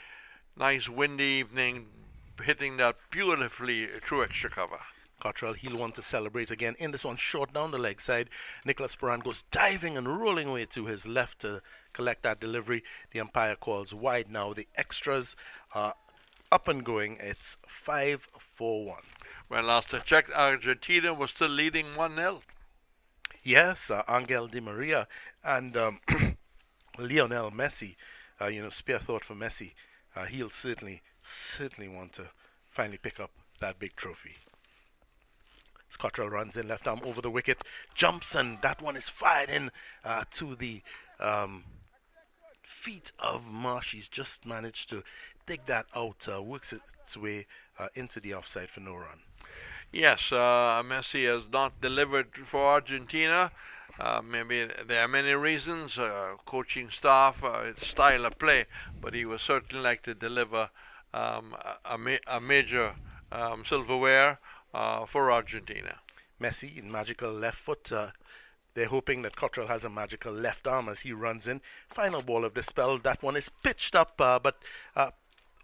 nice windy evening, hitting that beautifully through extra cover. Cottrell, he'll want to celebrate again. In this one, short down the leg side. Nicholas Puran goes diving and rolling away to his left to collect that delivery. The umpire calls wide now. The extras are up and going. It's 5-4-1. When last I checked, Argentina was still leading 1-0. Yes, Angel Di Maria and Lionel Messi. Spare thought for Messi. He'll certainly want to finally pick up that big trophy. Cottrell runs in, left arm over the wicket, jumps, and that one is fired in to the feet of Marsh. He's just managed to dig that out, works its way into the offside for no run. Yes, Messi has not delivered for Argentina. Maybe there are many reasons, coaching staff, style of play, but he would certainly like to deliver a major silverware for Argentina. Messi in magical left foot. They're hoping that Cottrell has a magical left arm as he runs in. Final ball of the spell. That one is pitched up, but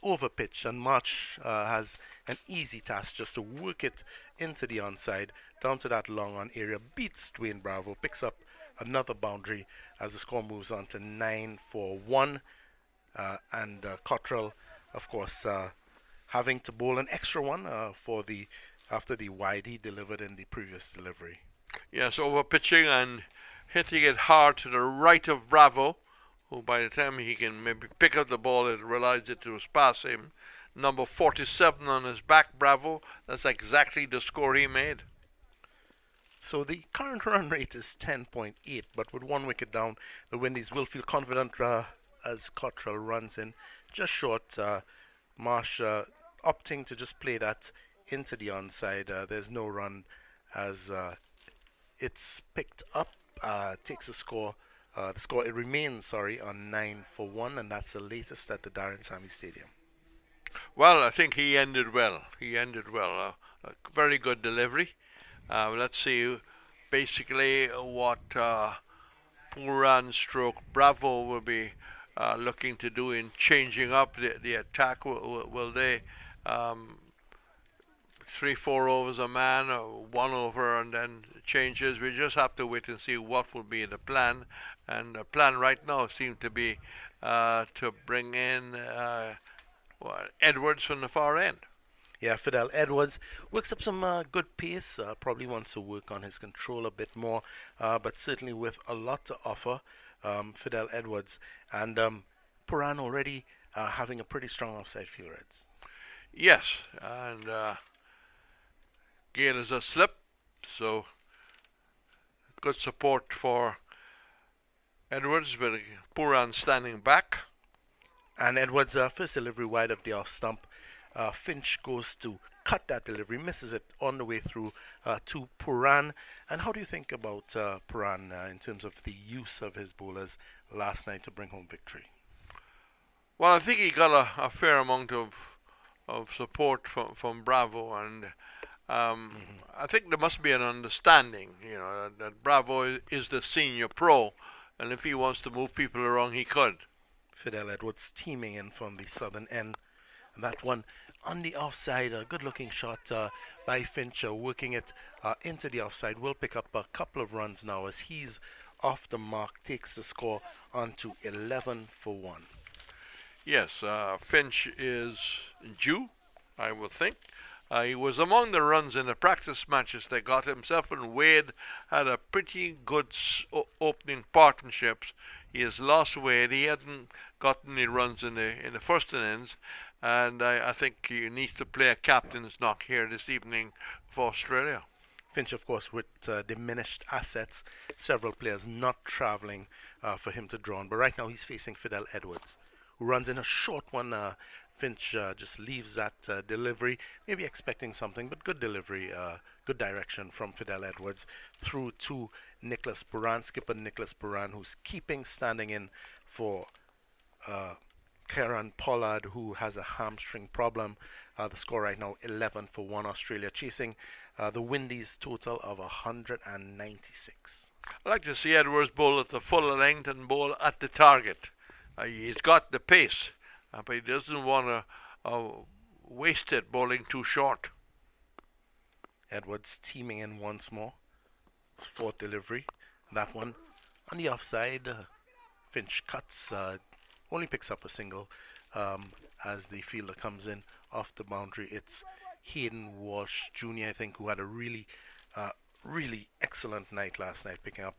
over pitched, and March has an easy task just to work it into the onside, down to that long on area. Beats Dwayne Bravo, picks up another boundary as the score moves on to 9-4-1. And Cottrell, of course, having to bowl an extra one after the wide he delivered in the previous delivery. Yes, over pitching and hitting it hard to the right of Bravo, who by the time he can maybe pick up the ball, it realized it was past him. Number 47 on his back, Bravo. That's exactly the score he made. So the current run rate is 10.8, but with 1 wicket down, the Windies will feel confident as Cottrell runs in just short. Marsh opting to just play that into the onside. There's no run as it's picked up, takes a score. It remains on 9-1, and that's the latest at the Darren Sammy Stadium. Well, I think he ended well. A very good delivery. Let's see basically what Puran stroke Bravo will be looking to do in changing up the attack. Will they 3-4 overs a man, or 1 over and then changes. We just have to wait and see what will be the plan. And the plan right now seems to be to bring in Edwards from the far end. Yeah, Fidel Edwards works up some good pace, probably wants to work on his control a bit more, but certainly with a lot to offer, Fidel Edwards. And Puran already having a pretty strong offside field, Reds. Yes, and Gale is a slip, so good support for Edwards, with Puran standing back. And Edwards' first delivery wide of the off stump. Finch goes to cut that delivery, misses it on the way through to Puran. And how do you think about Puran in terms of the use of his bowlers last night to bring home victory? Well, I think he got a fair amount of support from Bravo, and I think there must be an understanding, that Bravo is the senior pro, and if he wants to move people around, he could. Fidel Edwards teaming in from the southern end. And that one on the offside, a good-looking shot by Finch, working it into the offside. Will pick up a couple of runs now as he's off the mark, takes the score on to 11 for 1. Yes, Finch is due, I would think. He was among the runs in the practice matches they got. Himself and Wade had a pretty good opening partnerships. He has lost Wade. He hadn't gotten any runs in the first innings, and I think he needs to play a captain's knock here this evening for Australia. Finch, of course, with diminished assets, several players not travelling for him to draw on. But right now he's facing Fidel Edwards, who runs in a short one. Finch just leaves that delivery, maybe expecting something, but good delivery, good direction from Fidel Edwards through to Nicholas Puran, skipper Nicholas Puran, who's keeping standing in for Kieran Pollard, who has a hamstring problem. The score right now 11 for 1, Australia chasing the Windies total of 196. I'd like to see Edwards bowl at the full length and bowl at the target. He's got the pace, but he doesn't want to waste it bowling too short. Edwards teaming in once more. Fourth delivery. That one on the offside. Finch cuts, only picks up a single as the fielder comes in off the boundary. It's Hayden Walsh Jr., I think, who had a really excellent night last night, picking up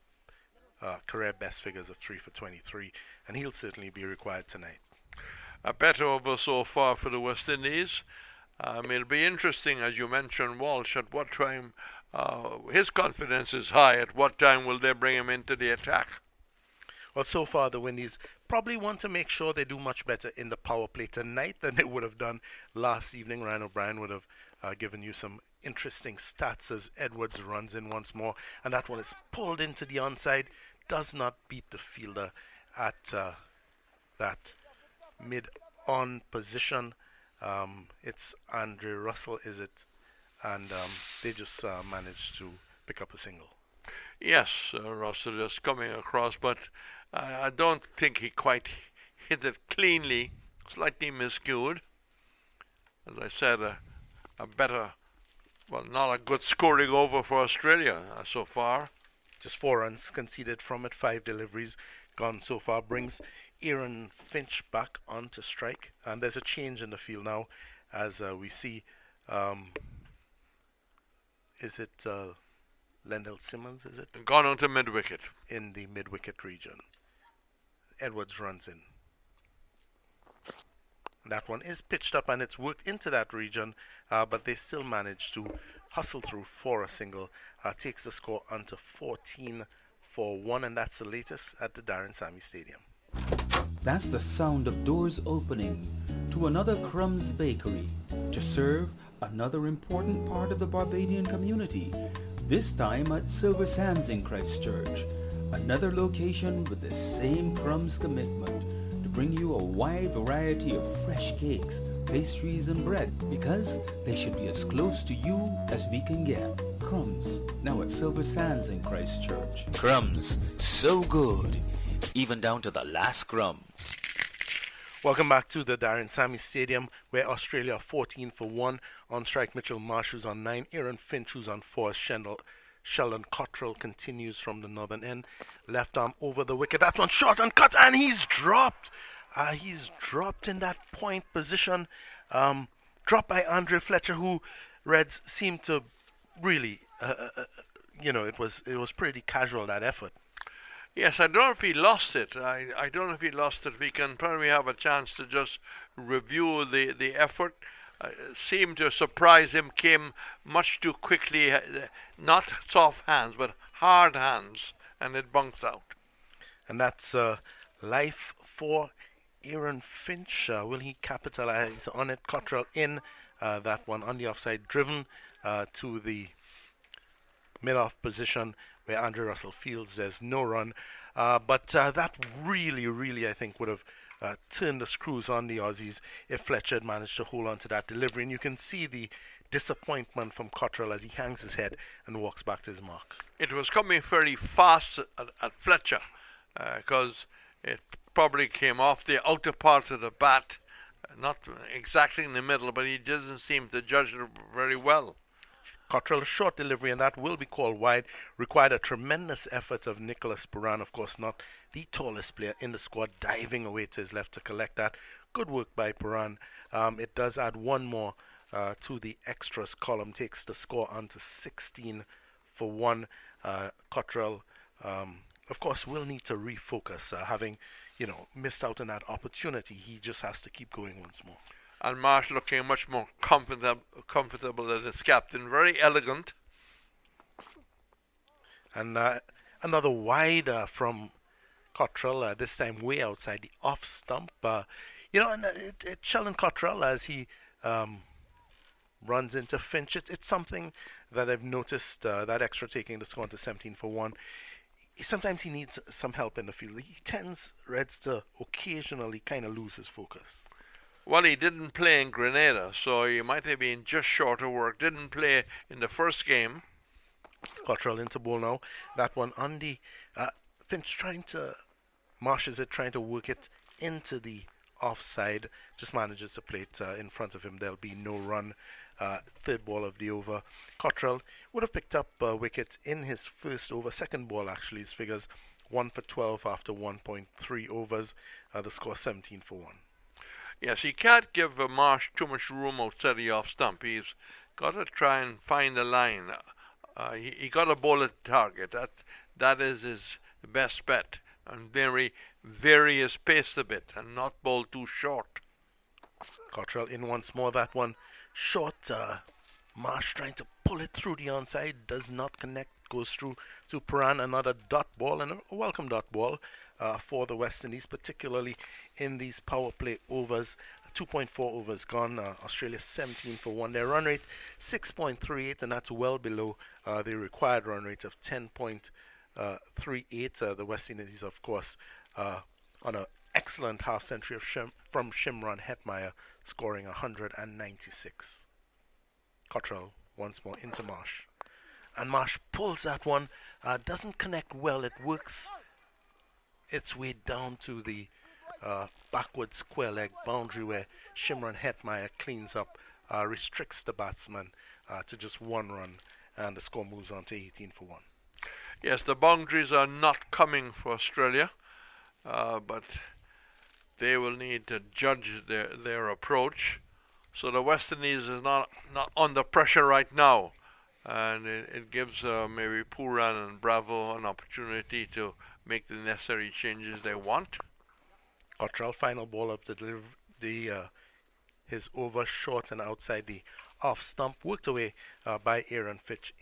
career best figures of 3 for 23, and he'll certainly be required tonight. A better over so far for the West Indies. It'll be interesting, as you mentioned, Walsh, at what time his confidence is high. At what time will they bring him into the attack? Well, so far the Windies probably want to make sure they do much better in the power play tonight than they would have done last evening. Ryan O'Brien would have given you some interesting stats as Edwards runs in once more, and that one is pulled into the onside. Does not beat the fielder at that mid-on position. It's Andre Russell, is it? And they just managed to pick up a single. Yes, Russell just coming across, but I don't think he quite hit it cleanly. Slightly miscued. As I said, a better, well, not a good scoring over for Australia so far. Just 4 runs conceded from it, 5 deliveries gone so far, brings Aaron Finch back on to strike. And there's a change in the field now as we see, is it Lendell Simmons, is it? Gone on to mid-wicket. In the mid-wicket region. Edwards runs in. That one is pitched up and it's worked into that region, but they still manage to hustle through for a single. Takes the score onto 14 for 1, and that's the latest at the Darren Sammy Stadium. That's the sound of doors opening to another Crumbs Bakery to serve another important part of the Barbadian community, this time at Silver Sands in Christchurch, another location with the same Crumbs commitment to bring you a wide variety of fresh cakes, pastries and bread, because they should be as close to you as we can get. Crumbs, now at Silver Sands in Christchurch. Crumbs, so good, even down to the last crumb. Welcome back to the Darren Sammy Stadium, where Australia are 14 for 1. On strike, Mitchell Marsh, who's on 9. Aaron Finch, who's on 4. Sheldon Cottrell continues from the northern end. Left arm over the wicket. That one short and cut, and he's dropped. He's dropped in that point position. Dropped by Andre Fletcher, who Reds seemed to really, it was pretty casual, that effort. Yes, I don't know if he lost it. I don't know if he lost it. We can probably have a chance to just review the effort. Seemed to surprise him, came much too quickly, not soft hands, but hard hands, and it bunked out. And that's life for Aaron Finch. Will he capitalize on it? Cottrell in that one on the offside, driven to the mid-off position where Andre Russell feels there's no run. But that really, I think, would have turned the screws on the Aussies if Fletcher had managed to hold on to that delivery. And you can see the disappointment from Cottrell as he hangs his head and walks back to his mark. It was coming very fast at Fletcher because it probably came off the outer part of the bat, not exactly in the middle, but he doesn't seem to judge it very well. Cottrell's short delivery, and that will be called wide, required a tremendous effort of Nicholas Puran, of course not the tallest player in the squad, diving away to his left to collect that. Good work by Puran. It does add one more to the extras column, takes the score on to 16 for 1. Cottrell, of course, will need to refocus, having missed out on that opportunity. He just has to keep going once more. And Marsh looking much more comfortable than his captain. Very elegant. And another wide from Cottrell, this time way outside the off stump. And Sheldon Cottrell, as he runs into Finch, it's something that I've noticed, that extra taking the score to 17 for 1. Sometimes he needs some help in the field. He tends, Reds, to occasionally kind of lose his focus. Well, he didn't play in Grenada, so he might have been just short of work. Didn't play in the first game. Cottrell into ball now. That one on the Finch trying to work it into the offside. Just manages to play it in front of him. There'll be no run. Third ball of the over. Cottrell would have picked up a wicket in his first over. Second ball, actually, his figures 1 for 12 after 1.3 overs. The score 17 for 1. Yes, he can't give Marsh too much room outside the off stump. He's got to try and find a line. He got to bowl at target. That is his best bet. And vary his pace a bit and not bowl too short. Cottrell in once more. That one short. Marsh trying to pull it through the onside. Does not connect. Goes through to Puran. Another dot ball, and a welcome dot ball for the West Indies, particularly in these power play overs. 2.4 overs gone. Australia 17 for 1. Their run rate 6.38, and that's well below the required run rate of 10.38. The West Indies, of course, on an excellent half century from Shimron Hetmeyer, scoring 196. Cottrell once more into Marsh, and Marsh pulls that one. Doesn't connect well. It works its way down to the backward square leg boundary where Shimron Hetmeyer cleans up, restricts the batsman to just one run, and the score moves on to 18 for 1. Yes, the boundaries are not coming for Australia, but they will need to judge their approach. So the West Indies is not under pressure right now, and it gives maybe Puran and Bravo an opportunity to make the necessary changes they want. Cottrell, final ball of his over, short and outside the off stump, worked away by Aaron Finch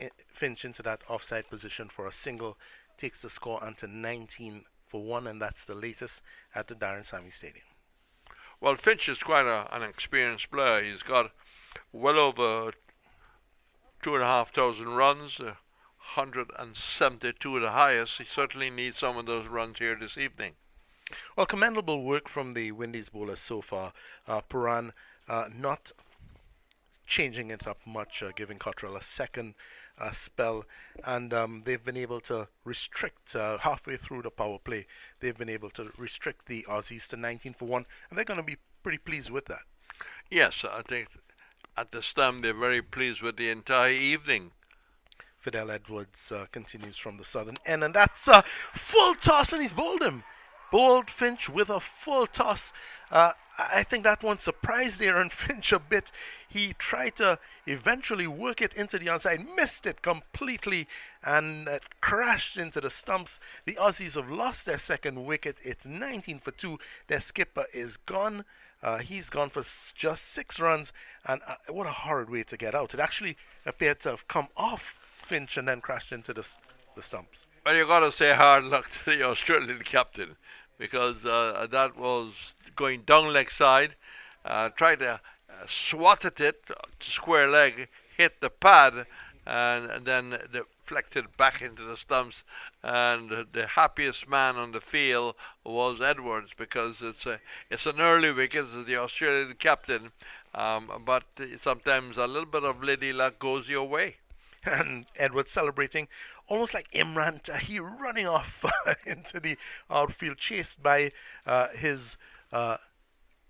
into that offside position for a single, takes the score onto 19 for 1, and that's the latest at the Darren Sammy Stadium. Well, Finch is quite an experienced player. He's got well over 2,500 runs, 172 the highest. He certainly needs some of those runs here this evening. Well, commendable work from the Windies bowlers so far. Puran not changing it up much, giving Cottrell a second spell, and they've been able to restrict halfway through the power play. They've been able to restrict the Aussies to 19 for 1, and they're going to be pretty pleased with that. Yes, I think at the stump they're very pleased with the entire evening. Fidel Edwards continues from the southern end, and that's a full toss, and he's bowled him. Bowled Finch with a full toss. I think that one surprised Aaron Finch a bit. He tried to eventually work it into the onside, missed it completely, and it crashed into the stumps. The Aussies have lost their second wicket. It's 19 for 2. Their skipper is gone. He's gone for just 6 runs, and what a horrid way to get out. It actually appeared to have come off Finch and then crashed into the stumps. Well, you got to say hard luck to the Australian captain, because that was going down leg side, tried to swat at it to square leg, hit the pad, and then deflected back into the stumps. And the happiest man on the field was Edwards, because it's an early wicket as the Australian captain, but sometimes a little bit of lady luck goes your way. And Edwards celebrating almost like Imran Tahir, running off into the outfield, chased by his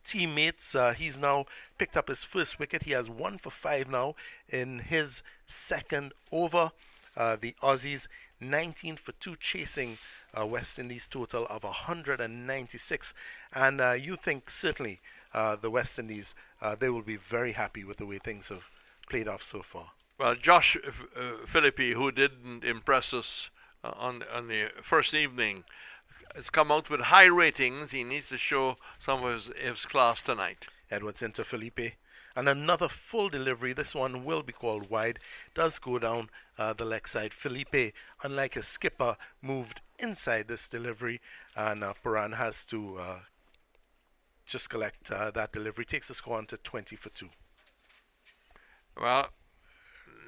teammates. He's now picked up his first wicket. He has 1 for 5 now in his second over. The Aussies 19 for 2, chasing West Indies total of 196. And you think certainly the West Indies, they will be very happy with the way things have played off so far. Well, Josh Philippi, who didn't impress us on the first evening, has come out with high ratings. He needs to show some of his class tonight. Edwards into Felipe. And another full delivery. This one will be called wide. Does go down the leg side. Felipe, unlike his skipper, moved inside this delivery. And Paran has to just collect that delivery. Takes the score on to 20 for 2. Well,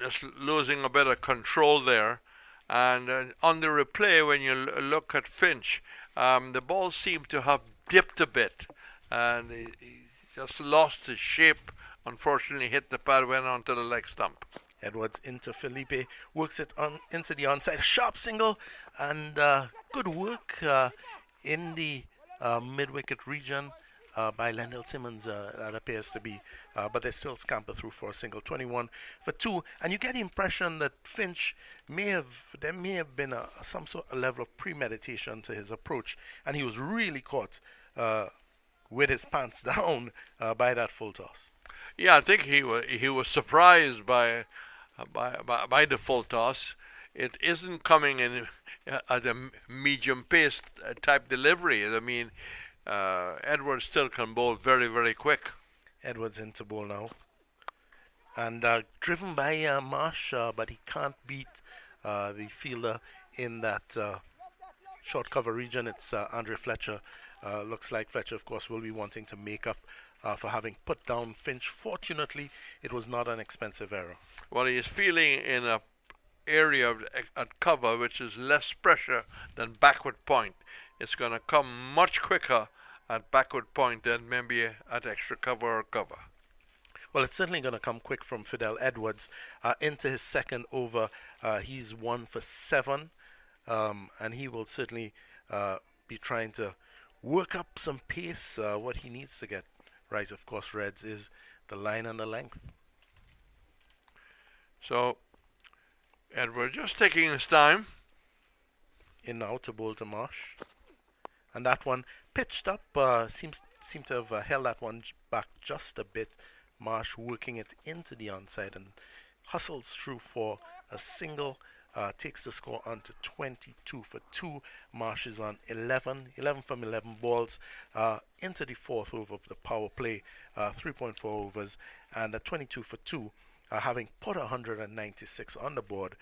just losing a bit of control there. And on the replay, when you look at Finch, the ball seemed to have dipped a bit, and he just lost his shape. Unfortunately, hit the pad, went onto the leg stump. Edwards into Felipe, works it on into the onside, sharp single, and good work in the mid-wicket region by Lendell Simmons, that appears to be, but they still scamper through for a single, 21 for 2, and you get the impression that Finch there may have been some sort of level of premeditation to his approach, and he was really caught with his pants down by that full toss. Yeah, I think he was surprised by the full toss. It isn't coming in at a medium pace type delivery. I mean, Edwards still can bowl very, very quick. Edwards into bowl now. And driven by Marsh, but he can't beat the fielder in that short cover region. It's Andre Fletcher. Looks like Fletcher, of course, will be wanting to make up for having put down Finch. Fortunately, it was not an expensive error. Well, he is feeling in a area at cover which is less pressure than backward point. It's going to come much quicker at backward point than maybe at extra cover or cover. Well, it's certainly going to come quick from Fidel Edwards into his second over. He's 1 for 7, and he will certainly be trying to work up some pace. What he needs to get right, of course, Reds, is the line and the length. So, Edwards just taking his time. In now to bowl to Marsh. And that one pitched up, seem to have held that one back just a bit. Marsh working it into the onside and hustles through for a single, takes the score on to 22 for 2. Marsh is on 11 from 11 balls into the fourth over of the power play, 3.4 overs, and 22 for 2. Having put 196 on the board,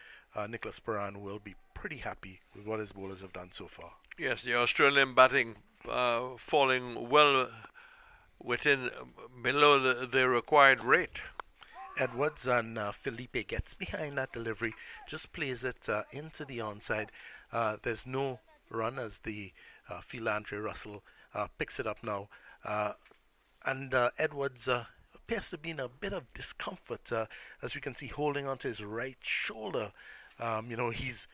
Nicholas Paran will be pretty happy with what his bowlers have done so far. Yes, the Australian batting falling well below the required rate. Edwards and Felipe gets behind that delivery, just plays it into the onside. There's no run as the fielder Andre Russell picks it up now. And Edwards appears to be in a bit of discomfort, as we can see, holding onto his right shoulder. He's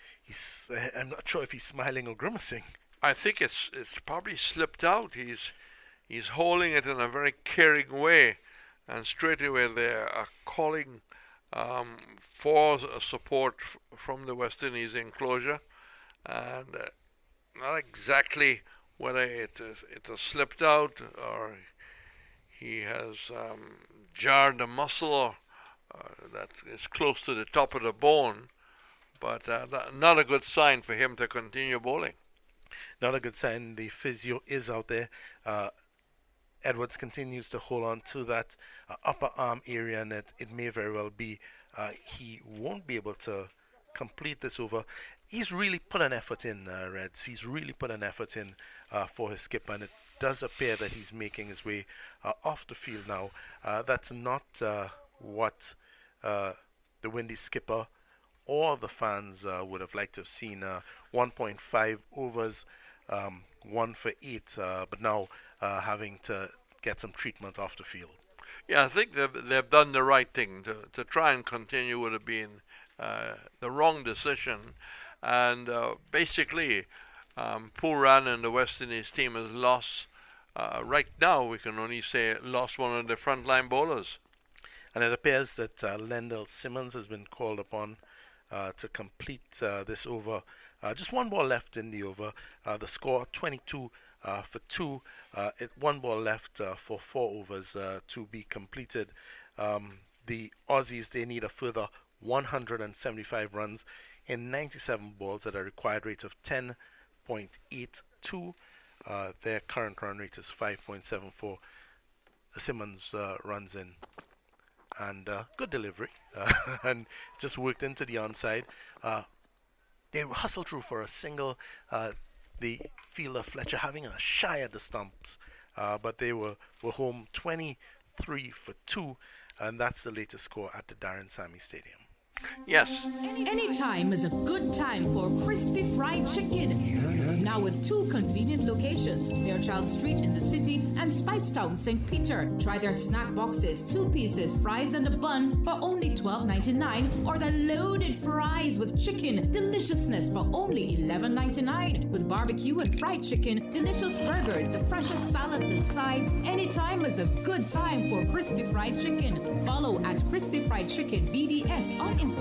I'm not sure if he's smiling or grimacing. I think it's probably slipped out. He's holding it in a very caring way, and straight away they are calling for support from the West Indies enclosure, and not exactly whether it has slipped out or he has jarred a muscle that is close to the top of the bone, but not a good sign for him to continue bowling. Not a good sign. The physio is out there. Edwards continues to hold on to that upper arm area, and it may very well be he won't be able to complete this over. He's really put an effort in, Reds. He's really put an effort in for his skipper, and it does appear that he's making his way off the field now. That's not what the Windies skipper or the fans would have liked to have seen. 1.5 overs, 1 for 8, but now having to get some treatment off the field. Yeah, I think they've done the right thing. To try and continue would have been the wrong decision. And basically, Pooran and the West Indies team has lost, right now we can only say, lost one of the frontline bowlers. And it appears that Lendl Simmons has been called upon to complete this over. Just one ball left in the over. The score 22 for 2. One ball left for 4 overs to be completed. The Aussies, they need a further 175 runs in 97 balls at a required rate of 10.82. Their current run rate is 5.74. Simmons runs in. And good delivery. And just worked into the onside. They hustled through for a single. The fielder Fletcher having a shy at the stumps. But they were home 23 for 2. And that's the latest score at the Darren Sammy Stadium. Yes. Any time is a good time for crispy fried chicken. Now with 2 convenient locations, Fairchild Street in the city and Speightstown, St. Peter. Try their snack boxes, 2 pieces, fries and a bun for only $12.99, or the loaded fries with chicken deliciousness for only $11.99. With barbecue and fried chicken, delicious burgers, the freshest salads and sides. Any time is a good time for crispy fried chicken. Follow at Crispy Fried Chicken BDS on Instagram.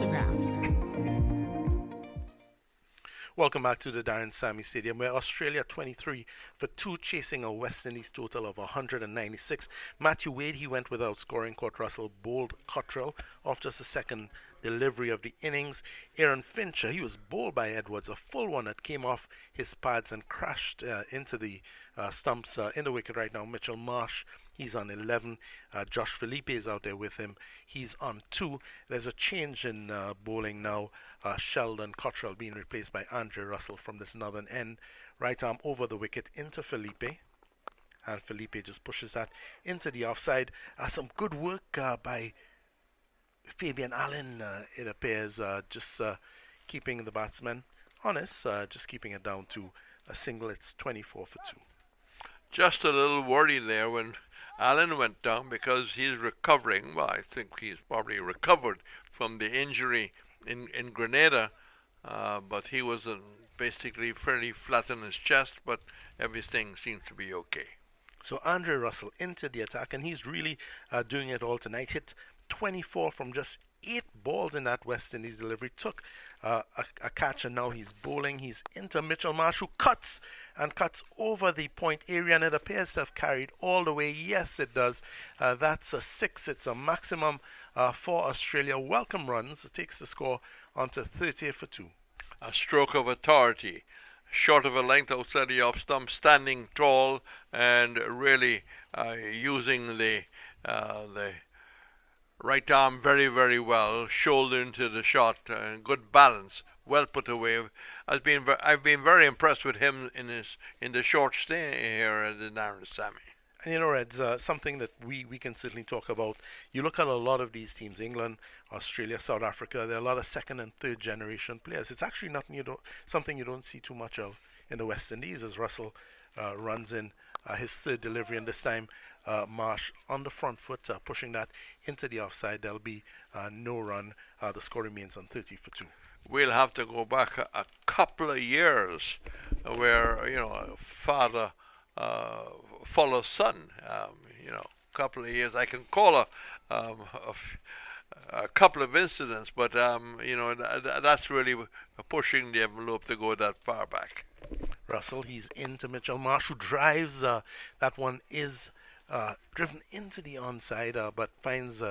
Welcome back to the Darren Sammy Stadium, where Australia 23 for 2, chasing a West Indies total of 196. Matthew Wade, he went without scoring. Court Russell bowled Cottrell off just the second delivery of the innings. Aaron Fincher, he was bowled by Edwards, a full one that came off his pads and crashed into the stumps in the wicket right now. Mitchell Marsh, he's on 11. Josh Philippe is out there with him. He's on 2. There's a change in bowling now. Sheldon Cottrell being replaced by Andre Russell from this northern end. Right arm over the wicket into Philippe. And Philippe just pushes that into the offside. Some good work by Fabian Allen, it appears, just keeping the batsman honest, just keeping it down to a single. It's 24 for 2. Just a little worried there when Allen went down, because he's recovering. Well, I think he's probably recovered from the injury in Grenada, but he was basically fairly flat in his chest, but everything seems to be okay. So Andre Russell into the attack, and he's really doing it all tonight. Hit 24 from just 8 balls in that West Indies delivery. Took a catch, and now he's bowling. He's into Mitchell Marsh, who cuts over the point area, and it appears to have carried all the way. Yes, it does. That's a 6. It's a maximum for Australia. Welcome runs. It takes the score onto 30 for 2. A stroke of authority. Short of a length outside the off stump, standing tall and really using the right arm very, very well, shoulder into the shot, good balance, well put away. I've been very impressed with him in the short stay here at the Darren Sammy. And you know, Reds, something that we can certainly talk about. You look at a lot of these teams, England, Australia, South Africa, there are a lot of second and third generation players. It's actually something you don't see too much of in the West Indies, as Russell runs in his third delivery, and this time Marsh on the front foot, pushing that into the offside. There'll be no run. The score remains on 30 for 2. We'll have to go back a couple of years where, father follows son. A couple of years. I can call a couple of incidents, but that's really pushing the envelope to go that far back. Russell, he's into Mitchell Marsh, who drives. That one is driven into the onside, but finds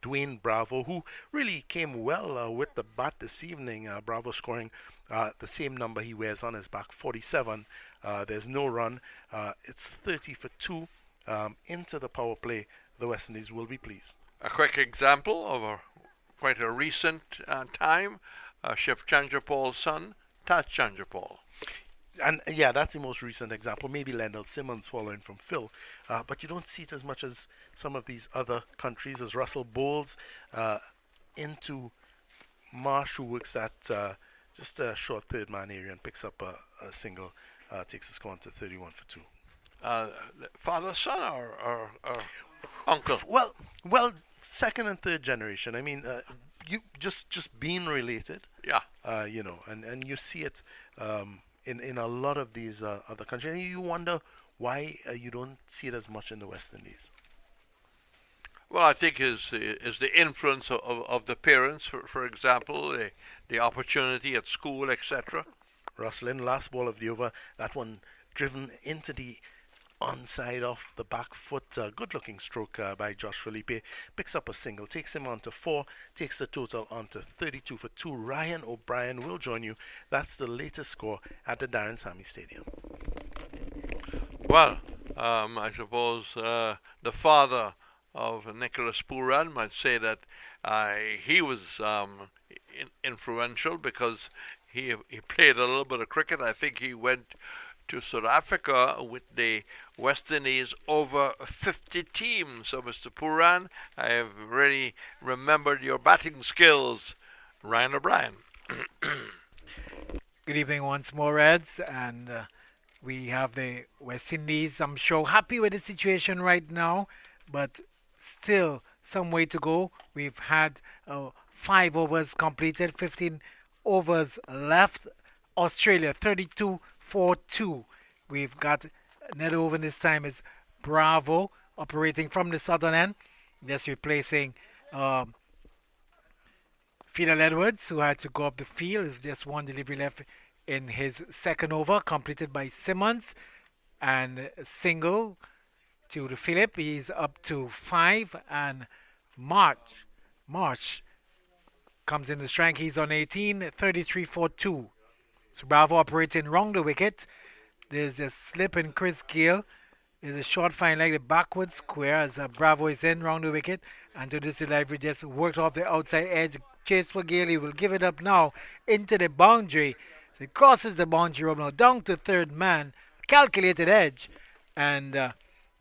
Dwayne Bravo, who really came well with the bat this evening. Bravo scoring the same number he wears on his back, 47. There's no run. It's 30 for 2. Into the power play, the West Indies will be pleased. A quick example of quite a recent time, Chef Chandrapal's son, Taj Chandrapal. And yeah, that's the most recent example. Maybe Lendl Simmons following from Phil. But you don't see it as much as some of these other countries, as Russell bowls into Marsh, who works at just a short third man area and picks up a single, takes the score on to 31 for 2. Father, son, or uncle? Well, second and third generation. I mean, you just being related. Yeah. And you see it in a lot of these other countries. And you wonder why you don't see it as much in the West Indies. Well, I think is the influence of the parents, for example, the opportunity at school, etc. Russell, last ball of the over, that one driven into the onside off the back foot. Good looking stroke by Josh Felipe. Picks up a single, takes him on to 4, takes the total on to 32 for 2. Ryan O'Brien will join you. That's the latest score at the Darren Sammy Stadium. Well, I suppose the father of Nicholas Pooran might say that he was influential because he played a little bit of cricket. I think he went to South Africa with the West Indies over 50 teams. So, Mr. Pooran, I have really remembered your batting skills. Ryan O'Brien. Good evening once more, Reds, and we have the West Indies, I'm sure, happy with the situation right now, but still some way to go. We've had 5 overs completed, 15 overs left. Australia 32-4-2. We've got another over this time is Bravo operating from the southern end, just replacing Fidel Edwards, who had to go up the field. There's just one delivery left in his second over, completed by Simmons, and a single to the Phillip. He's up to 5, and March comes in the strike. He's on 18, 33-4-2. So Bravo operating round the wicket. There's a slip in Chris Gale. There's a short fine leg, the backward square as Bravo is in round the wicket. And to this delivery just worked off the outside edge. Chase for Gale. He will give it up now into the boundary. So it crosses the boundary rope now down to third man. Calculated edge. And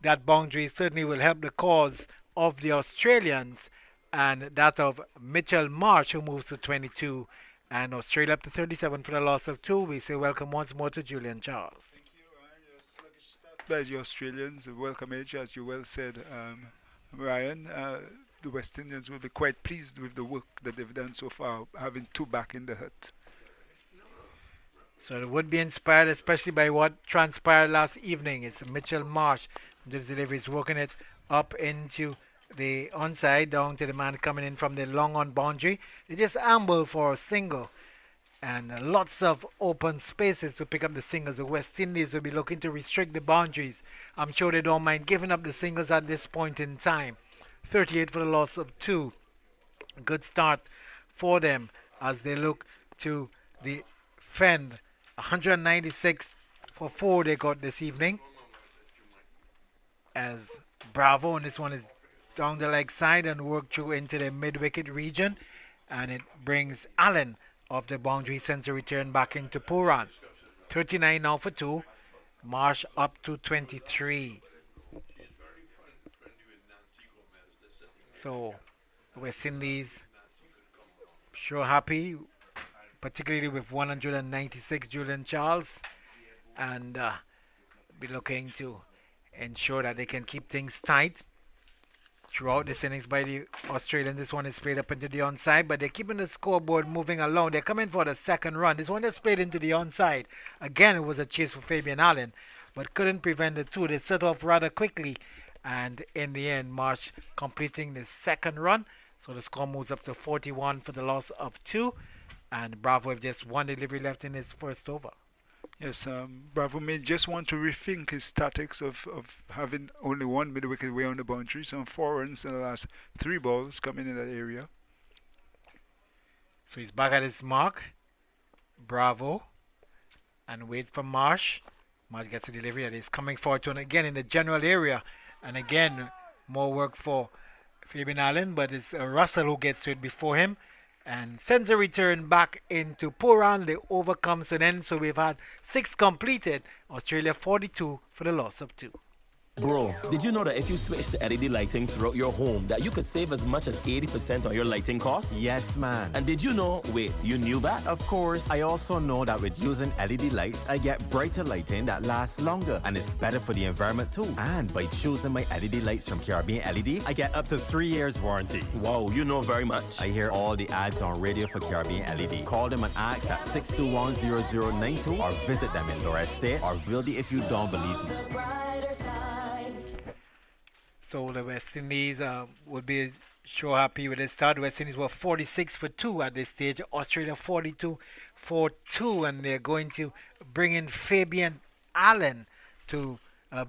that boundary certainly will help the cause of the Australians and that of Mitchell Marsh, who moves to 22. And Australia up to 37 for the loss of 2. We say welcome once more to Julian Charles. Thank you, Ryan. Your sluggish start by the Australians. A welcome age, as you well said, Ryan. The West Indians will be quite pleased with the work that they've done so far, having 2 back in the hut. So they would be inspired, especially by what transpired last evening. It's Mitchell Marsh. The delivery is working it up into the onside, down to the man coming in from the long on boundary. They just amble for a single, and lots of open spaces to pick up the singles. The West Indies will be looking to restrict the boundaries. I'm sure they don't mind giving up the singles at this point in time. 38 for the loss of 2. Good start for them as they look to defend. 196 for 4 they got this evening. As Bravo, and this one is down the leg side and work through into the mid-wicket region, and it brings Allen off the boundary, sends a return back into Pooran. 39 now for 2. Marsh up to 23. So West Indies sure happy, particularly with 196 Julian Charles, and be looking to ensure that they can keep things tight throughout this innings by the Australians. This one is played up into the onside, but they're keeping the scoreboard moving along. They're coming for the second run. This one is played into the onside. Again, it was a chase for Fabian Allen, but couldn't prevent the two. They set off rather quickly, and in the end, Marsh completing the second run. So the score moves up to 41 for the loss of 2, and Bravo have just one delivery left in his first over. Yes, Bravo may just want to rethink his tactics of having only one middle wicket way on the boundary. Some 4 runs in the last 3 balls coming in that area. So he's back at his mark. Bravo. And waits for Marsh. Marsh gets a delivery that is coming forward to, and again in the general area. And again, more work for Fabian Allen, but it's Russell who gets to it before him and sends a return back into Puran. The over comes to an end, so we've had 6 completed. Australia 42 for the loss of 2. Bro, did you know that if you switch to LED lighting throughout your home, that you could save as much as 80% on your lighting costs? Yes, man. And did you know, wait, you knew that? Of course, I also know that with using LED lights, I get brighter lighting that lasts longer and is better for the environment too. And by choosing my LED lights from Caribbean LED, I get up to 3 years warranty. Wow, you know very much. I hear all the ads on radio for Caribbean LED. Call them and ask at 621-0092 or visit them in Lorette State or Wildy if you don't believe me. So the West Indies would be sure happy with this start. The West Indies were 46 for 2 at this stage. Australia 42 for 2, and they're going to bring in Fabian Allen to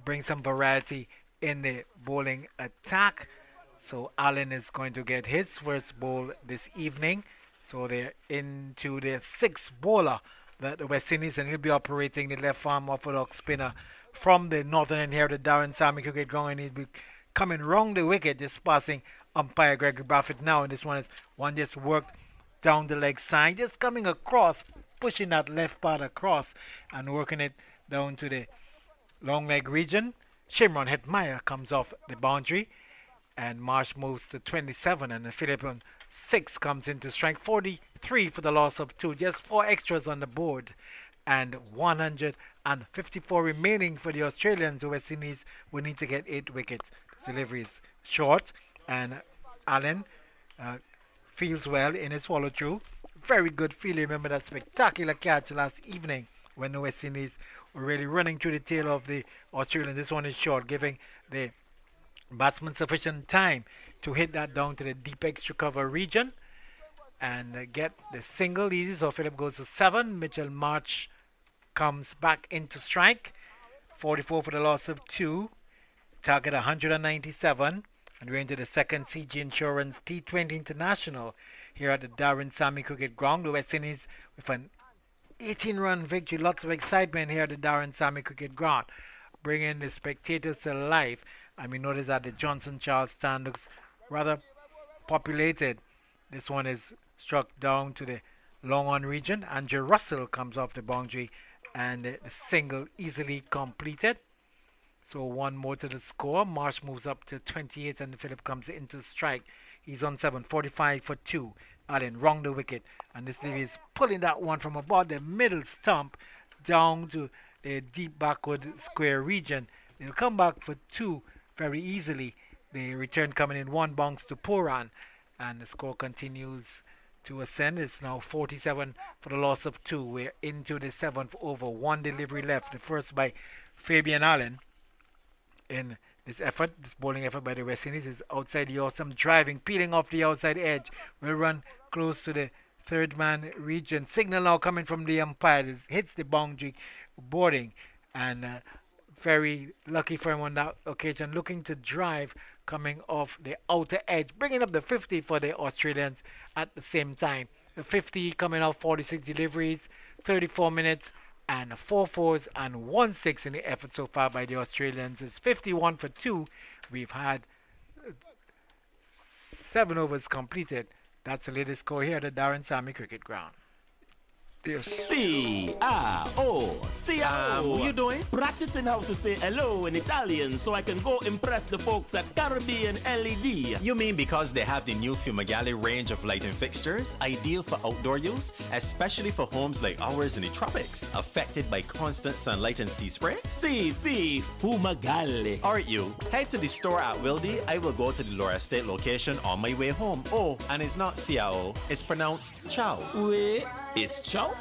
bring some variety in the bowling attack. So Allen is going to get his first bowl this evening. So they're into their 6th bowler, the West Indies, and he'll be operating the left arm orthodox spinner from the northern end here, the Darren Sammy cricket ground, and he'll be coming round the wicket, just passing umpire Gregory Baffett now. And this one just worked down the leg side, just coming across, pushing that left part across and working it down to the long leg region. Shimron Hetmeyer comes off the boundary, and Marsh moves to 27, and the Philippine 6 comes into strike. 43 for the loss of 2, just 4 extras on the board, and 154 remaining for the Australians. The West Indies will need to get 8 wickets. Delivery is short, and Allen feels well in his follow through. Very good feeling. Remember that spectacular catch last evening when the West Indies were really running through the tail of the Australians. This one is short, giving the batsman sufficient time to hit that down to the deep extra cover region and get the single easy. So Philip goes to 7. Mitchell March comes back into strike. 44 for the loss of 2. Target 197, and we're into the second CG Insurance T20 International here at the Darren Sammy Cricket Ground. The West Indies with an 18-run victory. Lots of excitement here at the Darren Sammy Cricket Ground, bringing the spectators to life. And we notice that the Johnson Charles stand looks rather populated. This one is struck down to the long on region. Andrew Russell comes off the boundary, and the single easily completed. So 1 more to the score. Marsh moves up to 28, and Phillip comes into strike. He's on 7, 45 for 2. Allen wrong the wicket, and this leave is pulling that one from about the middle stump down to the deep backward square region. They'll come back for 2 very easily. The return coming in 1 bounce to Puran, and the score continues to ascend. It's now 47 for the loss of 2. We're into the 7th over. 1 delivery left. The first by Fabian Allen. In this effort, this bowling effort by the West Indies is outside the awesome driving, peeling off the outside edge. Will run close to the 3rd man region. Signal now coming from the umpire. This hits the boundary boarding, and very lucky for him on that occasion. Looking to drive, coming off the outer edge, bringing up the 50 for the Australians at the same time. The 50 coming off 46 deliveries, 34 minutes. And 4 fours and 1 6 in the effort so far by the Australians. It's 51 for 2. We've had 7 overs completed. That's the latest score here at the Darren Sammy Cricket Ground. Yes. C-R-O. C-R-O. What you doing? Practicing how to say hello in Italian so I can go impress the folks at Caribbean LED. You mean because they have the new Fumagalli range of lighting fixtures, ideal for outdoor use, especially for homes like ours in the tropics, affected by constant sunlight and sea spray? Si, Fumagalli. Alright you, head to the store at Wildy. I will go to the Laura Estate location on my way home. Oh, and it's not C-R-O, it's pronounced Chow. Wait, it's Chow?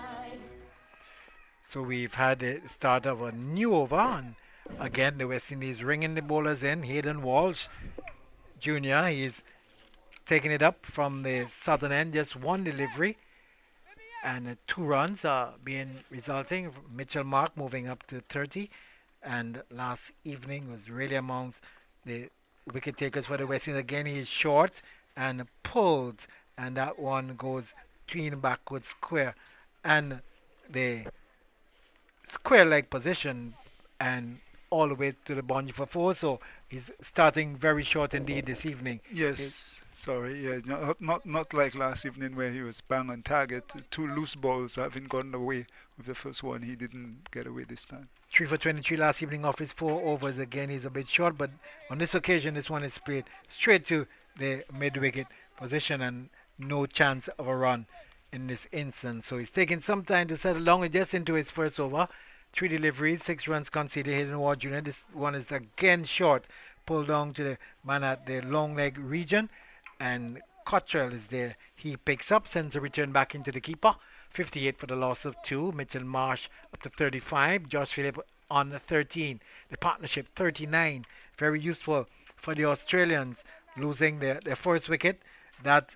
So we've had the start of a new over, and again the West Indies ringing the bowlers in. Hayden Walsh Jr. He's taking it up from the southern end, just one delivery, and 2 runs are being resulting. Mitchell Mark moving up to 30, and last evening was really amongst the wicket takers for the West Indies. Again, he is short and pulled, and that one goes clean backwards square, and the square leg position and all the way to the boundary for 4. So he's starting very short indeed this evening. Yes. Sorry, yeah, not like last evening where he was bang on target. 2 loose balls having gone away with the first one. He didn't get away this time. 3 for 23 last evening off his 4 overs. Again, he's a bit short, but on this occasion, this one is played straight to the mid-wicket position and no chance of a run in this instance. So he's taking some time to settle down just into his first over. 3 deliveries, 6 runs conceded. Hayden Ward Jr. This one is again short, pulled down to the man at the long leg region, and Cottrell is there. He picks up, sends a return back into the keeper. 58 for the loss of 2. Mitchell Marsh up to 35. Josh Phillip on the 13. The partnership 39. Very useful for the Australians, losing their first wicket. That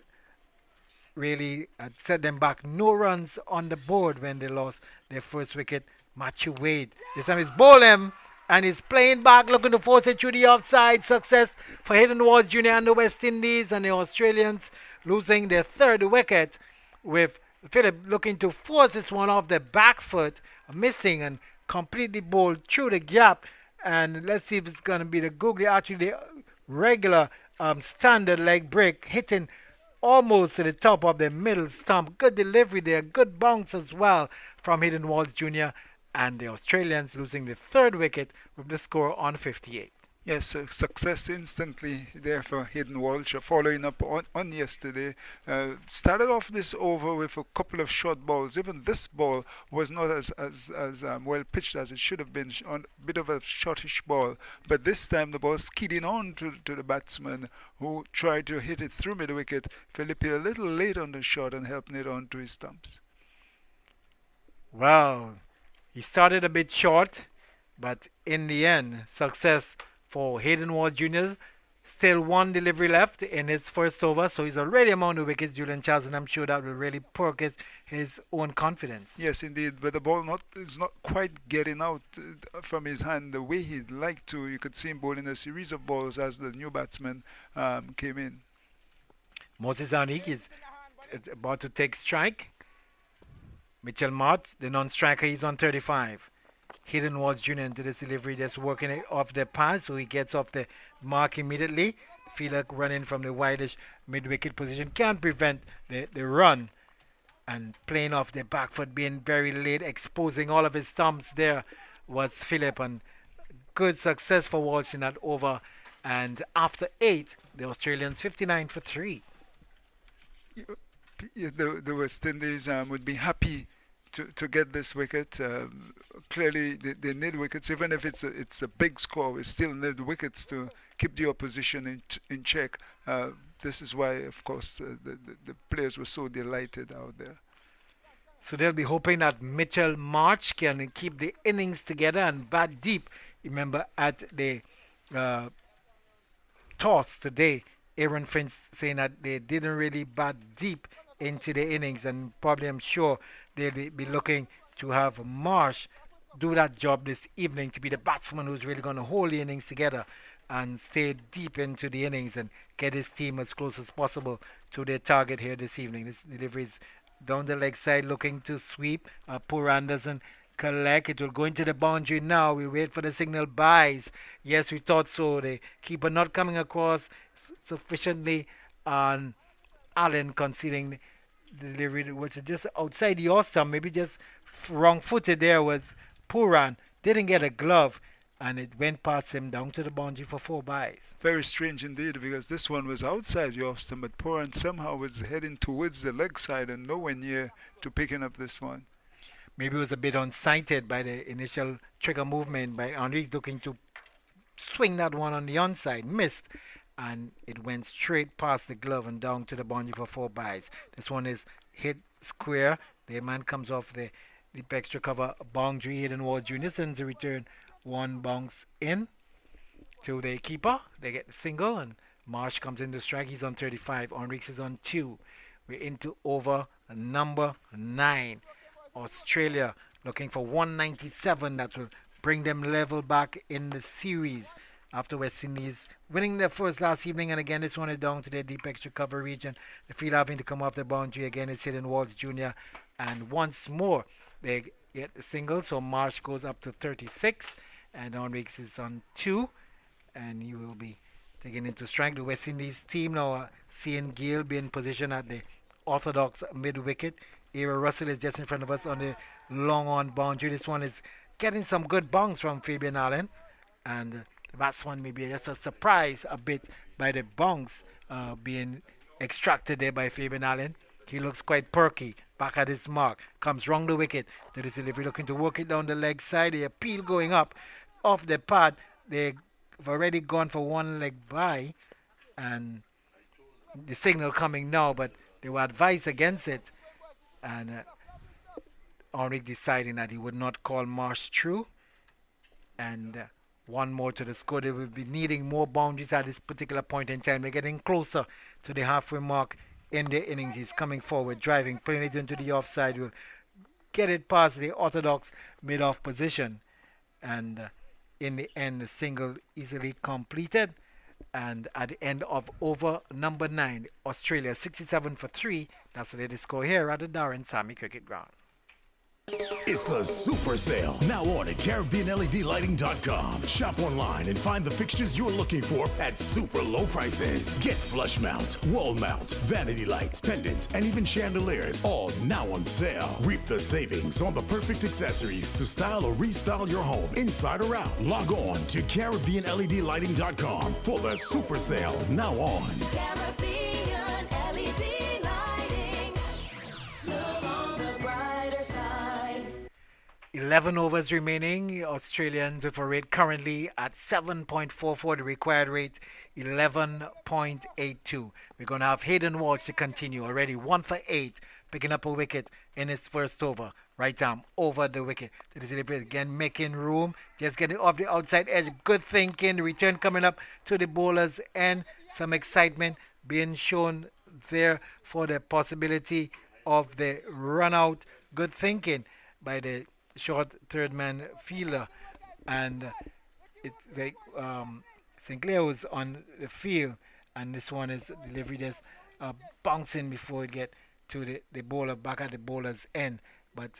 really set them back. No runs on the board when they lost their first wicket. Matthew Wade. This time he's bowling and he's playing back, looking to force it through the offside. Success for Hayden Walsh Jr. and the West Indies, and the Australians losing their 3rd wicket, with Phillip looking to force this one off the back foot, missing and completely bowled through the gap. And let's see if it's going to be the googly, actually the regular standard leg break, hitting almost to the top of the middle stump. Good delivery there, good bounce as well from Hayden Walsh Jr. and the Australians losing the 3rd wicket with the score on 58. Yes, success instantly there for Hayden Walsh, following up on yesterday. Started off this over with a couple of short balls. Even this ball was not as well pitched as it should have been, on a bit of a shortish ball. But this time the ball skidding on to the batsman, who tried to hit it through mid-wicket. Philippi a little late on the shot and helping it on to his stumps. Well, he started a bit short, but in the end, success for Hayden Walsh Jr. Still 1 delivery left in his first over, so he's already among the wickets, Julian Charles, and I'm sure that will really perk his own confidence. Yes, indeed, but the ball is not quite getting out from his hand the way he'd like to. You could see him bowling a series of balls as the new batsman came in. Moses Anik is about to take strike. Mitchell Mott, the non-striker, he's on 35. Hayden Walsh Jr. into this delivery, just working it off the pass, so he gets off the mark immediately. Fielder running from the wideish mid-wicket position can't prevent the run, and playing off the back foot, being very late, exposing all of his stumps there was Phillip, and good success for Walsh in that over. And after 8, the Australians 59 for 3. The West Indies would be happy to get this wicket. Clearly, they need wickets, even if it's a big score. We still need wickets to keep the opposition in check. This is why, of course, the players were so delighted out there. So they'll be hoping that Mitchell March can keep the innings together and bat deep. Remember, at the toss today, Aaron Finch saying that they didn't really bat deep into the innings, and probably I'm sure they'll be looking to have Marsh do that job this evening, to be the batsman who's really going to hold the innings together and stay deep into the innings and get his team as close as possible to their target here this evening. This delivery is down the leg side, looking to sweep. Poor Anderson collect. It will go into the boundary now. We wait for the signal buys. Yes, we thought so. The keeper not coming across sufficiently, on Allen conceding delivery was just outside the off stump, maybe just wrong-footed there was Puran. Didn't get a glove, and it went past him down to the boundary for 4 byes. Very strange indeed, because this one was outside the off stump, but Poran somehow was heading towards the leg side and nowhere near to picking up this one. Maybe it was a bit unsighted by the initial trigger movement by Henriques looking to swing that one on the onside, missed, and it went straight past the glove and down to the boundary for 4 byes. This one is hit square. The man comes off the deep extra cover boundary. Hayden Ward Jr. sends a return, one bounce in to the keeper. They get the single, and Marsh comes in to strike. He's on 35. Henriques is on 2. We're into over number 9. Australia looking for 197. That will bring them level back in the series after West Indies winning their first last evening, and again this one is down to their deep extra cover region. The field having to come off the boundary again is Hayden Walls Jr. and once more they get the single, so Marsh goes up to 36 and Henriques is on 2, and he will be taken into strike. The West Indies team now seeing Gale be in position at the orthodox mid-wicket. Ira Russell is just in front of us on the long on boundary. This one is getting some good bounce from Fabian Allen, and the batsman maybe just a surprise a bit by the bounce being extracted there by Fabian Allen. He looks quite perky, back at his mark, comes round the wicket to this delivery, looking to work it down the leg side. The appeal going up off the pad. They've already gone for one leg by, and the signal coming now, but they were advised against it, and Henriques deciding that he would not call Marsh through, and one more to the score. They will be needing more boundaries at this particular point in time. They're getting closer to the halfway mark in the innings. He's coming forward, driving, playing it into the offside. Will get it past the orthodox mid-off position, and in the end, the single easily completed. And at the end of over number 9, Australia 67 for 3. That's the latest score here at the Darren Sammy Cricket Ground. It's a super sale now on at CaribbeanLEDlighting.com. Shop online and find the fixtures you're looking for at super low prices. Get flush mounts, wall mounts, vanity lights, pendants, and even chandeliers, all now on sale. Reap the savings on the perfect accessories to style or restyle your home inside or out. Log on to CaribbeanLEDlighting.com for the super sale now on. Caribbean LED lighting. Look on the brighter side. 11 overs remaining. Australians with a rate currently at 7.44. The required rate 11.82. We're going to have Hayden Walsh to continue. Already 1 for 8, picking up a wicket in his first over. Right arm over the wicket. To the delivery again, making room. Just getting off the outside edge. Good thinking. The return coming up to the bowlers, and some excitement being shown there for the possibility of the run out. Good thinking by the short third man fielder, and it's like Sinclair was on the field, and this one is delivery just bouncing before it get to the bowler, back at the bowler's end. But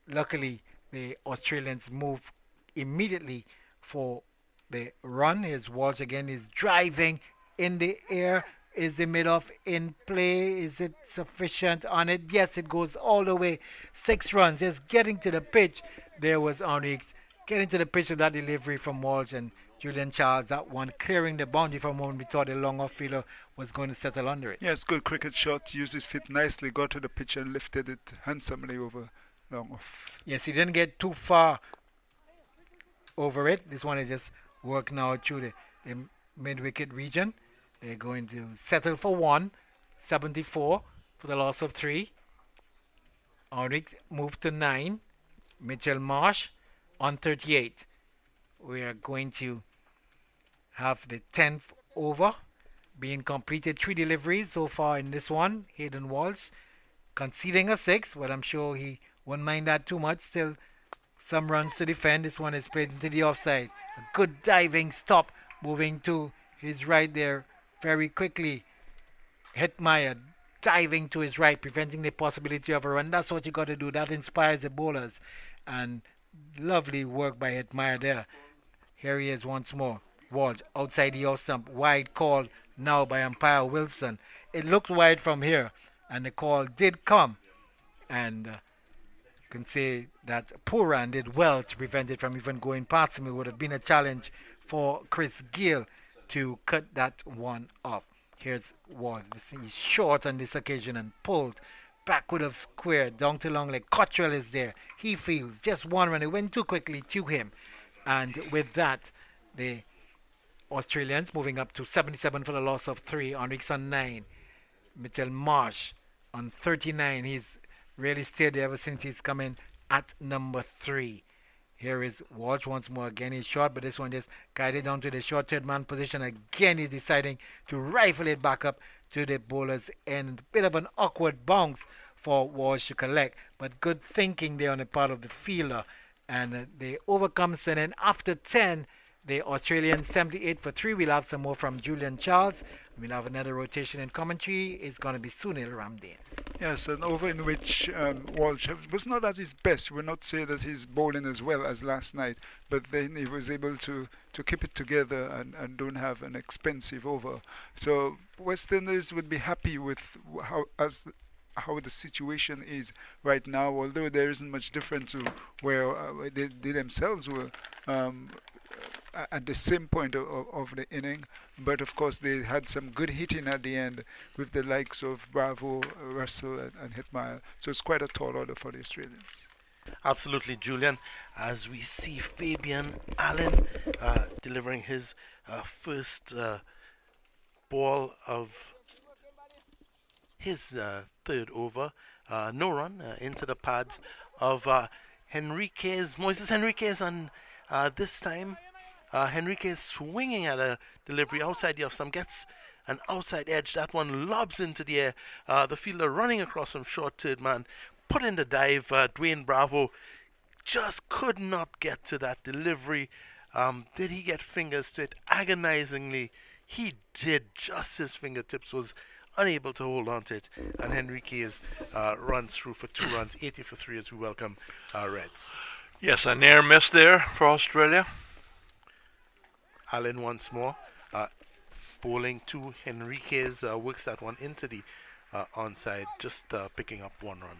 luckily the Australians move immediately for the run. His Walsh again is driving in the air. Is the mid-off in play? Is it sufficient on it? Yes, it goes all the way. 6 runs. Just getting to the pitch. There was Henriques getting to the pitch with that delivery from Walsh and Julian Charles. That one clearing the boundary from when we thought the long off fielder was going to settle under it. Yes, good cricket shot. Used his feet nicely, got to the pitch and lifted it handsomely over long off. Yes, he didn't get too far over it. This one is just worked now through the mid-wicket region. They're going to settle for 1, 74 for the loss of 3. Henriques moved to 9. Mitchell Marsh on 38. We are going to have the 10th over being completed. 3 deliveries so far in this one. Hayden Walsh conceding a 6, but I'm sure he won't mind that too much. Still some runs to defend. This one is played into the offside. A good diving stop, moving to his right there very quickly. Hetmeyer diving to his right, preventing the possibility of a run. That's what you got to do. That inspires the bowlers. And lovely work by Hetmeyer there. Here he is once more. Walsh outside the off stump. Wide call now by umpire Wilson. It looked wide from here, and the call did come. And can say that Puran did well to prevent it from even going past him. It would have been a challenge for Chris Gill to cut that one off. Here's Ward. He's short on this occasion and pulled. Back would have squared. Down to long leg. Cottrell is there. He feels just one run. It went too quickly to him. And with that, the Australians moving up to 77 for the loss of 3. Henriques on 9. Mitchell Marsh on 39. He's really stayed there ever since he's coming at number 3. Here is Walsh once more. Again, he's short, but this one just guided down to the short third man position. Again, he's deciding to rifle it back up to the bowler's end. Bit of an awkward bounce for Walsh to collect, but good thinking there on the part of the fielder. And they overcome. And then after 10, the Australians 78 for 3. We'll have some more from Julian Charles. We'll have another rotation in commentary. It's going to be Sunil Ramdane. Yes, an over in which Walsh was not at his best. We'll not say that he's bowling as well as last night, but then he was able to keep it together and don't have an expensive over. So West Indies would be happy with how the situation is right now, although there isn't much difference to where they themselves were at the same point of the inning. But of course they had some good hitting at the end with the likes of Bravo, Russell and Hetmyer. So it's quite a tall order for the Australians. Absolutely, Julian. As we see Fabian Allen delivering his first ball of his third over. No run into the pads of Moises Henriquez on this time. Henriquez swinging at a delivery outside the off stump, gets an outside edge. That one lobs into the air. The fielder running across from short third man, put in the dive. Dwayne Bravo just could not get to that delivery. Did he get fingers to it? Agonizingly, he did. Just his fingertips was unable to hold on to it. And Henriquez runs through for 2 runs, 80 for 3 as we welcome Reds. Yes, a near miss there for Australia. Allen once more, bowling to Henriquez, works that one into the onside, just picking up 1 run.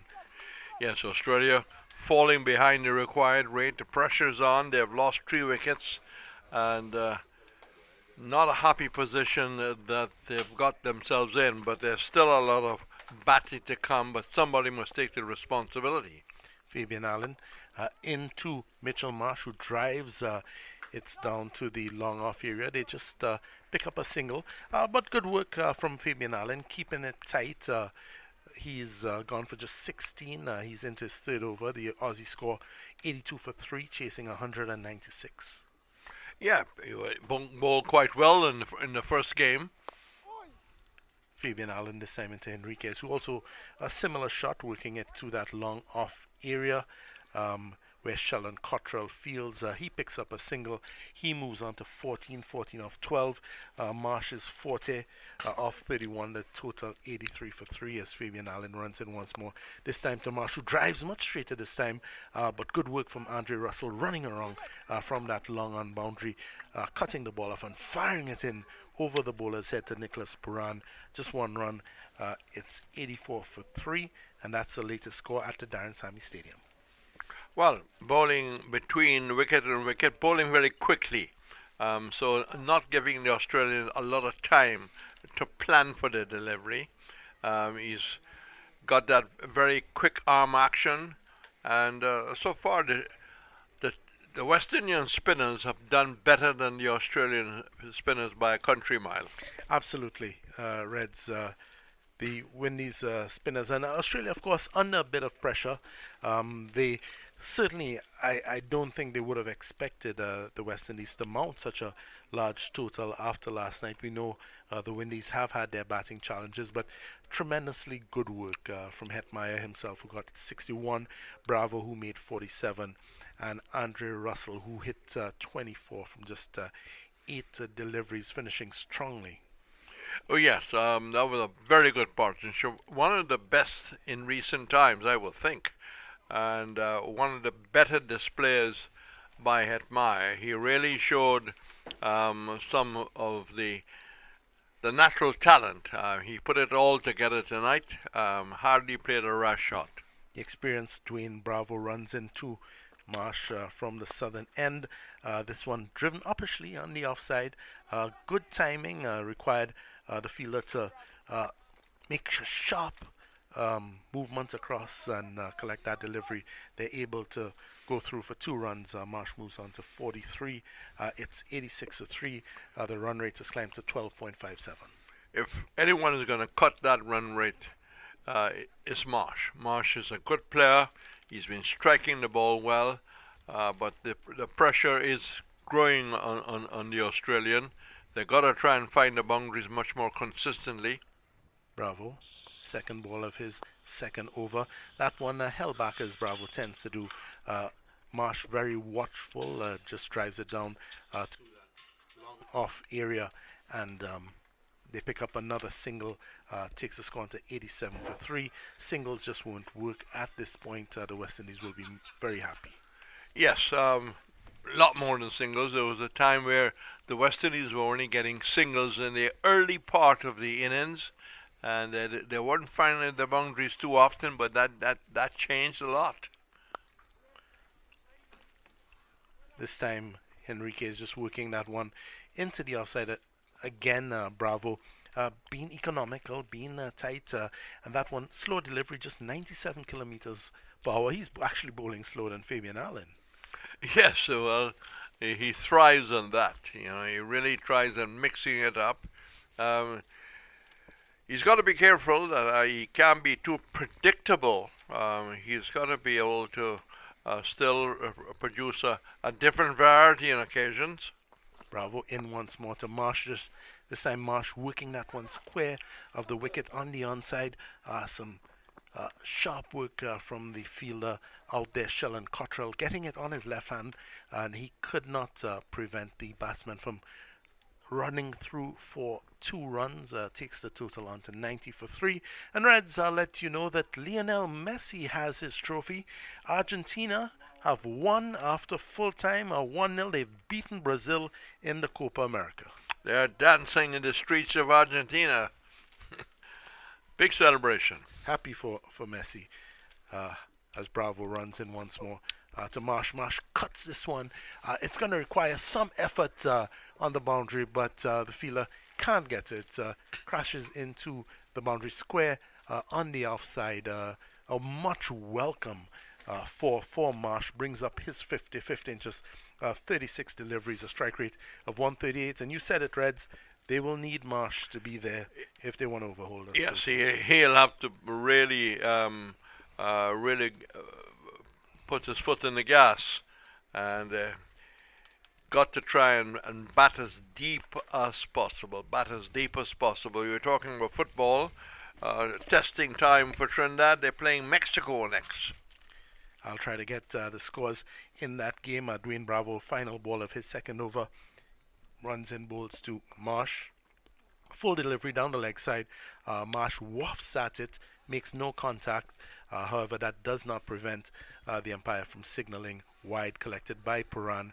Yes, Australia falling behind the required rate. The pressure's on. They've lost 3 wickets, and not a happy position that they've got themselves in. But there's still a lot of batting to come. But somebody must take the responsibility. Fabian Allen into Mitchell Marsh, who drives. It's down to the long off area. They just pick up a single. But good work from Fabian Allen, keeping it tight. He's gone for just 16. He's into his third over. The Aussie score 82 for 3, chasing 196. Yeah, he bowled quite well in the first game. Fabian Allen this time into Henriquez, who also a similar shot, working it to that long off area. Where Sheldon Cottrell fields. He picks up a single. He moves on to 14 off 12. Marsh is 40 off 31. The total 83 for 3 as Fabian Allen runs in once more. This time to Marsh, who drives much straighter this time. But good work from Andre Russell running around from that long on boundary, cutting the ball off and firing it in over the bowler's head to Nicholas Puran. Just 1 run. It's 84 for 3, and that's the latest score at the Darren Sammy Stadium. Well, bowling between wicket and wicket, bowling very quickly. So not giving the Australians a lot of time to plan for the delivery. He's got that very quick arm action. And so far, the West Indian spinners have done better than the Australian spinners by a country mile. Absolutely, Reds. The Windies spinners and Australia, of course, under a bit of pressure. They certainly, I don't think they would have expected the West Indies to mount such a large total after last night. We know the Windies have had their batting challenges, but tremendously good work from Hetmyer himself, who got 61, Bravo, who made 47, and Andre Russell, who hit 24 from just 8 deliveries, finishing strongly. Oh yes, that was a very good partnership. One of the best in recent times, I would think. And one of the better displays by Hetmyer. He really showed some of the the natural talent. He put it all together tonight. Hardly played a rash shot. The experienced Dwayne Bravo runs into Marsh from the southern end. This one driven uppishly on the offside. Good timing required the fielder to make a sharp movement across and collect that delivery. They're able to go through for 2 runs. Marsh moves on to 43. It's 86-3. The run rate has climbed to 12.57. If anyone is going to cut that run rate, it's Marsh. Marsh is a good player. He's been striking the ball well, but the pressure is growing on the Australian. They got to try and find the boundaries much more consistently. Bravo. Second ball of his second over. That one held back as Bravo tends to do. Marsh very watchful, just drives it down to that long off area, and they pick up another single, takes the score to 87-3. Singles just won't work at this point. The West Indies will be very happy. Yes, a lot more than singles. There was a time where the West Indies were only getting singles in the early part of the innings, and they weren't finding the boundaries too often, but that changed a lot. This time, Henrique is just working that one into the offside. Again, Bravo being economical, being tight, and that one slow delivery, just 97 kilometers per hour. He's actually bowling slower than Fabian Allen. Yes, well, he thrives on that. You know, he really tries on mixing it up. He's got to be careful that he can't be too predictable. He's got to be able to still produce a different variety on occasions. Bravo in once more to Marsh. Just this time Marsh working that one square of the wicket on the onside. Some sharp work from the fielder out there, Sheldon Cottrell, getting it on his left hand, and he could not prevent the batsman from running through for 2 runs. Takes the total on to 90-3. And Reds, I'll let you know that Lionel Messi has his trophy. Argentina have won after full time, 1-0. They've beaten Brazil in the Copa America. They're dancing in the streets of Argentina. Big celebration. Happy for Messi as Bravo runs in once more to Marsh. Marsh cuts this one. It's going to require some effort on the boundary, but the fielder can't get it. Crashes into the boundary square on the offside. A much welcome for Marsh. Brings up his 55th inches, 36 deliveries, a strike rate of 138. And you said it, Reds. They will need Marsh to be there if they want to overhold us. Yes, he'll have to really put his foot in the gas and got to try and bat as deep as possible. You're talking about football, testing time for Trinidad. They're playing Mexico next. I'll try to get the scores in that game. Dwayne Bravo, final ball of his second over. Runs in bowls to Marsh. Full delivery down the leg side. Marsh wafts at it, makes no contact. However, that does not prevent the umpire from signaling wide, collected by Puran.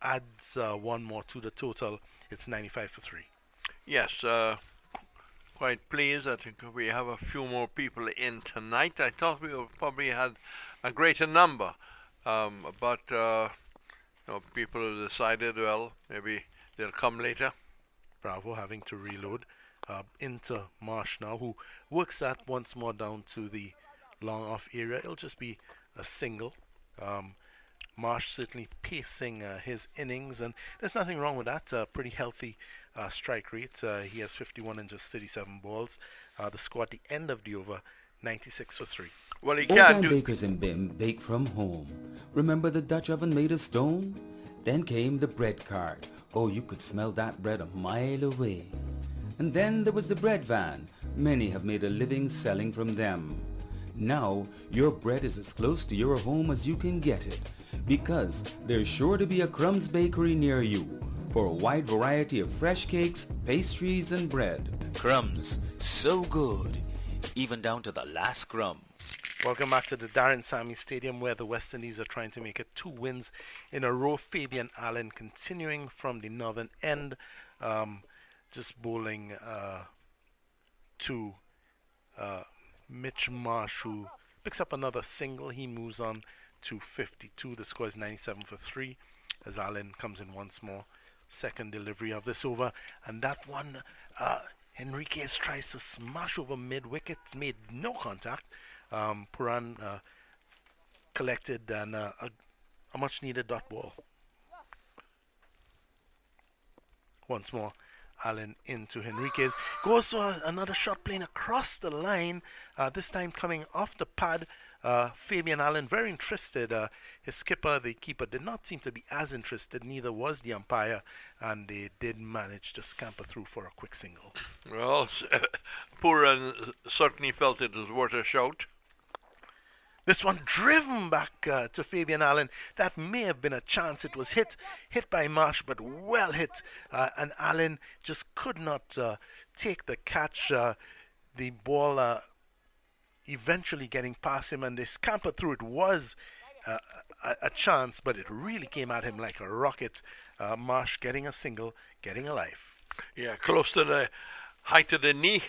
Adds 1 more to the total. It's 95-3. Yes, quite pleased. I think we have a few more people in tonight. I thought we would probably had a greater number, but people have decided, well, maybe they'll come later. Bravo having to reload into Marsh now, who works that once more down to the long off area. It'll just be a single. Marsh certainly pacing his innings, and there's nothing wrong with that. Pretty healthy strike rate. He has 51 in just 37 balls. The score at the end of the over, 96-3. Well, he Old-time can't do... bakers in Bim bake from home. Remember the Dutch oven made of stone? Then came the bread cart. Oh, you could smell that bread a mile away. And then there was the bread van. Many have made a living selling from them. Now, your bread is as close to your home as you can get it, because there's sure to be a Crumbs bakery near you for a wide variety of fresh cakes, pastries, and bread. Crumbs, so good, even down to the last crumb. Welcome back to the Darren Sammy Stadium, where the West Indies are trying to make it 2 wins in a row. Fabian Allen continuing from the northern end. just bowling to Mitch Marsh, who picks up another single. He moves on to 52. The score is 97 for 3 as Allen comes in once more. Second delivery of this over, and that one Henriquez tries to smash over mid-wicket, made no contact. Puran collected and a much-needed dot ball. Once more, Allen into Henriquez. Goes to another shot playing across the line, this time coming off the pad. Fabian Allen very interested. His skipper, the keeper, did not seem to be as interested, neither was the umpire, and they did manage to scamper through for a quick single. Well, Puran certainly felt it was worth a shout. This one driven back to Fabian Allen. That may have been a chance. It was hit by Marsh, but well hit. And Allen just could not take the catch. The ball eventually getting past him, and they scampered through. It was a chance, but it really came at him like a rocket. Marsh getting a single, getting a life. Yeah, close to the height of the knee.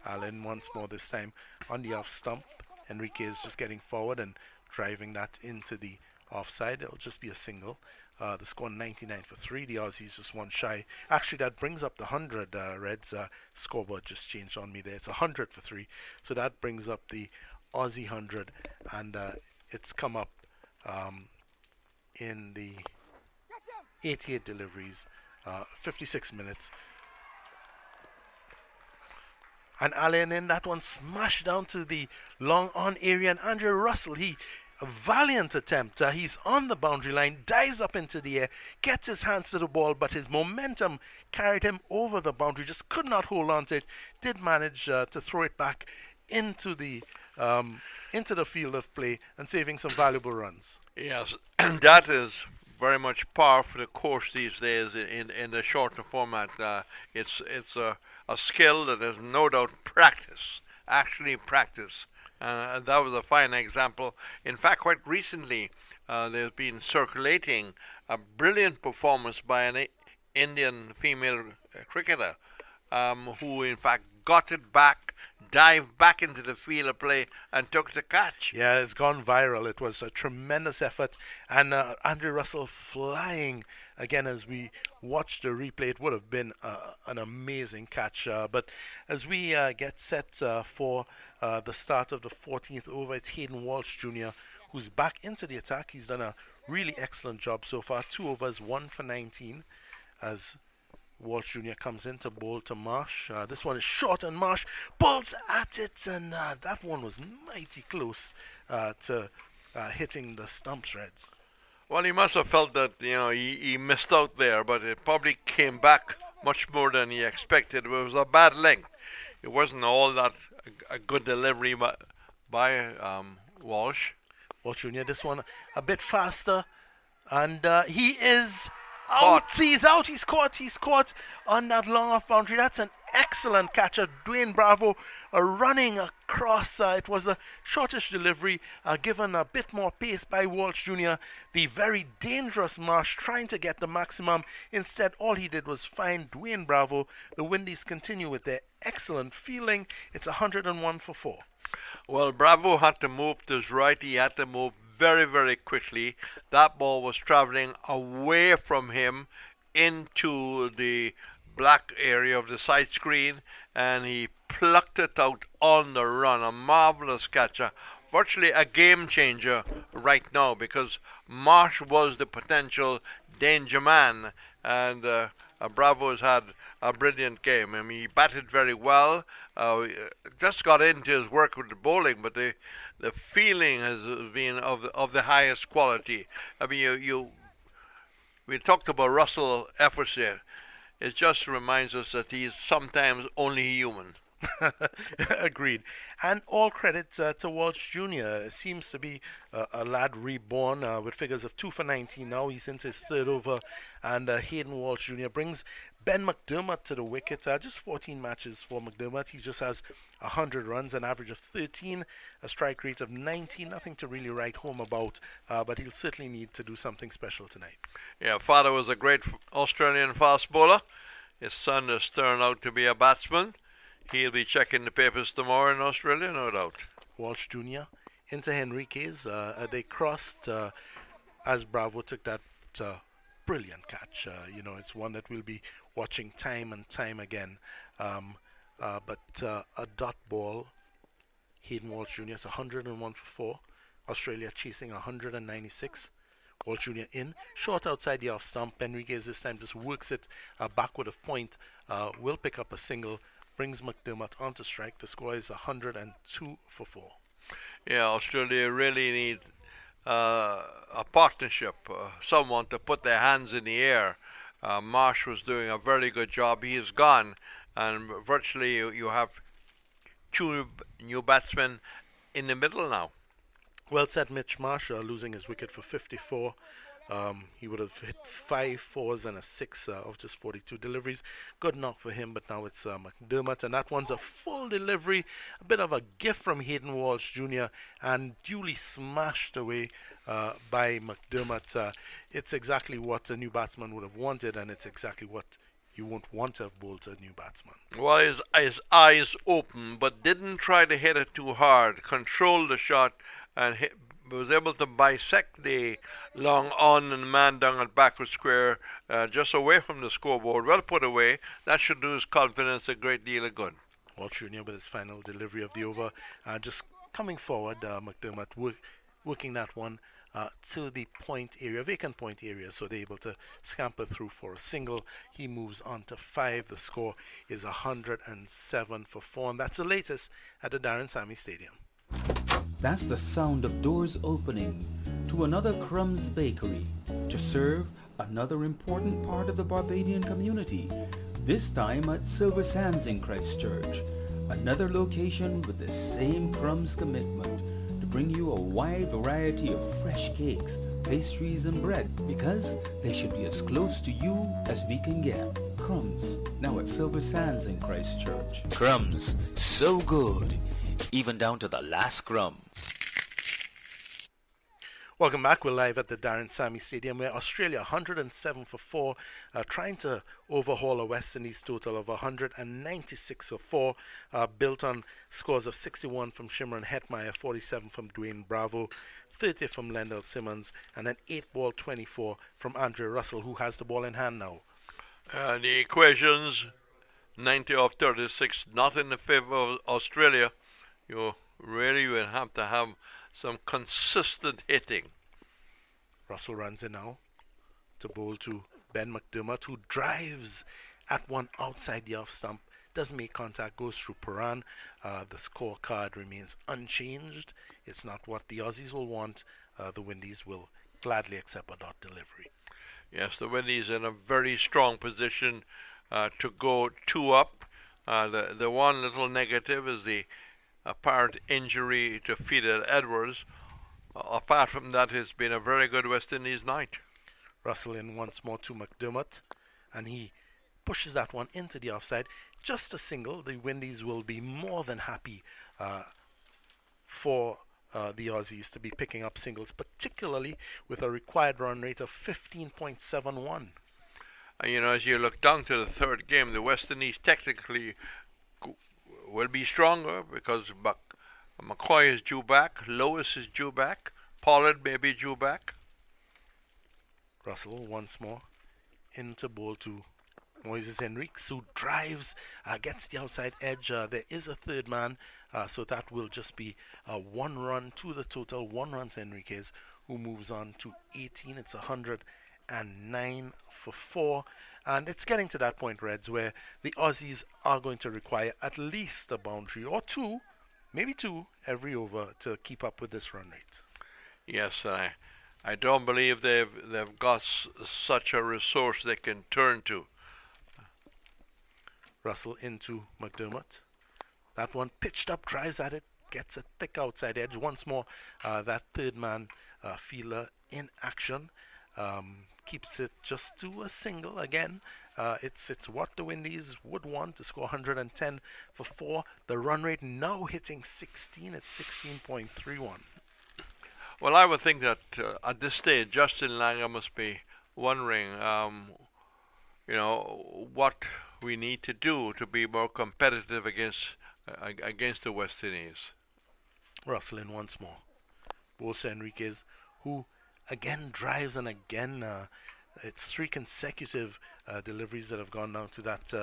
Allen once more, this time on the off stump. Enrique is just getting forward and driving that into the offside. It'll just be a single. The score 99 for 3. The Aussies just one shy. Actually, that brings up the 100. Reds scoreboard just changed on me there. It's 100 for 3. So that brings up the Aussie 100, and it's come up in the 88 deliveries, 56 minutes. And Allen in that one smashed down to the long on area, and Andrew Russell, a valiant attempt. He's on the boundary line, dives up into the air, gets his hands to the ball, but his momentum carried him over the boundary, just could not hold on to it. Did manage to throw it back into the field of play and saving some valuable runs. Yes, and that is very much par for the course these days in the shorter format. It's a skill that is no doubt actually practice. And that was a fine example. In fact, quite recently, there's been circulating a brilliant performance by an Indian female cricketer who, in fact, got it back, dived back into the field of play, and took the catch. Yeah, it's gone viral. It was a tremendous effort. And Andrew Russell flying again as we watched the replay. It would have been an amazing catch. But as we get set for the start of the 14th over, it's Hayden Walsh Jr. who's back into the attack. He's done a really excellent job so far. 2 overs, 1 for 19 as Walsh Jr. comes in to bowl to Marsh. This one is short, and Marsh pulls at it, and that one was mighty close to hitting the stumps, Reds. Well, he must have felt that he missed out there, but it probably came back much more than he expected. It was a bad length. It wasn't all that a good delivery by Walsh. Walsh Jr. This one a bit faster, and he is Caught. out. He's out. He's caught on that long off boundary. That's an excellent catcher. Dwayne Bravo running across. It was a shortish delivery, given a bit more pace by Walsh Jr. The very dangerous Marsh trying to get the maximum. Instead, all he did was find Dwayne Bravo. The Windies continue with their excellent fielding. It's 101 for 4. Well, Bravo had to move to his right. He had to move very, very quickly. That ball was traveling away from him into the black area of the side screen, and he plucked it out on the run. A marvelous catcher. Virtually a game changer right now, because Marsh was the potential danger man, and Bravo's had a brilliant game. I mean, he batted very well. Just got into his work with the bowling, but the feeling has been of the highest quality. I mean, we talked about Russell efforts here. It just reminds us that he's sometimes only human. Agreed. And all credit to Walsh Jr. Seems to be a lad reborn with figures of 2 for 19 now. He's into his 3rd over, and Hayden Walsh Jr. brings Ben McDermott to the wicket. Just 14 matches for McDermott. He just has 100 runs, an average of 13, a strike rate of 19. Nothing to really write home about, but he'll certainly need to do something special tonight. Yeah, father was a great Australian fast bowler. His son has turned out to be a batsman. He'll be checking the papers tomorrow in Australia, no doubt. Walsh Jr. into Henriquez. They crossed as Bravo took that brilliant catch. It's one that we'll be watching time and time again. But a dot ball, Hayden Walsh Jr. is 101 for 4. Australia chasing 196. Walsh Jr. in, short outside the off stump. Henriquez this time just works it backward of point. Will pick up a single, brings McDermott onto strike. The score is 102 for 4. Yeah, Australia really needs a partnership, someone to put their hands in the air. Marsh was doing a very good job. He is gone, and virtually you have two new batsmen in the middle now. Well said, Mitch Marsh, losing his wicket for 54. He would have hit 5 fours and a 6 of just 42 deliveries. Good knock for him, but now it's McDermott, and that one's a full delivery. A bit of a gift from Hayden Walsh Jr. and duly smashed away by McDermott. It's exactly what a new batsman would have wanted, and it's exactly what you won't want to have bowled to a new batsman. Well, his eyes open, but didn't try to hit it too hard. Controlled the shot and was able to bisect the long on and man down at backward square, just away from the scoreboard. Well put away. That should do his confidence a great deal of good. Walsh Jr. with his final delivery of the over, just coming forward. McDermott working that one to the point area, vacant point area, so they're able to scamper through for a single. He moves on to 5. The score is 107 for 4, and that's the latest at the Darren Sammy Stadium. That's the sound of doors opening to another Crumbs Bakery to serve another important part of the Barbadian community, this time at Silver Sands in Christchurch, another location with the same Crumbs commitment to bring you a wide variety of fresh cakes, pastries and bread, because they should be as close to you as we can get. Crumbs, now at Silver Sands in Christchurch. Crumbs, so good, even down to the last crumb. Welcome back. We're live at the Darren Sammy Stadium, where Australia 107 for 4, trying to overhaul a West Indies total of 196 for 4, built on scores of 61 from Shimron Hetmeyer, 47 from Dwayne Bravo, 30 from Lendell Simmons, and an 8-ball 24 from Andre Russell, who has the ball in hand now. The equations, 90 of 36, not in the favor of Australia. You really will have to have some consistent hitting. Russell runs in now to bowl to Ben McDermott, who drives at one outside the off stump, doesn't make contact, goes through Paran. The scorecard remains unchanged. It's not what the Aussies will want. The Windies will gladly accept a dot delivery. Yes, the Windies in a very strong position to go 2 up. The one little negative is the apparent injury to Fidel Edwards. Apart from that, it's been a very good West Indies night. Russell in once more to McDermott, and he pushes that one into the offside. Just a single. The Windies will be more than happy for the Aussies to be picking up singles, particularly with a required run rate of 15.71. As you look down to the third game, the West Indies technically will be stronger because McCoy is due back, Lewis is due back, Pollard may be due back. Russell once more into bowl to Moises Henriques, who drives, gets the outside edge. There is a third man, so that will just be 1 run to the total, 1 run to Henriques, who moves on to 18. It's 109 for 4. And it's getting to that point, Reds, where the Aussies are going to require at least a boundary or 2, maybe 2 every over to keep up with this run rate. Yes, I don't believe they've got such a resource they can turn to. Russell into McDermott. That one pitched up, drives at it, gets a thick outside edge. Once more, that third man fielder in action. Keeps it just to a single again. It's what the Windies would want to score 110 for 4. The run rate now hitting 16 at 16.31. Well, I would think that at this stage, Justin Lanka must be wondering, what we need to do to be more competitive against the West Indies. Russell in once more. Bosa Enriquez, who again drives, and again it's 3 consecutive deliveries that have gone down to that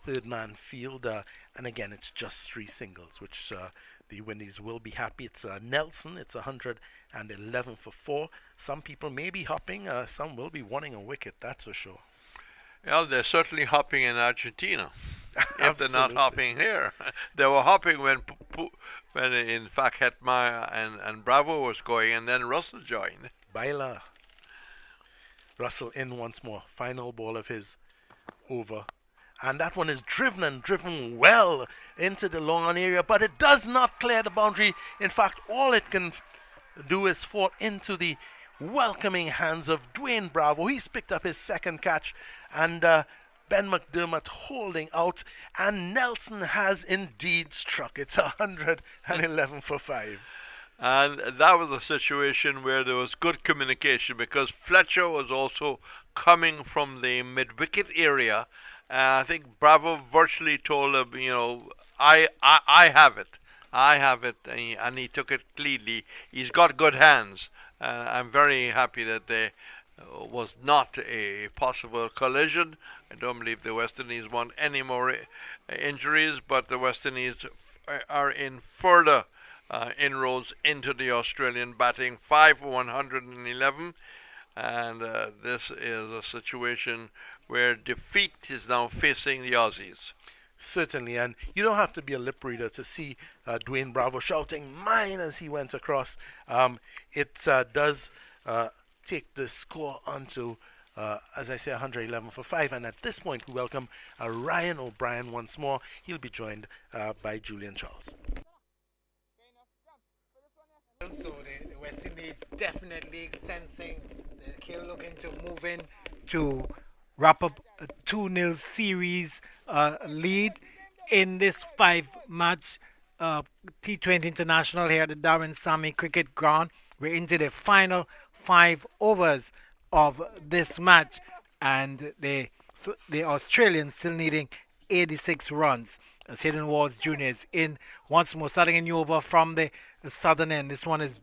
third man field, and again it's just 3 singles, which the Windies will be happy. It's Nelson, it's 111 for 4. Some people may be hopping, some will be wanting a wicket, that's for sure. Well, they're certainly hopping in Argentina. If they're not hopping here. They were hopping when in fact Hetmeyer and Bravo was going, and then Russell joined. Baila. Russell in once more. Final ball of his over. And that one is driven well into the long on area, but it does not clear the boundary. In fact, all it can do is fall into the welcoming hands of Dwayne Bravo. He's picked up his second catch, and Ben McDermott holding out, and Nelson has indeed struck. It's 111 for 5. And that was a situation where there was good communication, because Fletcher was also coming from the mid-wicket area. I think Bravo virtually told him, I have it. I have it. And he took it cleanly. He's got good hands. I'm very happy that there was not a possible collision. I don't believe the West Indies want any more injuries, but the West Indies are in further inroads into the Australian batting. 5 for 111, and this is a situation where defeat is now facing the Aussies. Certainly, and you don't have to be a lip reader to see Dwayne Bravo shouting "mine" as he went across. It does take the score onto, as I say, 111 for 5. And at this point, we welcome Ryan O'Brien once more. He'll be joined by Julian Charles. So the West Indies definitely sensing they're looking to move in to wrap up a 2-0 series lead in this 5-match T20 International here at the Darren Sammy Cricket Ground. We're into the final 5 overs of this match, and the Australians still needing 86 runs. As Hidden Walls Jr. is in once more, starting a new over from the southern end. This one is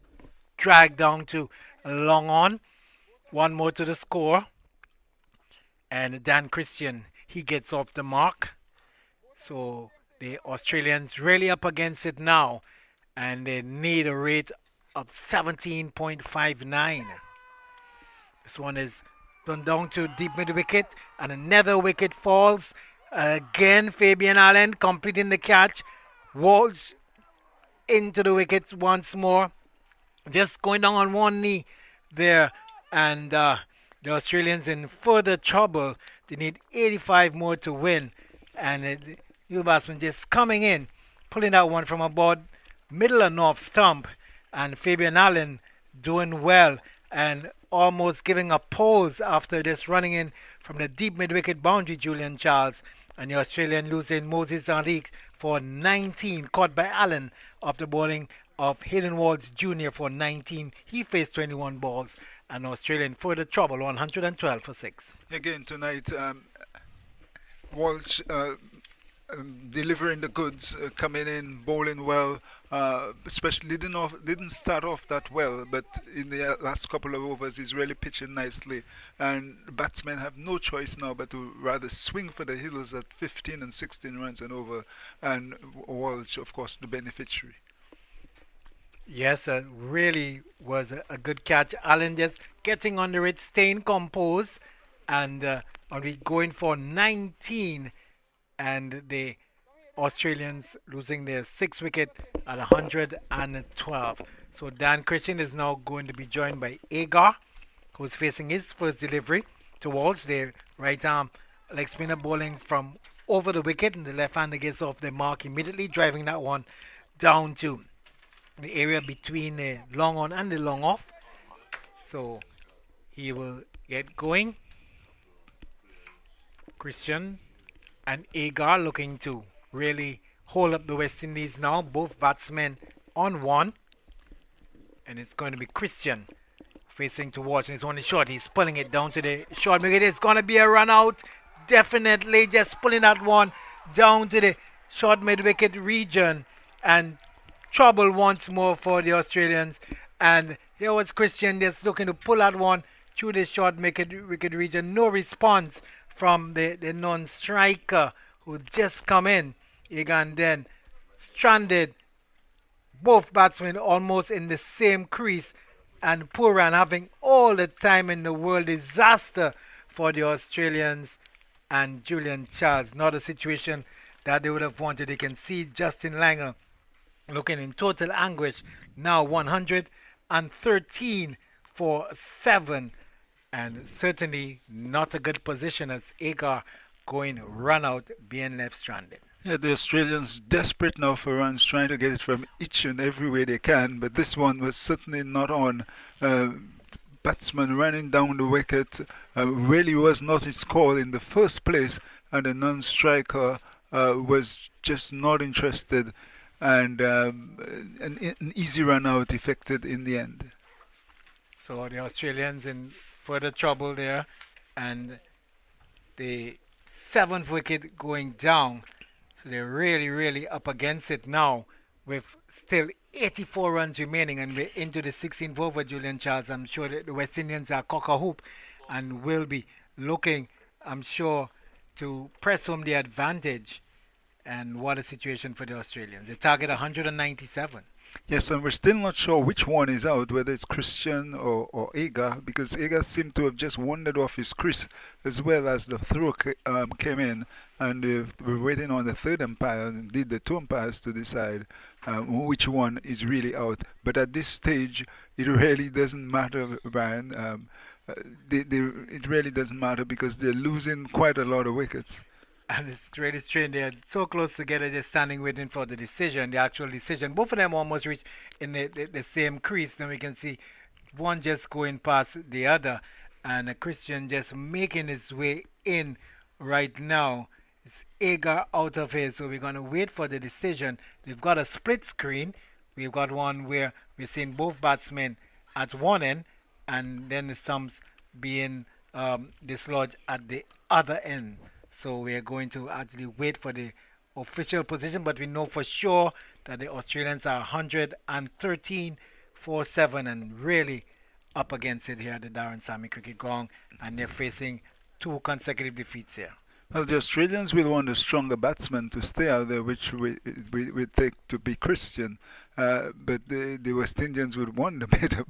dragged down to long on. One more to the score. And Dan Christian, he gets off the mark. So the Australians really up against it now, and they need a rate of 17.59. This one is done down to deep mid wicket, and another wicket falls. Again, Fabian Allen completing the catch. Walsh into the wickets once more. Just going down on one knee there, and the Australians in further trouble. They need 85 more to win, and the new batsman just coming in, pulling that one from aboard middle and off stump, and Fabian Allen doing well and almost giving a pose after just running in from the deep mid-wicket boundary, Julian Charles, and the Australian losing Moses Enrique for 19, caught by Allen after bowling of Hidden Walls Jr. for 19. He faced 21 balls, and Australia in further trouble, 112 for 6. Again tonight, Walsh delivering the goods, coming in, bowling well, especially didn't start off that well, but in the last couple of overs he's really pitching nicely, and the batsmen have no choice now but to rather swing for the hills at 15 and 16 runs and over, and Walsh, of course, the beneficiary. Yes, really was a good catch. Allen just getting under it, staying composed, and we going for 19, and the Australians losing their 6th wicket at 112. So Dan Christian is now going to be joined by Agar, who's facing his first delivery towards the right arm leg spinner, bowling from over the wicket, and the left hander gets off the mark immediately, driving that one down to the area between the long on and the long off. So he will get going. Christian and Agar looking to really hold up the West Indies now. Both batsmen on one. And it's going to be Christian facing towards, and it's only short. He's pulling it down to the short wicket. It's going to be a run out. definitely just pulling that one down to the short mid-wicket region, and trouble once more for the Australians. And here was Christian just looking to pull that one through the short wicket region. No response from the non-striker who just come in. Egan then stranded both batsmen almost in the same crease, and Puran having all the time in the world. Disaster for the Australians and Julian Charles. Not a situation that they would have wanted. You can see Justin Langer looking in total anguish. Now 113 for 7, and certainly not a good position as Agar going run out, being left stranded. Yeah, the Australians desperate now for runs, trying to get it from each and every way they can, but this one was certainly not on. Batsman running down the wicket really was not his call in the first place, and the non-striker was just not interested, and an easy run out effected in the end. So the Australians in further trouble there, and the 7th wicket going down. So they're really up against it now with still 84 runs remaining, and we're into the 16th over, Julian Charles. I'm sure that the West Indians are cock-a-hoop and will be looking, I'm sure, to press home the advantage. And what a situation for the Australians. They target 197. Yes, and we're still not sure which one is out, whether it's Christian or Agar, because Agar seemed to have just wandered off his crease as well as the throw came in, and we're waiting on the third umpire, indeed the two umpires, to decide which one is really out. But at this stage, it really doesn't matter, Brian. It really doesn't matter because they're losing quite a lot of wickets. And it's really strange. They're so close together, just standing waiting for the decision, the actual decision. Both of them almost reach in the same crease. Now we can see one just going past the other, and Christian just making his way in right now. It's Agar out of here, so we're going to wait for the decision. They've got a split screen. We've got one where we're seeing both batsmen at one end, and then the stumps being dislodged at the other end. So we are going to actually wait for the official position, but we know for sure that the Australians are 113 for 7 and really up against it here at the Darren Sammy Cricket Ground, and they're facing 2 consecutive defeats here. Well, the Australians will want a stronger batsman to stay out there, which we take to be Christian. But the West Indians would want a better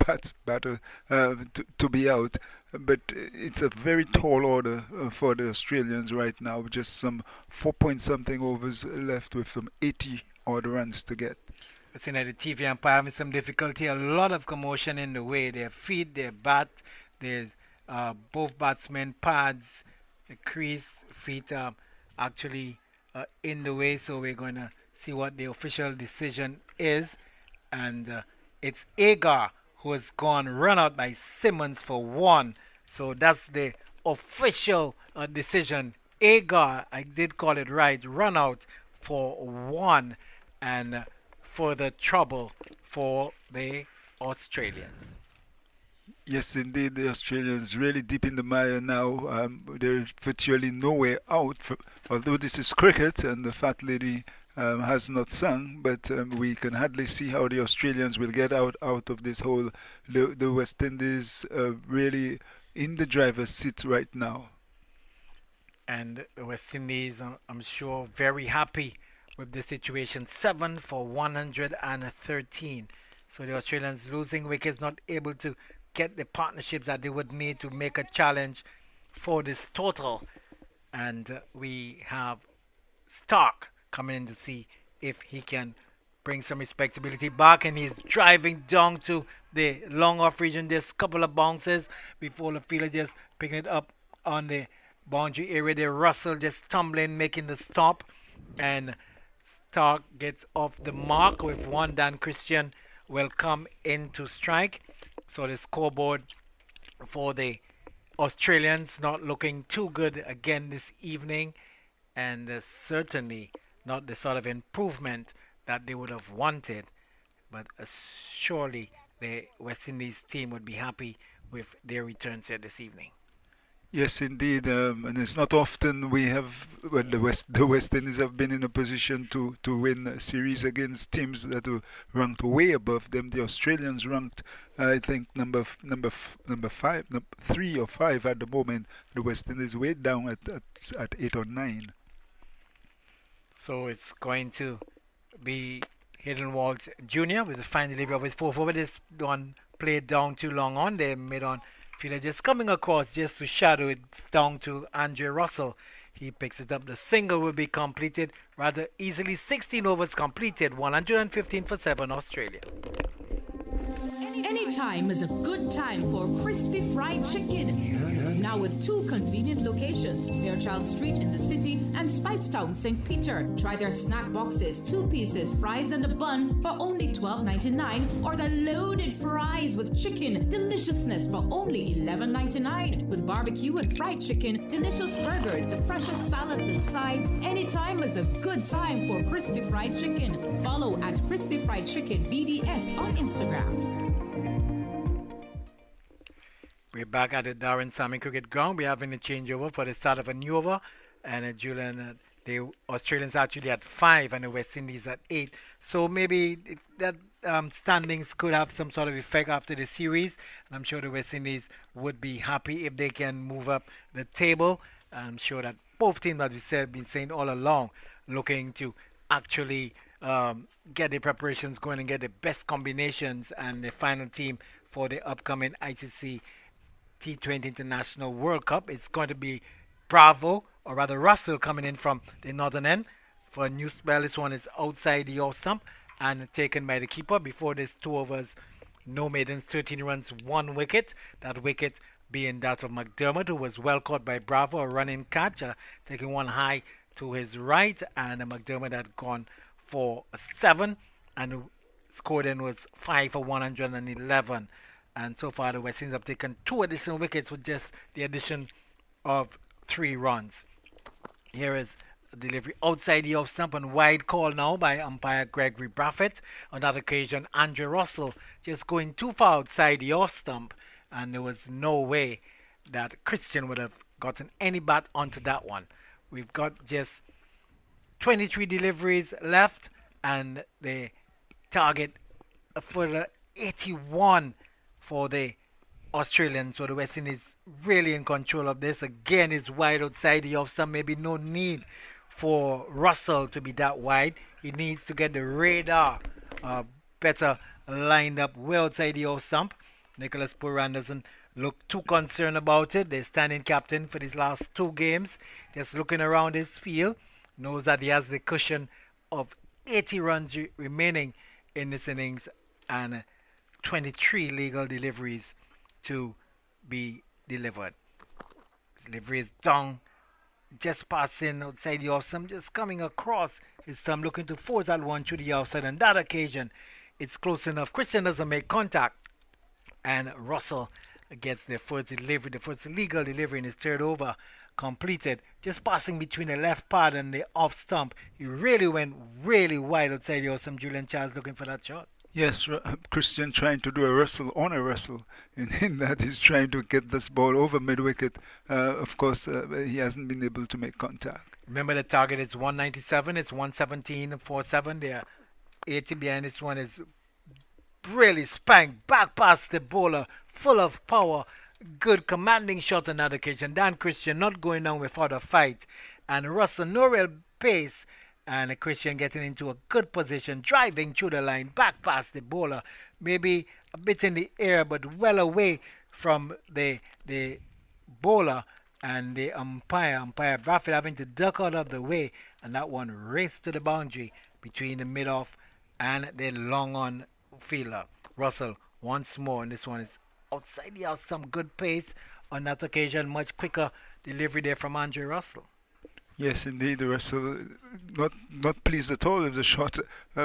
batter to be out. But it's a very tall order for the Australians right now. Just some 4-point-something overs left with some 80 odd runs to get. We're seeing that the TV umpire having some difficulty, a lot of commotion in the way. Their feet, their bat, there's both batsmen pads. The crease feet are actually in the way, so we're going to see what the official decision is. And it's Agar who has gone run out by Simmons for 1. So that's the official decision. Agar, I did call it right, run out for 1, and further trouble for the Australians. Yes, indeed, the Australians really deep in the mire now. There's virtually no way out, although this is cricket and the fat lady has not sung, but we can hardly see how the Australians will get out of this hole. The West Indies really in the driver's seat right now. And the West Indies, I'm sure, very happy with the situation. 7 for 113. So the Australians losing wickets, not able to get the partnerships that they would need to make a challenge for this total. And we have Stark coming in to see if he can bring some respectability back, and he's driving down to the long off region. There's a couple of bounces before the fielder just picking it up on the boundary area there. Russell just tumbling, making the stop, and Stark gets off the mark with 1. Dan Christian will come in to strike. So the scoreboard for the Australians not looking too good again this evening, and certainly not the sort of improvement that they would have wanted. But surely the West Indies team would be happy with their returns here this evening. Yes, indeed, and it's not often we have when the West Indies have been in a position to win a series against teams that were ranked way above them. The Australians ranked, I think, number five, 3 or 5 at the moment. The West Indies way down at 8 or 9. So it's going to be Hayden Walsh Jr. with the final delivery of his 4-4. This one played down too long on the mid-on fielder, just coming across just to shadow it down to Andre Russell. He picks it up. The single will be completed rather easily. 16 overs completed. 115 for 7 Australia. Any time is a good time for crispy fried chicken. Now with 2 convenient locations, Fairchild Street in the city and Speightstown, St. Peter. Try their snack boxes, 2 pieces, fries and a bun for only $12.99, or the loaded fries with chicken deliciousness for only $11.99. With barbecue and fried chicken, delicious burgers, the freshest salads and sides. Anytime is a good time for crispy fried chicken. Follow at Crispy Fried Chicken BDS on Instagram. We're back at the Darren Sammy Cricket Ground. We're having a changeover for the start of a new over. And Julian, the Australians actually at 5 and the West Indies at 8. So maybe that standings could have some sort of effect after the series. And I'm sure the West Indies would be happy if they can move up the table. I'm sure that both teams, as we said, been saying all along, looking to actually get the preparations going and get the best combinations and the final team for the upcoming ICC T20 International World Cup. It's going to be Bravo, or rather Russell, coming in from the northern end for a new spell. This one is outside the off stump and taken by the keeper. Before this, 2 overs, no maidens, 13 runs, 1 wicket. That wicket being that of McDermott, who was well caught by Bravo, a running catch, taking one high to his right, and McDermott had gone for a 7, and the score then was 5 for 111. And so far, the West Indies have taken 2 additional wickets with just the addition of 3 runs. Here is a delivery outside the off stump and wide call now by umpire Gregory Braffett. On that occasion, Andre Russell just going too far outside the off stump, and there was no way that Christian would have gotten any bat onto that one. We've got just 23 deliveries left, and the target for the 81 for the Australians. So the West Indies really in control of this. Again, is wide outside the off stump. Maybe no need for Russell to be that wide. He needs to get the radar better lined up well outside the off stump. Nicholas Pooran doesn't look too concerned about it. The standing captain for these last 2 games, just looking around his field, knows that he has the cushion of 80 runs remaining in this innings and 23 legal deliveries to be delivered. His delivery is down, just passing outside the off stump, just coming across his stump, looking to force that one to the outside. On that occasion, it's close enough. Christian doesn't make contact, and Russell gets the first delivery, the first legal delivery in his 3rd over completed, just passing between the left pad and the off stump. He really went really wide outside the off stump. Julian Charles looking for that shot. Yes, Christian trying to do a Russell on a Russell in that he's trying to get this ball over mid-wicket. Of course, he hasn't been able to make contact. Remember, the target is 197. It's 117 for 7. They are 80 behind. This one is really spanked back past the bowler, full of power. Good commanding shot on that occasion. Dan Christian not going down without a fight. And Russell, no real pace. And Christian getting into a good position, driving through the line, back past the bowler. Maybe a bit in the air, but well away from the bowler. And the umpire Braffett, having to duck out of the way. And that one raced to the boundary between the mid-off and the long-on fielder. Russell once more, and this one is outside the house. Some good pace on that occasion. Much quicker delivery there from Andre Russell. Yes, indeed, Russell not pleased at all with the shot.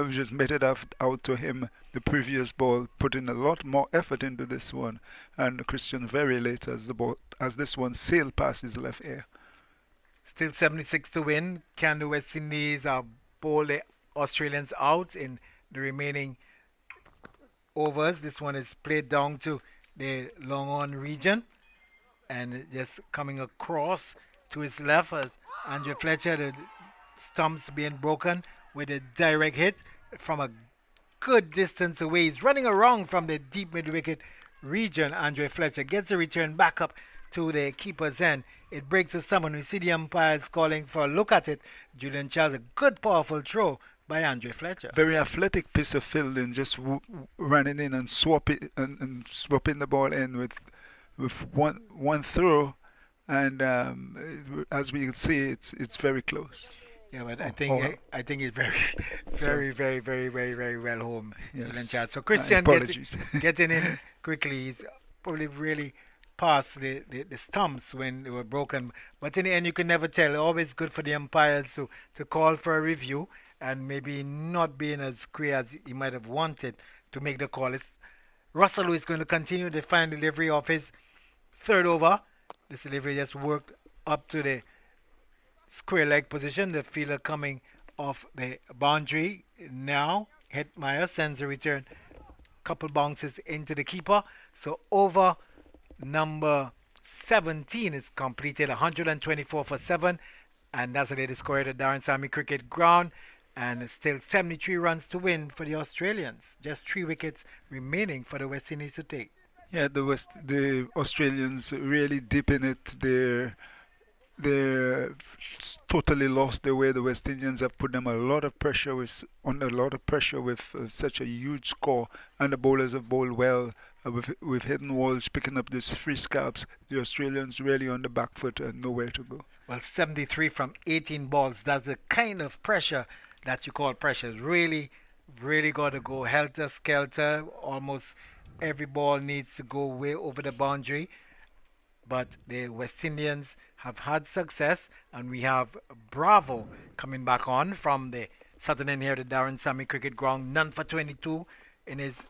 Just meted out to him the previous ball, putting a lot more effort into this one. And Christian very late as this one sailed past his left ear. Still 76 to win. Can the West Indies bowl the Australians out in the remaining overs? This one is played down to the long on region. and just coming across to his left as Andre Fletcher, the stumps being broken with a direct hit from a good distance away. He's running around from the deep mid wicket region. Andre Fletcher gets the return back up to the keeper's end. It breaks the summon. We see the umpires calling for a look at it. Julian Charles, a good powerful throw by Andre Fletcher. Very athletic piece of fielding, just running in and swapping the ball in with one throw, and as we can see, it's very close. Yeah, but I think it's very well home. Yes. So Christian apologies. getting in quickly. He's probably really past the stumps when they were broken. But in the end, you can never tell. Always good for the umpires to call for a review and maybe not being as clear as he might have wanted to make the call. Russell, who is going to continue the final delivery of his third over. This delivery just worked up to the square leg position. The fielder coming off the boundary now. Hetmeyer sends a return. Couple bounces into the keeper. So over number 17 is completed. 124 for 7. And that's the latest score at the Darren Sammy Cricket Ground. And still 73 runs to win for the Australians. Just 3 wickets remaining for the West Indies to take. Yeah, the Australians really deep in it. They're totally lost their way. The West Indians have put them under a lot of pressure with such a huge score, and the bowlers have bowled well with hidden walls, picking up these free scalps. The Australians really on the back foot and nowhere to go. Well, 73 from 18 balls. That's the kind of pressure that you call pressure. Really got to go helter skelter. Almost every ball needs to go way over the boundary. But the West Indians have had success, and we have Bravo coming back on from the Southern here, the Darren Sammy Cricket Ground. None for 22 in his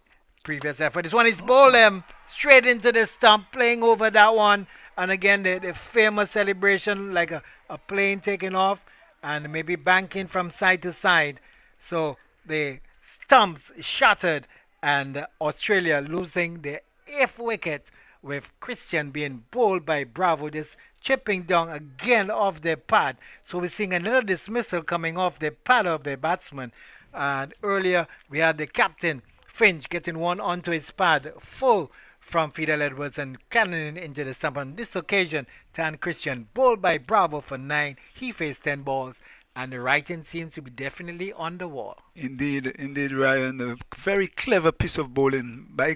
previous effort. This one is bowled straight into the stump, playing over that one. And again, the famous celebration like a plane taking off and maybe banking from side to side. So the stumps shattered, and Australia losing the 8th wicket, with Christian being bowled by Bravo, just chipping down again off the pad. So we're seeing another dismissal coming off the pad of the batsman. And earlier we had the captain, Finch, getting one onto his pad, full from Fidel Edwards and cannoning into the stump. On this occasion, Tan Christian bowled by Bravo for 9. He faced 10 balls. And the writing seems to be definitely on the wall. Indeed, Ryan. A very clever piece of bowling by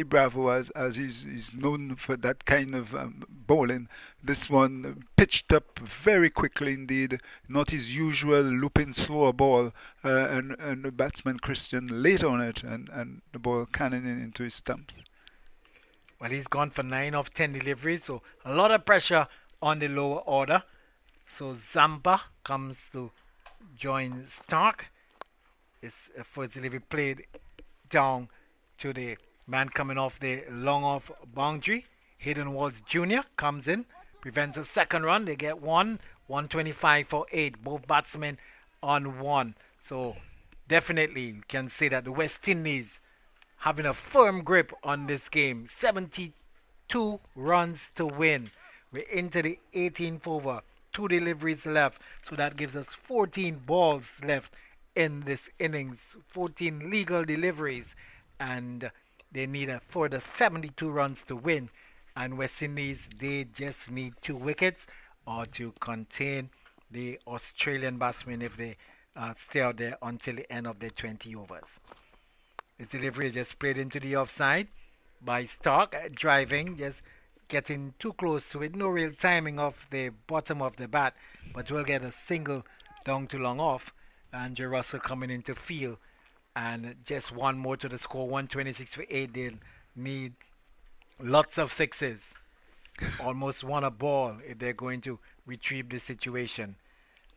Bravo, as he's known for that kind of bowling. This one pitched up very quickly indeed. Not his usual looping slower ball. And the batsman Christian late on it, and the ball cannoning into his stumps. Well, he's gone for 9 of 10 deliveries. So a lot of pressure on the lower order. So Zampa comes to join Stark. His first delivery played down to the man coming off the long off boundary. Hayden Walls Jr. comes in, prevents a second run. They get 125 for 8. Both batsmen on 1. So definitely you can say that the West Indies having a firm grip on this game. 72 runs to win. We're into the 18th over. 2 deliveries left, so that gives us 14 balls left in this innings, 14 legal deliveries, and they need a further 72 runs to win. And West Indies, they just need 2 wickets or to contain the Australian batsmen if they stay out there until the end of the 20 overs. This delivery is just played into the offside by Stark, driving, just getting too close to it. No real timing of the bottom of the bat, but we'll get a single down to long off. Andrew Russell coming into field, and just one more to the score. 126 for 8. They'll need lots of sixes, almost one a ball if they're going to retrieve the situation.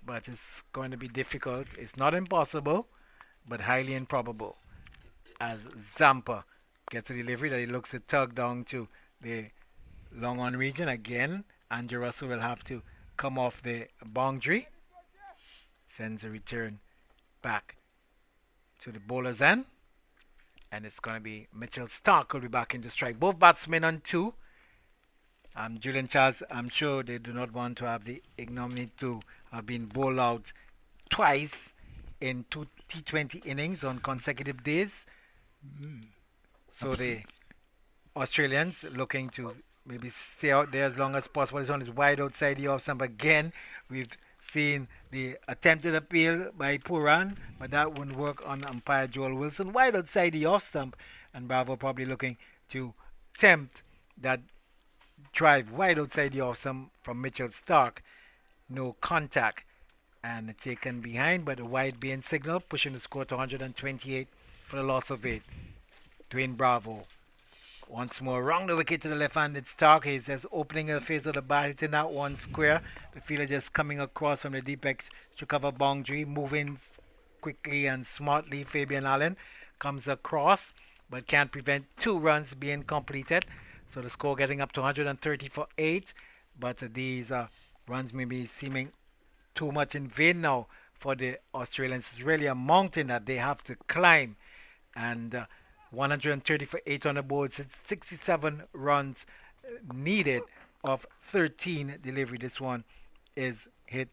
But it's going to be difficult. It's not impossible, but highly improbable. As Zampa gets a delivery that he looks to tug down to the long on region again. Andrew Russell will have to come off the boundary. Sends a return back to the bowler's end. And it's going to be Mitchell Stark will be back into strike. Both batsmen on 2. Julian Charles, I'm sure they do not want to have the ignominy to have been bowled out twice in two T20 innings on consecutive days. So the Australians looking to maybe stay out there as long as possible. This one is wide outside the off stump again. We've seen the attempted appeal by Puran, but that wouldn't work on umpire Joel Wilson. Wide outside the off stump, and Bravo probably looking to tempt that drive wide outside the off stump from Mitchell Stark. No contact, and taken behind, but a wide being signal, pushing the score to 128 for the loss of 8. Dwayne Bravo once more wrong the wicket to the left-handed Stark. He's just opening the face of the bat, hitting that one square. The fielder just coming across from the deep X to cover boundary, moving quickly and smartly. Fabian Allen comes across, but can't prevent 2 runs being completed. So the score getting up to 130 for 8. But these runs may be seeming too much in vain now for the Australians. It's really a mountain that they have to climb. And 130 for 8 on the board. 67 runs needed of 13 delivery. This one is hit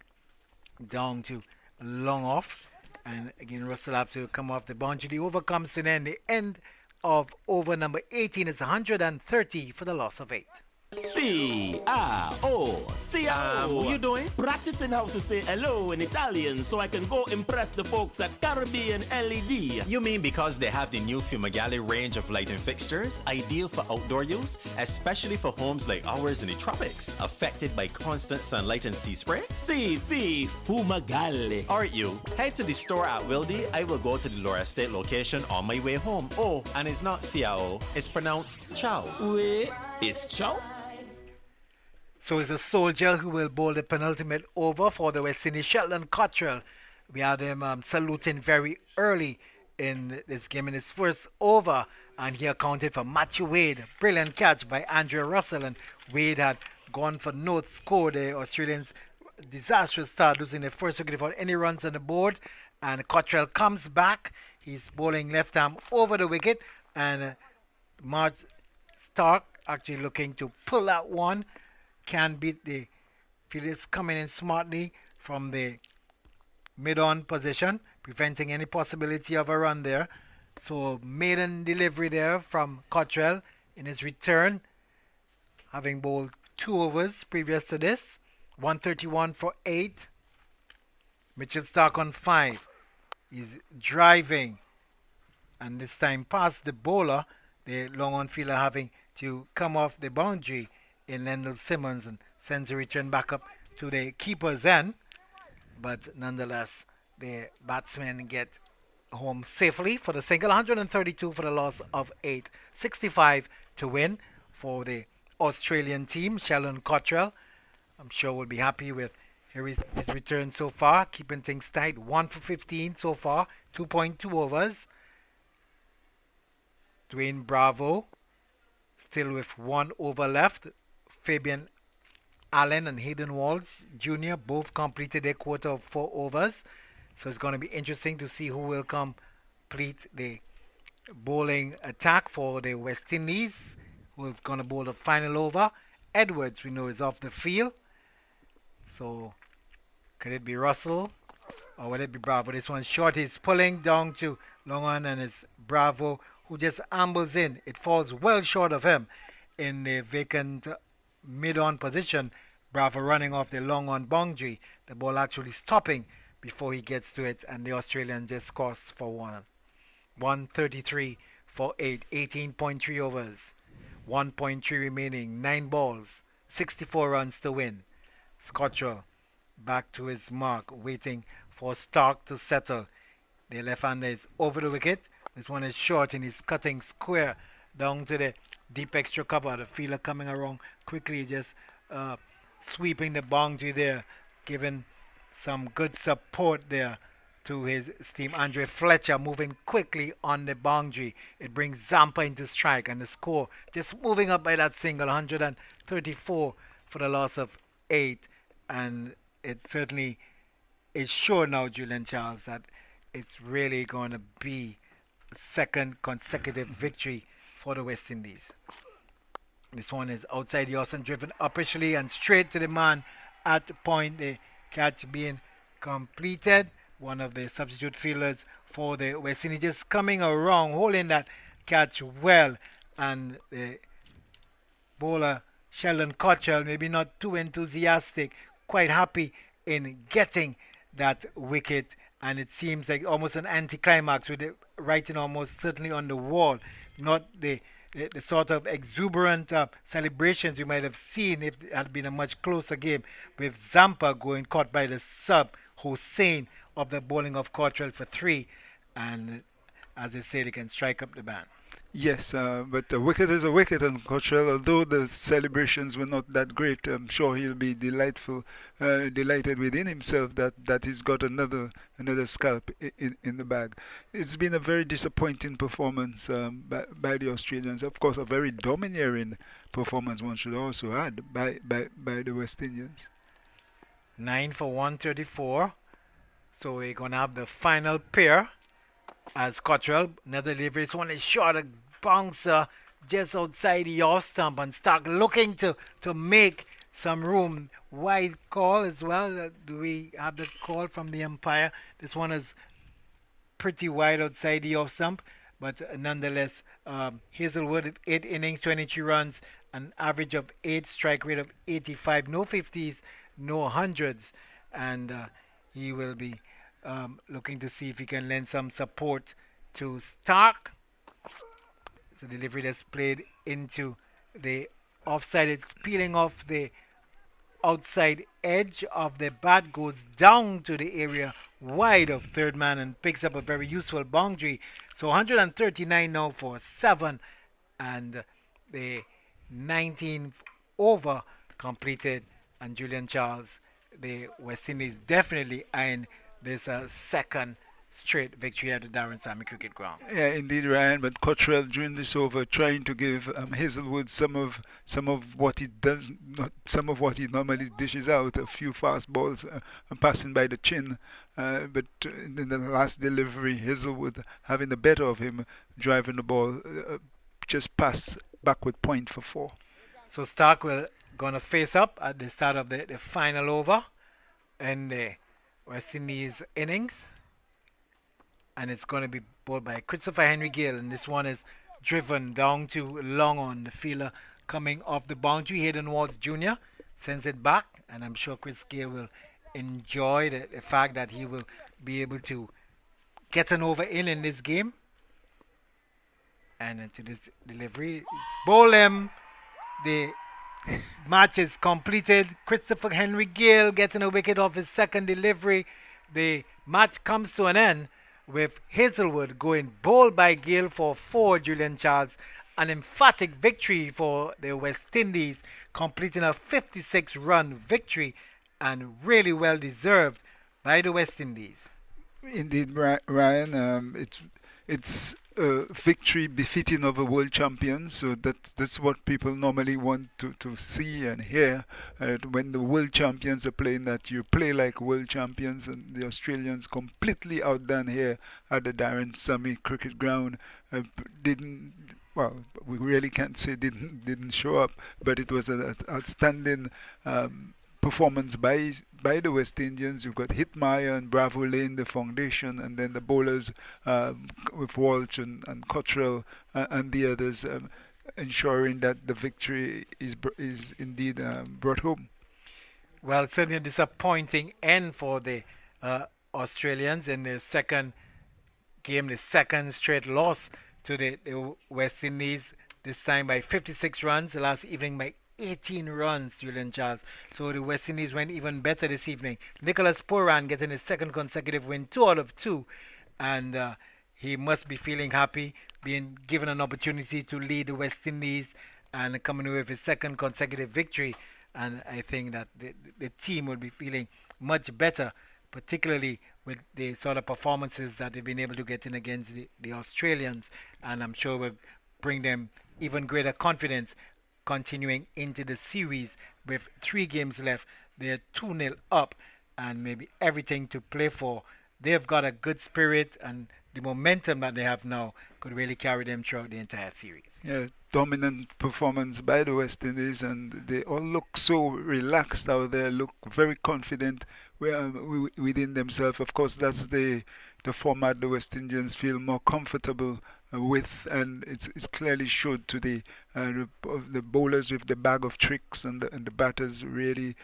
down to long off. And again, Russell have to come off the boundary. The over comes to an end. The end of over number 18 is 130 for the loss of 8. C-R-O. What you doing? Practicing how to say hello in Italian so I can go impress the folks at Caribbean LED. You mean because they have the new Fumagale range of lighting fixtures, ideal for outdoor use, especially for homes like ours in the tropics, affected by constant sunlight and sea spray? Fumagale. Aren't you? Head to the store at Wildy. I will go to the Laura Estate location on my way home. Oh, and it's not Ciao, it's pronounced Chow. Wait, it's Chow? So it's a soldier who will bowl the penultimate over for the West Indies. Sheldon Cottrell, we had him saluting very early in this game in his first over, and he accounted for Matthew Wade. Brilliant catch by Andrea Russell, and Wade had gone for no score. The Australians disastrous start, losing their first wicket without any runs on the board, and Cottrell comes back. He's bowling left arm over the wicket, and Mark Stark actually looking to pull that one. Can beat the fielders coming in smartly from the mid-on position, preventing any possibility of a run there. So maiden delivery there from Cottrell in his return, having bowled 2 overs previous to this. 131 for 8. Mitchell Stark on 5. He's driving, and this time past the bowler, the long-on fielder having to come off the boundary in Lendl Simmons, and sends a return back up to the keeper's end. But nonetheless, the batsmen get home safely for the single. 132 for the loss of 8. 65 to win for the Australian team. Sheldon Cottrell, I'm sure, will be happy with his return so far, keeping things tight. 1 for 15 so far, 2.2 overs. Dwayne Bravo still with 1 over left. Fabian Allen and Hayden Walls Jr. both completed their quarter of 4 overs. So it's going to be interesting to see who will complete the bowling attack for the West Indies. Who's going to bowl the final over. Edwards, we know, is off the field. So could it be Russell or will it be Bravo? This one's short. He's pulling down to long on, and it's Bravo who just ambles in. It falls well short of him in the vacant mid-on position. Bravo running off the long-on boundary. The ball actually stopping before he gets to it, and the Australian just scores for 1. 133 for 8. 18.3 overs. 1.3 remaining. 9 balls. 64 runs to win. Cottrell back to his mark, waiting for Stark to settle. The left-hander is over the wicket. This one is short, and he's cutting square down to the deep extra cover. The fielder coming around quickly, just sweeping the boundary there, giving some good support there to his team. Andre Fletcher moving quickly on the boundary. It brings Zampa into strike, and the score just moving up by that single. 134 for the loss of 8, and it certainly is sure now, Julian Charles, that it's really going to be a second consecutive victory for the West Indies. This one is outside the Austin, driven upishly and straight to the man at the point. The catch being completed. One of the substitute fielders for the West Indies just coming around, holding that catch well. And the bowler, Sheldon Cottrell, maybe not too enthusiastic, quite happy in getting that wicket. And it seems like almost an anticlimax with the writing almost certainly on the wall. Not the sort of exuberant celebrations you might have seen if it had been a much closer game, with Zampa going caught by the sub, Hossein of the bowling of Cottrell for 3. And as they say, they can strike up the band. Yes, but a wicket is a wicket, and Cottrell, although the celebrations were not that great, I'm sure he'll be delighted within himself that he's got another scalp in the bag. It's been a very disappointing performance by the Australians. Of course, a very domineering performance, one should also add, by the West Indians. 9 for 134. So we're going to have the final pair as Cottrell, another delivery. This one is short, a bouncer just outside the off stump, and Stark looking to make some room. Wide call as well. Do we have that call from the umpire? This one is pretty wide outside the off stump, but nonetheless, Hazelwood, 8 innings, 23 runs, an average of 8, strike rate of 85, no 50s, no 100s, and he will be looking to see if he can lend some support to Stark. It's a delivery that's played into the offside. It's peeling off the outside edge of the bat, goes down to the area wide of third man and picks up a very useful boundary. So 139 now for 7, and the 19th over completed, and Julian Charles, the West Indies, definitely eyeing this second straight victory at the Darren Sammy Cricket Ground. Yeah, indeed, Ryan. But Cottrell during this over trying to give Hazelwood some of what he does, some of what he normally dishes out, a few fast balls passing by the chin. But in the last delivery, Hazelwood having the better of him, driving the ball just past backward point for 4. So Stark will gonna face up at the start of the final over in the West Indies innings, and it's going to be bowled by Christopher Henry Gale, and this one is driven down to long on. The fielder coming off the boundary. Hayden Waltz Jr. sends it back, and I'm sure Chris Gale will enjoy the fact that he will be able to get an over in this game. And into this delivery, bowl him. The match is completed. Christopher Henry Gale getting a wicket off his second delivery. The match comes to an end with Hazelwood going bowled by Gale for 4, Julian Charles. An emphatic victory for the West Indies, completing a 56-run victory, and really well deserved by the West Indies. Indeed, Ryan. It's a victory befitting of a world champion. So that's what people normally want to see and hear. When the world champions are playing, that you play like world champions, and the Australians completely outdone here at the Darren Sammy Cricket Ground. Well, we really can't say didn't show up, but it was an outstanding performance by the West Indians. You've got Hitmaya and Bravo laying the foundation, and then the bowlers with Walsh and Cottrell and the others ensuring that the victory is indeed brought home. Well, certainly a disappointing end for the Australians in the second game, the second straight loss to the West Indies, this time by 56 runs, last evening by 18 runs, Julian Charles. So the West Indies went even better this evening. Nicholas Pooran getting his second consecutive win, 2 out of 2. And he must be feeling happy, being given an opportunity to lead the West Indies and coming away with his second consecutive victory. And I think that the team will be feeling much better, particularly with the sort of performances that they've been able to get in against the Australians. And I'm sure will bring them even greater confidence continuing into the series with 3 games left. They're 2-0 up and maybe everything to play for. They've got a good spirit, and the momentum that they have now could really carry them throughout the entire series. Yeah, dominant performance by the West Indies, and they all look so relaxed out there, look very confident within themselves. Of course, that's the format the West Indians feel more comfortable with, and it's clearly showed today. The bowlers with the bag of tricks, and the batters really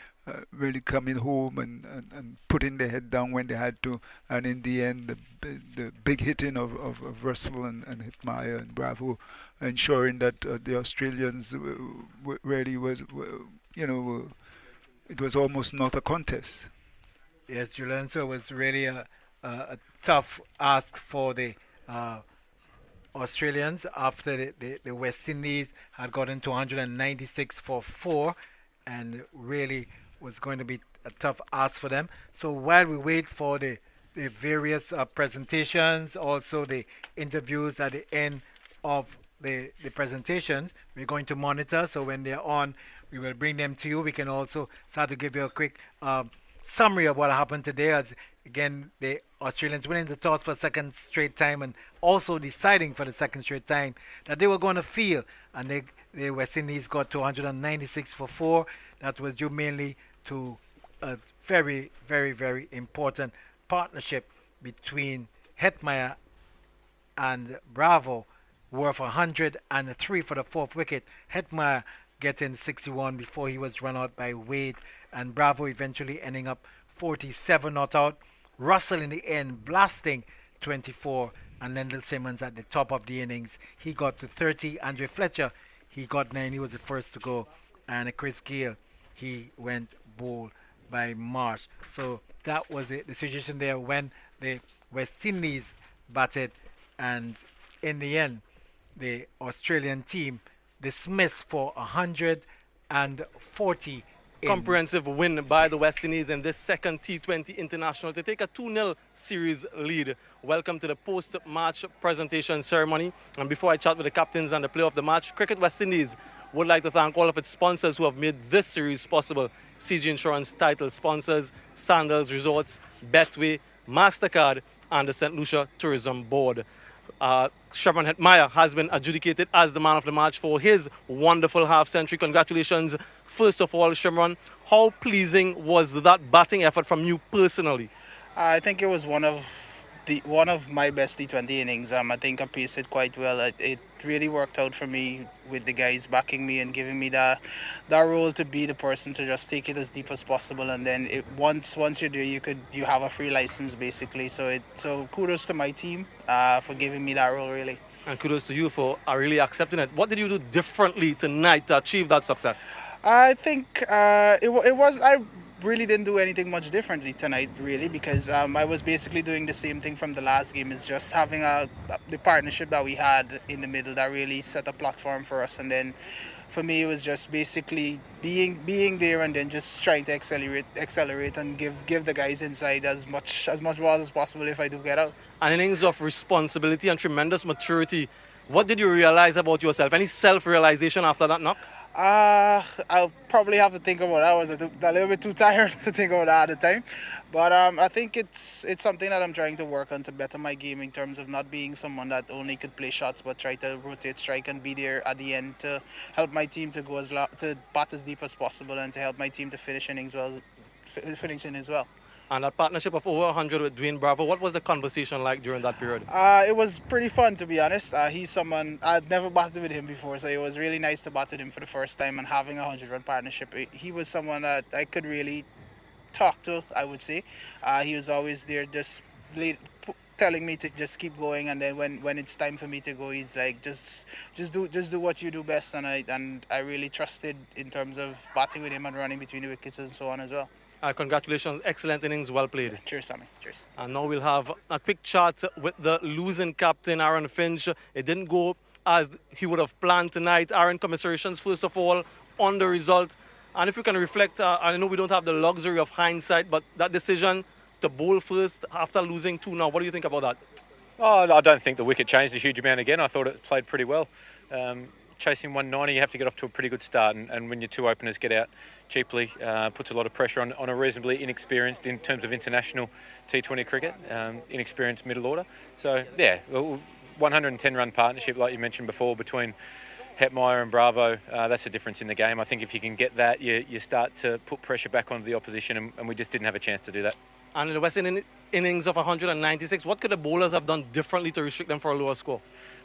coming home and putting their head down when they had to. And in the end, the big hitting of Russell and Hetmyer and Bravo, ensuring that the Australians really was, it was almost not a contest. Yes, Julian, so it was really a tough ask for the Australians after the West Indies had gotten to 196 for 4, and really was going to be a tough ask for them. So while we wait for the various presentations, also the interviews at the end of the presentations, we're going to monitor. So when they're on, we will bring them to you. We can also start to give you a quick summary of what happened today. As again, the Australians winning the toss for a second straight time, and also deciding for the second straight time that they were going to field, and the West Indies got to 196 for 4. That was due mainly to a very, very, very important partnership between Hetmyer and Bravo, worth 103 for the 4th wicket. Hetmyer getting 61 before he was run out by Wade, and Bravo eventually ending up 47 not out. Russell in the end blasting 24, and Lendl Simmons at the top of the innings, he got to 30. Andre Fletcher, he got 9, he was the first to go, and Chris Gayle, he went bowled by Marsh. So that was the situation there when the West Indies batted, and in the end the Australian team dismissed for 140. Comprehensive win by the West Indies in this second T20 International to take a 2-0 series lead. Welcome to the post-match presentation ceremony. And before I chat with the captains and the player of the match, Cricket West Indies would like to thank all of its sponsors who have made this series possible. CG Insurance title sponsors, Sandals Resorts, Betway, MasterCard, and the St. Lucia Tourism Board. Shimron Hetmyer has been adjudicated as the man of the match for his wonderful half-century. Congratulations. First of all, Shimron, how pleasing was that batting effort from you personally? I think it was one of my best T20 innings. I think I paced it quite well. It really worked out for me with the guys backing me and giving me that role to be the person to just take it as deep as possible. And then once you're there, you have a free license basically. So kudos to my team for giving me that role really. And kudos to you for really accepting it. What did you do differently tonight to achieve that success? I think I really didn't do anything much differently tonight, really, because I was basically doing the same thing from the last game. Is just having the partnership that we had in the middle that really set a platform for us, and then for me it was just basically being there and then just trying to accelerate and give the guys inside as much balls as possible if I do get out. An innings of responsibility and tremendous maturity. What did you realize about yourself? Any self-realization after that knock? I'll probably have to think about it. I was a little bit too tired to think about that at the time. But I think it's something that I'm trying to work on to better my game in terms of not being someone that only could play shots but try to rotate, strike and be there at the end to help my team to go to bat as deep as possible and to help my team to finish innings well. And that partnership of over 100 with Dwayne Bravo, what was the conversation like during that period? It was pretty fun, to be honest. He's someone, I'd never batted with him before, so it was really nice to bat with him for the first time and having a 100-run partnership. He was someone that I could really talk to, I would say. He was always there just telling me to just keep going, and then when it's time for me to go, he's like, just do what you do best, and I really trusted in terms of batting with him and running between the wickets and so on as well. Congratulations, excellent innings, well played. Cheers, Sammy. Cheers. And now we'll have a quick chat with the losing captain, Aaron Finch. It didn't go as he would have planned tonight. Aaron, commiserations, first of all, on the result. And if you can reflect, I know we don't have the luxury of hindsight, but that decision to bowl first after losing 2 now, what do you think about that? Oh, I don't think the wicket changed a huge amount again. I thought it played pretty well. chasing 190, you have to get off to a pretty good start. And when your two openers get out cheaply, puts a lot of pressure on a reasonably inexperienced, in terms of international T20 cricket, inexperienced middle order. So, yeah, 110-run partnership, like you mentioned before, between Hetmeyer and Bravo, that's the difference in the game. I think if you can get that, you start to put pressure back onto the opposition, and we just didn't have a chance to do that. And in the West Indian innings of 196, what could the bowlers have done differently to restrict them for a lower score?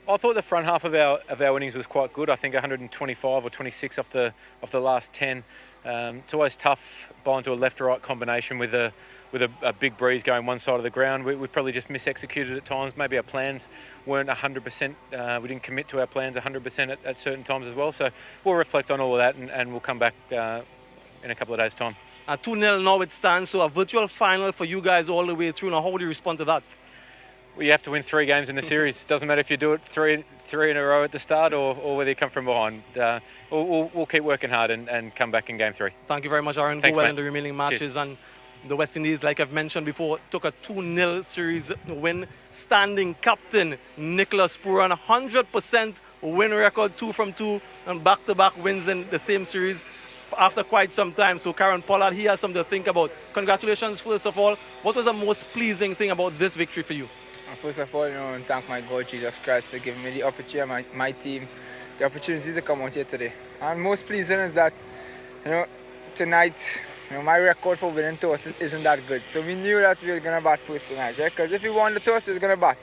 I thought the front half of our innings was quite good. I think 125 or 26 off the last 10. It's always tough bowling to a left-right combination with a big breeze going one side of the ground. We probably just mis-executed at times. Maybe our plans weren't 100%. We didn't commit to our plans 100% at certain times as well. So we'll reflect on all of that and we'll come back in a couple of days' time. 2-0 now it stands, so a virtual final for you guys all the way through. Now, how would you respond to that? Well, you have to win 3 games in the series. Doesn't matter if you do it three in a row at the start or whether you come from behind. We'll keep working hard and come back in game 3. Thank you very much, Aaron. Thanks, Go well mate. in the remaining matches. Cheers. And the West Indies, like I've mentioned before, took a 2-0 series win. Standing captain Nicholas Pooran, 100% win record, 2 from 2, and back-to-back wins in the same series after quite some time. So Karen Pollard, he has something to think about. Congratulations, first of all. What was the most pleasing thing about this victory for you? First of all, thank my God, Jesus Christ, for giving me the opportunity, my team, the opportunity to come out here today. And most pleasing is that, tonight, my record for winning toss isn't that good. So we knew that we were going to bat first tonight, right? Because if we won the toss, we were going to bat.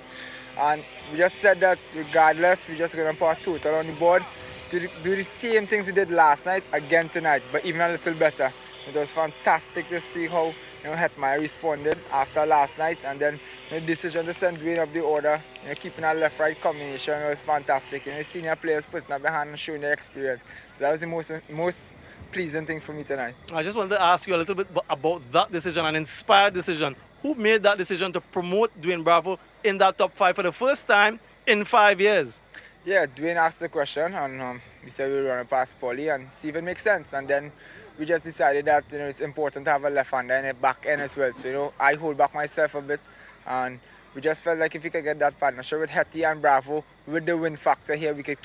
And we just said that regardless, we're just going to put a total on the board, do the same things we did last night again tonight, but even a little better. It was fantastic to see how Hetmeyer responded after last night, and then the decision to send Dwayne up the order, keeping a left-right combination was fantastic. Senior players putting up their hand and showing their experience. So that was the most pleasing thing for me tonight. I just wanted to ask you a little bit about that decision, an inspired decision. Who made that decision to promote Dwayne Bravo in that top 5 for the first time in 5 years? Yeah, Dwayne asked the question, and we said we were going to pass Paulie and see if it makes sense. And then we just decided that it's important to have a left-hander in the back end as well. So I hold back myself a bit, and we just felt like if we could get that partnership with Hetty and Bravo, with the win factor here, we could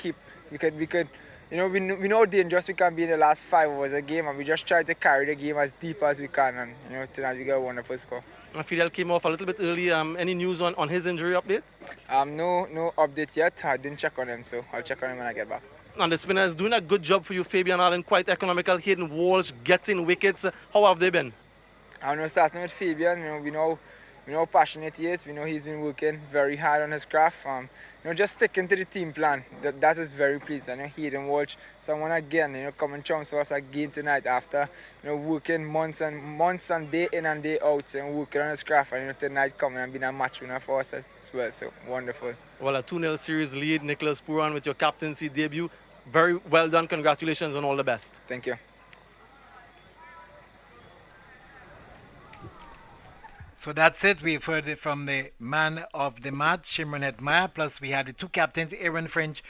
we know how dangerous we can be in the last 5 overs a game, and we just try to carry the game as deep as we can. And tonight we got a wonderful score. Fidel came off a little bit early. Any news on his injury update? No update yet. I didn't check on him, so I'll check on him when I get back. And the spinner is doing a good job for you. Fabian Allen, quite economical, hitting walls, getting wickets. How have they been? Starting with Fabian, we know how passionate he is. We know he's been working very hard on his craft. Just sticking to the team plan. That is very pleasing. He didn't watch someone again, come and chums for us again tonight after working months and day in and day out and working on his craft. And tonight coming and being a match winner for us as well. So wonderful. Well, a 2-0 series lead, Nicholas Pooran with your captaincy debut. Very well done. Congratulations and all the best. Thank you. So that's it. We've heard it from the man of the match, Shimron Hetmeyer. Plus, we had the 2 captains, Aaron Finch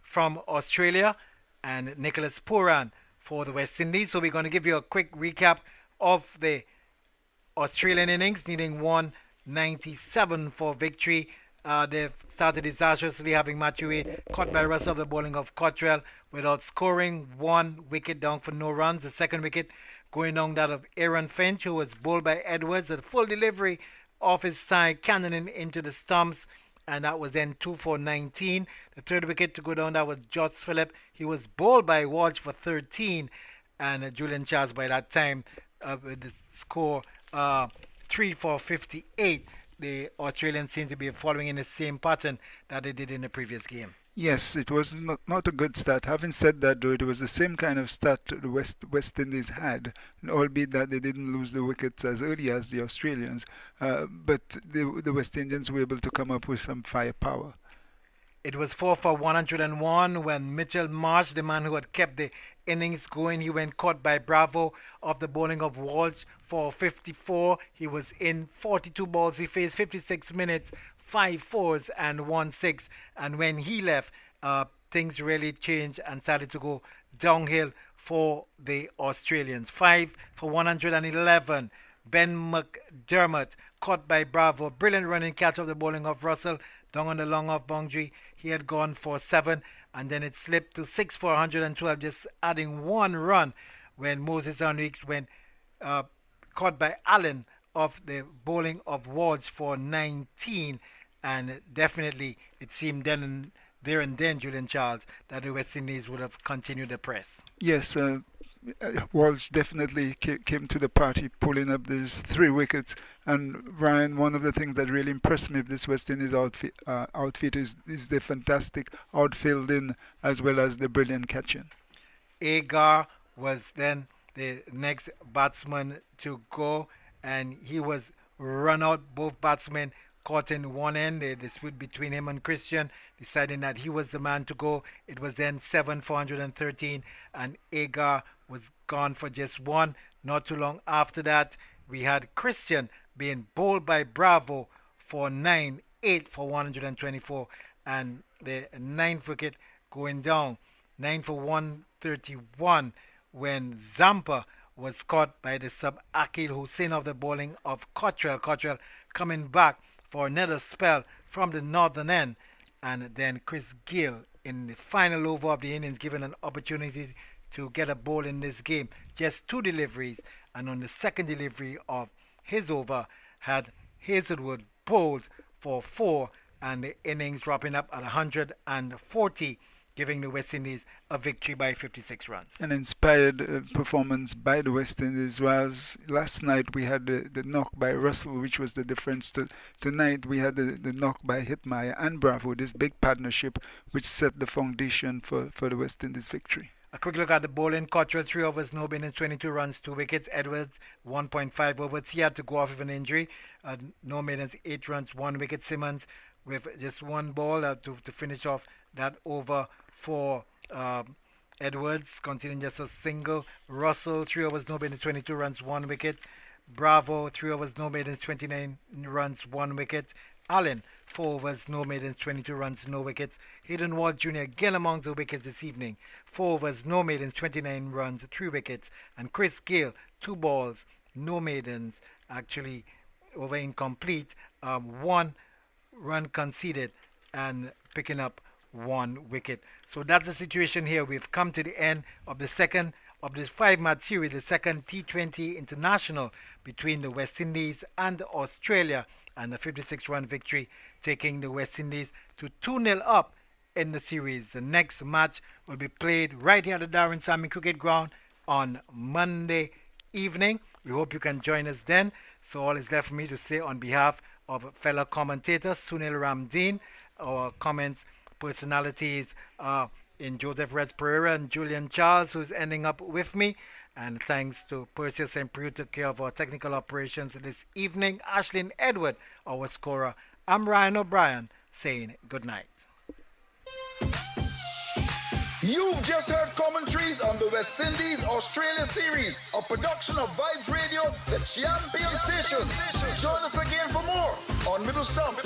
from Australia and Nicholas Pooran for the West Indies. So we're going to give you a quick recap of the Australian innings, needing 197 for victory. They've started disastrously, having Matthew Wade caught by Russell, the bowling of Cottrell without scoring. 1 wicket down for no runs. The second wicket going down that of Aaron Finch, who was bowled by Edwards. A full delivery off his side, cannoning into the stumps, and that was then 2 for 19. The third wicket to go down, that was George Phillip. He was bowled by Walsh for 13, and Julian Charles by that time with the score 3 for 58. The Australians seem to be following in the same pattern that they did in the previous game. Yes, it was not a good start. Having said that, though, it was the same kind of start the West Indies had, albeit that they didn't lose the wickets as early as the Australians. But the West Indians were able to come up with some firepower. It was 4 for 101 when Mitchell Marsh, the man who had kept the innings going, he went caught by Bravo off the bowling of Walsh for 54. He was in 42 balls. He faced 56 minutes, 5 fours and 1 6. And when he left, things really changed and started to go downhill for the Australians. 5 for 111. Ben McDermott caught by Bravo. Brilliant running catch of the bowling of Russell down on the long off boundary. He had gone for 7. and then it slipped to 6 for 112, just adding 1 run when Moses Henriques went caught by Allen of the bowling of Wards for 19, and definitely it seemed there and then, Julian Charles, that the West Indies would have continued the press. Yes, Walsh definitely came to the party, pulling up these 3 wickets. And Ryan, one of the things that really impressed me with this West Indies outfit is the fantastic outfielding as well as the brilliant catching. Agar was then the next batsman to go, and he was run out. Both batsmen caught in one end. The dispute between him and Christian, deciding that he was the man to go. It was then 7 for 113, and Agar was gone for just 1. Not too long after that, we had Christian being bowled by Bravo for 9, 8 for 124, and the 9th wicket going down, 9 for 131, when Zampa was caught by the sub-Akil Hussain of the bowling of Cottrell. Cottrell coming back for another spell from the northern end, and then Chris Gill in the final over of the innings given an opportunity to get a ball in this game. Just 2 deliveries, and on the second delivery of his over had Hazelwood bowled for 4, and the innings wrapping up at 140, giving the West Indies a victory by 56 runs. An inspired performance by the West Indies. Was last night we had the knock by Russell, which was the difference. Tonight we had the knock by Hitmaya and Bravo, this big partnership which set the foundation for the West Indies victory. A quick look at the bowling. Cottrell 3 overs, no innings, 22 runs, 2 wickets. Edwards 1.5 overs. He had to go off with an injury. No maidens, 8 runs, 1 wicket. Simmons with just 1 ball to finish off that over for Edwards, conceding just a single. Russell 3 overs, no maidens, 22 runs, 1 wicket. Bravo 3 overs, no maidens, 29 runs, 1 wicket. Allen 4 overs, no maidens, 22 runs, no wickets. Hayden Ward Jr. again amongst the wickets this evening. 4 overs, no maidens, 29 runs, 3 wickets. And Chris Gale, 2 balls, no maidens, actually over incomplete. 1 run conceded and picking up 1 wicket. So that's the situation here. We've come to the end of the second of this 5-match series, the second T20 international between the West Indies and Australia, and a 56-run victory taking the West Indies to 2-0 up in the series. The next match will be played right here at the Darren Sammy Cricket Ground on Monday evening. We hope you can join us then. So all is left for me to say on behalf of fellow commentators Sunil Ramdeen, our comments personalities in Joseph Rez Pereira and Julian Charles, who's ending up with me. And thanks to Perseus and Peru, took care of our technical operations this evening. Ashlyn Edward, our scorer. I'm Ryan O'Brien saying good night. You've just heard commentaries on the West Indies Australia series, a production of Vibes Radio, the champion station. Join us again for more on Middle Stump.